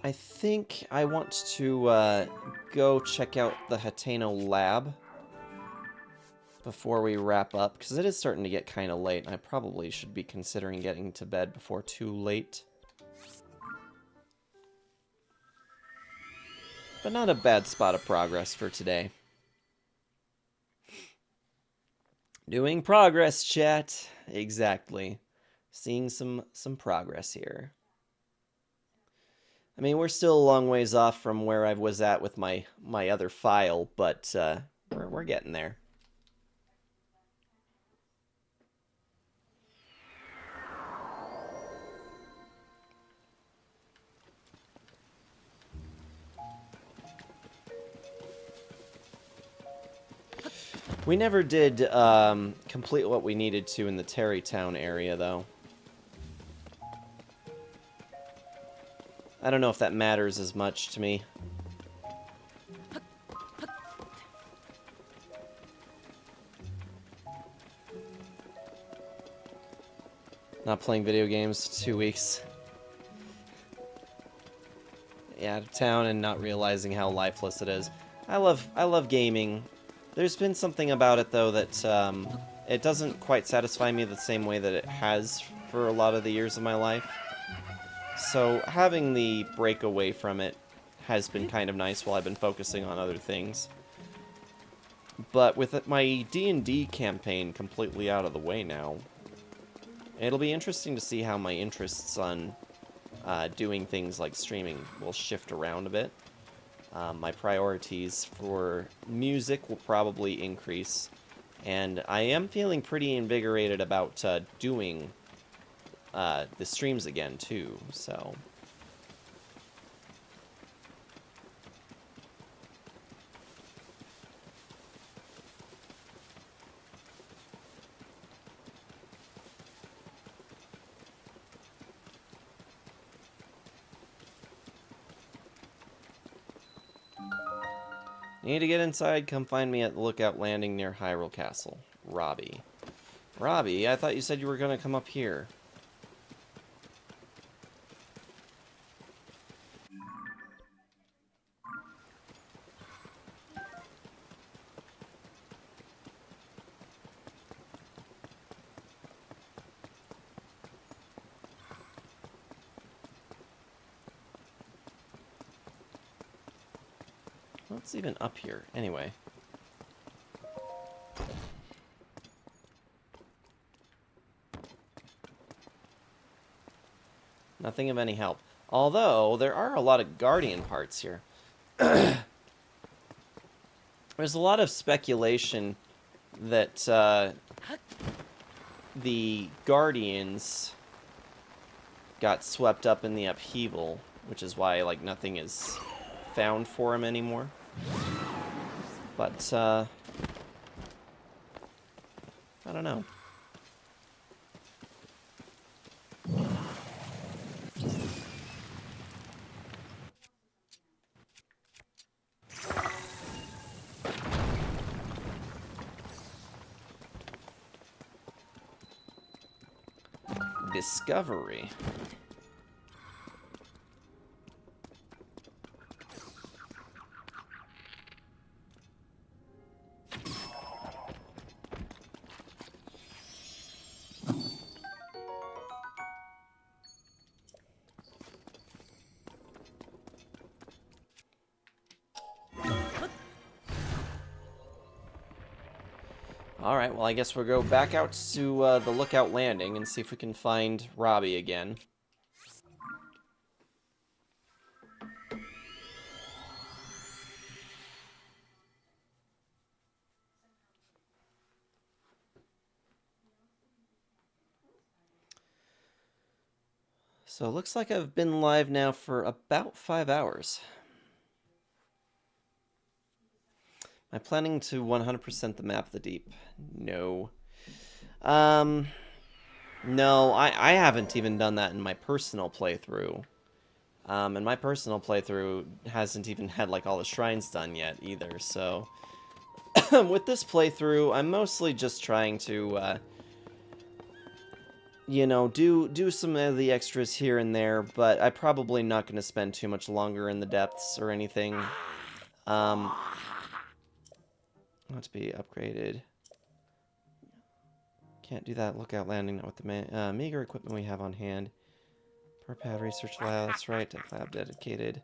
I think I want to go check out the Hateno lab before we wrap up, because it is starting to get kind of late, and I probably should be considering getting to bed before too late. But not a bad spot of progress for today. Doing progress, chat. Exactly. Seeing some progress here. I mean, we're still a long ways off from where I was at with my other file, but we're getting there. We never did complete what we needed to in the Terrytown area, though. I don't know if that matters as much to me. Not playing video games 2 weeks. Yeah, out of town and not realizing how lifeless it is. I love gaming. There's been something about it though that it doesn't quite satisfy me the same way that it has for a lot of the years of my life. So having the break away from it has been kind of nice while I've been focusing on other things. But with my D&D campaign completely out of the way now, it'll be interesting to see how my interests on doing things like streaming will shift around a bit. My priorities for music will probably increase, and I am feeling pretty invigorated about doing the streams again, too, so... Need to get inside? Come find me at the Lookout Landing near Hyrule Castle. Robbie. Robbie, I thought you said you were going to come up here. What's even up here? Anyway. Nothing of any help. Although, there are a lot of Guardian parts here. There's a lot of speculation that the Guardians got swept up in the upheaval, which is why, like, nothing is found for him anymore. But, I don't know. Discovery. Alright, well I guess we'll go back out to the Lookout Landing and see if we can find Robbie again. So it looks like I've been live now for about 5 hours. Am I planning to 100% the map of the deep? No. No, I haven't even done that in my personal playthrough. And my personal playthrough hasn't even had, like, all the shrines done yet, either, so... With this playthrough, I'm mostly just trying to, you know, do some of the extras here and there, but I'm probably not going to spend too much longer in the depths or anything. Not to be upgraded. Can't do that. Lookout Landing, not with the meager equipment we have on hand. Per pad research lab, that's right. Lab dedicated.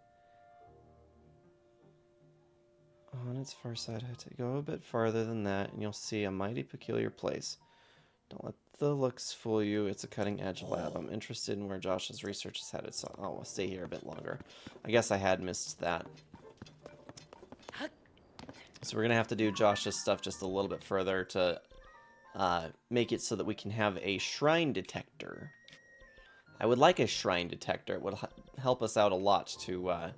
On its far side, I have to go a bit farther than that, and you'll see a mighty peculiar place. Don't let the looks fool you. It's a cutting-edge lab. I'm interested in where Josh's research is headed, so I'll stay here a bit longer. I guess I had missed that. So we're going to have to do Josh's stuff just a little bit further to make it so that we can have a shrine detector. I would like a shrine detector. It would help us out a lot to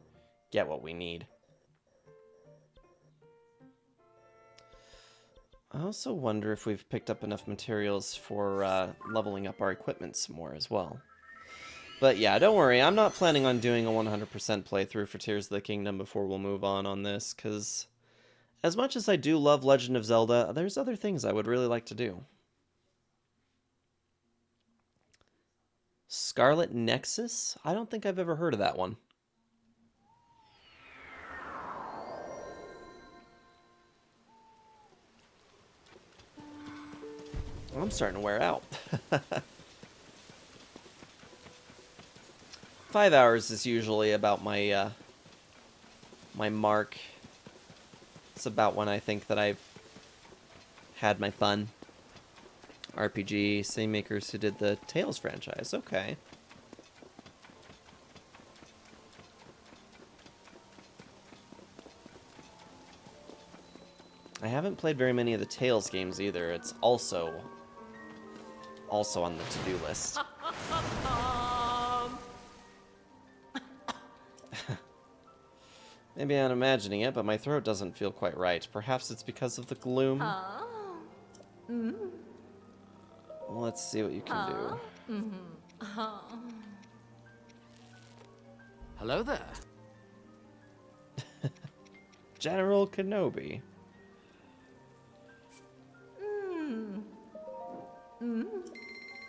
get what we need. I also wonder if we've picked up enough materials for leveling up our equipment some more as well. But yeah, don't worry. I'm not planning on doing a 100% playthrough for Tears of the Kingdom before we'll move on this, because as much as I do love Legend of Zelda, there's other things I would really like to do. Scarlet Nexus? I don't think I've ever heard of that one. I'm starting to wear out. 5 hours is usually about my my mark. It's about when I think that I've had my fun. RPG, same makers who did the Tales franchise. Okay. I haven't played very many of the Tales games either. It's also on the to-do list. Maybe I'm imagining it, but my throat doesn't feel quite right. Perhaps it's because of the gloom. Well, let's see what you can do. Hello there. General Kenobi.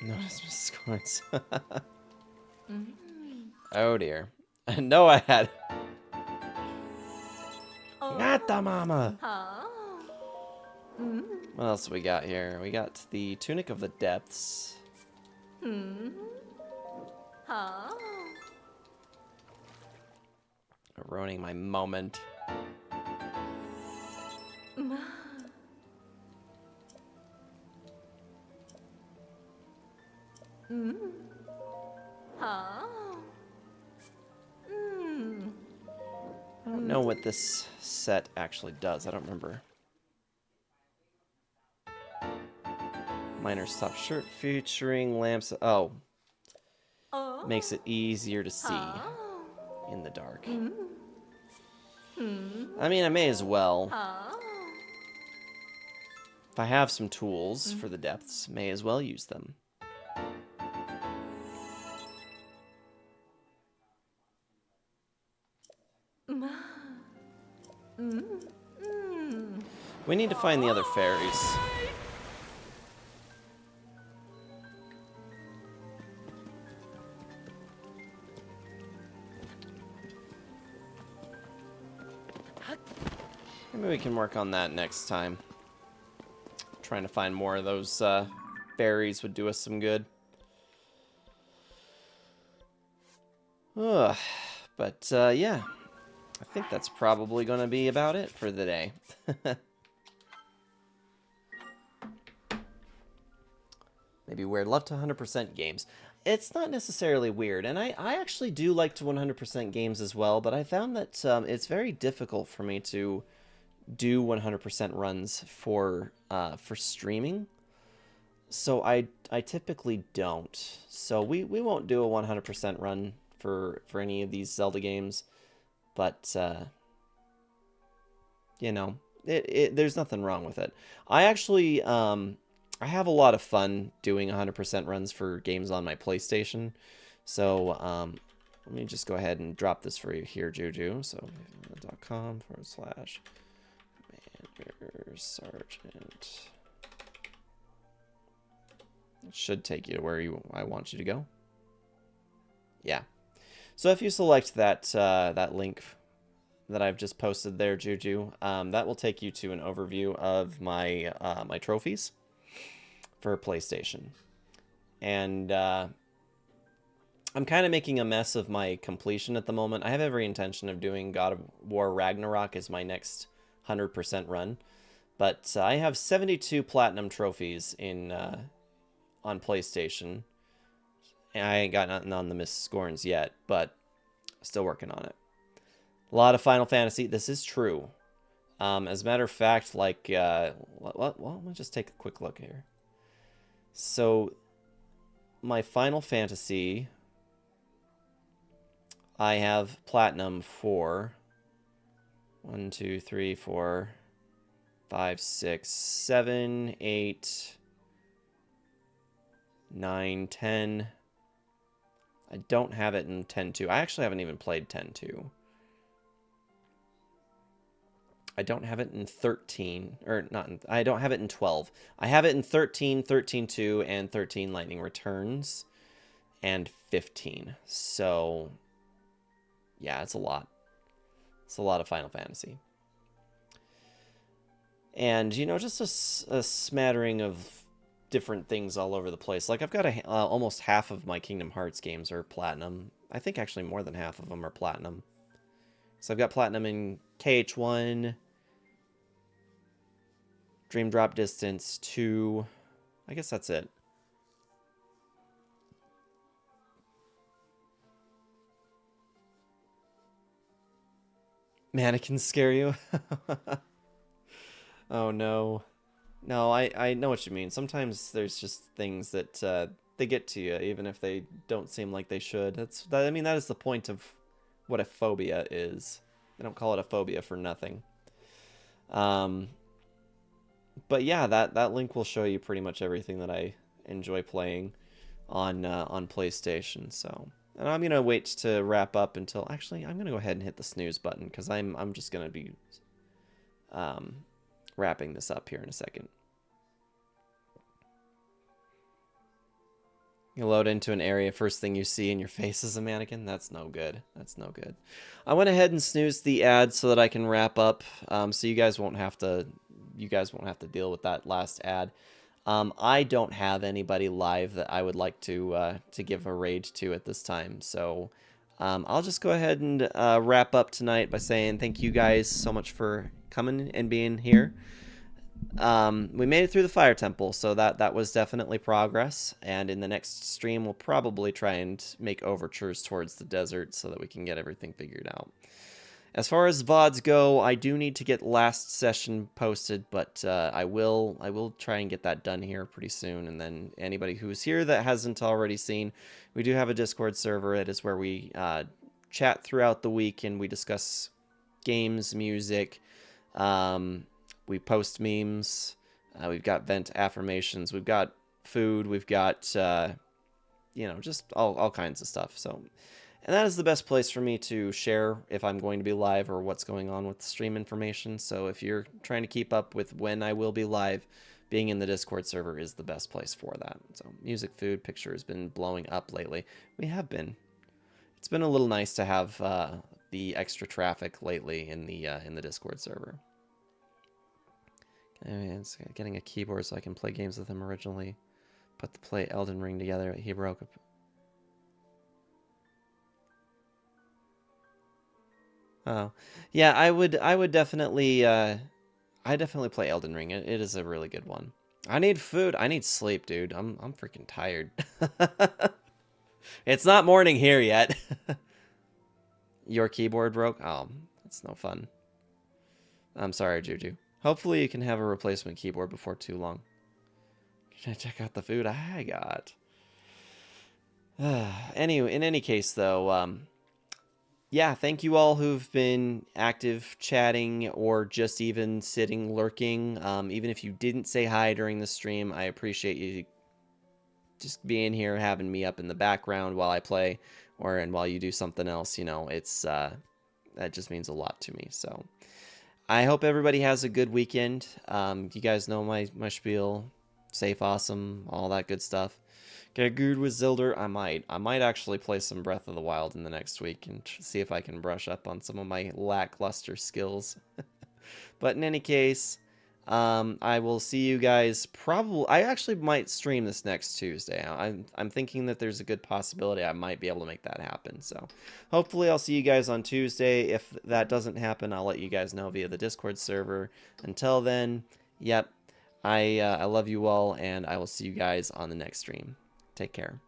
Notice Miss Scorns. Oh dear. I know I had. Gata mama. What else we got here? We got the Tunic of the Depths. Ruining my moment. I don't know what this set actually does. I don't remember. Minor soft shirt featuring lamps. Oh. Makes it easier to see in the dark. I mean, I may as well. If I have some tools for the depths, may as well use them. We need to find the other fairies. Maybe we can work on that next time. Trying to find more of those fairies would do us some good. Ugh. But yeah, I think that's probably going to be about it for the day. Maybe weird. Love to 100% games. It's not necessarily weird, and I actually do like to 100% games as well, but I found that it's very difficult for me to do 100% runs for streaming. So I typically don't. So we won't do a 100% run for any of these Zelda games, but you know, there's nothing wrong with it. I actually I have a lot of fun doing 100% runs for games on my PlayStation. So let me just go ahead and drop this for you here, Juju. So .com/Commander Sergeant. It should take you to where I want you to go. Yeah. So if you select that that link that I've just posted there, Juju, that will take you to an overview of my my trophies for PlayStation. And I'm kind of making a mess of my completion at the moment. I have every intention of doing God of War Ragnarok as my next 100% run. But I have 72 platinum trophies in on PlayStation. And I ain't got nothing on the Miss Scorns yet, but still working on it. A lot of Final Fantasy. This is true. As a matter of fact, like, well, let me just take a quick look here. So, my Final Fantasy, I have platinum for 1, 2, 3, 4, 5, 6, 7, 8, 9, 10. I don't have it in 10-2. I actually haven't even played 10-2. I don't have it in 13, or not, I don't have it in 12. I have it in 13, 13-2, and 13 Lightning Returns, and 15. So, yeah, it's a lot. It's a lot of Final Fantasy. And, you know, just a smattering of different things all over the place. Like I've got almost half of my Kingdom Hearts games are platinum. I think actually more than half of them are platinum. So I've got platinum in KH1, Dream Drop Distance 2. I guess that's it. Mannequins scare you? Oh no. No, I know what you mean. Sometimes there's just things that they get to you, even if they don't seem like they should. I mean, that is the point of what a phobia is. They don't call it a phobia for nothing. But yeah, that link will show you pretty much everything that I enjoy playing on PlayStation. So, and I'm gonna wait to wrap up until actually I'm gonna go ahead and hit the snooze button because I'm just gonna be wrapping this up here in a second. You load into an area, first thing you see in your face is a mannequin. That's no good. That's no good. I went ahead and snoozed the ad so that I can wrap up, so you guys won't have to deal with that last ad. I don't have anybody live that I would like to give a raid to at this time, so I'll just go ahead and wrap up tonight by saying thank you guys so much for coming and being here. We made it through the Fire Temple, so that was definitely progress, and in the next stream we'll probably try and make overtures towards the desert so that we can get everything figured out. As far as VODs go, I do need to get last session posted, but I will try and get that done here pretty soon, and then anybody who's here that hasn't already seen, we do have a Discord server. It is where we chat throughout the week, and we discuss games, music, we post memes, we've got vent affirmations, we've got food, we've got, just all kinds of stuff. So, and that is the best place for me to share if I'm going to be live or what's going on with the stream information. So if you're trying to keep up with when I will be live, being in the Discord server is the best place for that. So music, food, picture has been blowing up lately. We have been. It's been a little nice to have the extra traffic lately in the Discord server. It's getting a keyboard so I can play games with him originally. Put the play Elden Ring together. He broke up. Oh, yeah. I would definitely. I definitely play Elden Ring. It is a really good one. I need food. I need sleep, dude. I'm freaking tired. It's not morning here yet. Your keyboard broke. Oh, that's no fun. I'm sorry, Juju. Hopefully you can have a replacement keyboard before too long. Can I check out the food I got? Anyway, in any case, though, yeah, thank you all who've been active chatting or just even sitting, lurking. Even if you didn't say hi during the stream, I appreciate you just being here, having me up in the background while I play, and while you do something else. It's that just means a lot to me. So I hope everybody has a good weekend. You guys know my spiel. Safe, awesome, all that good stuff. Get good with Zelda. I might actually play some Breath of the Wild in the next week and see if I can brush up on some of my lackluster skills. But in any case, I will see you guys probably. I actually might stream this next Tuesday. I'm thinking that there's a good possibility I might be able to make that happen. So hopefully I'll see you guys on Tuesday. If that doesn't happen, I'll let you guys know via the Discord server. Until then, yep, I love you all, and I will see you guys on the next stream. Take care.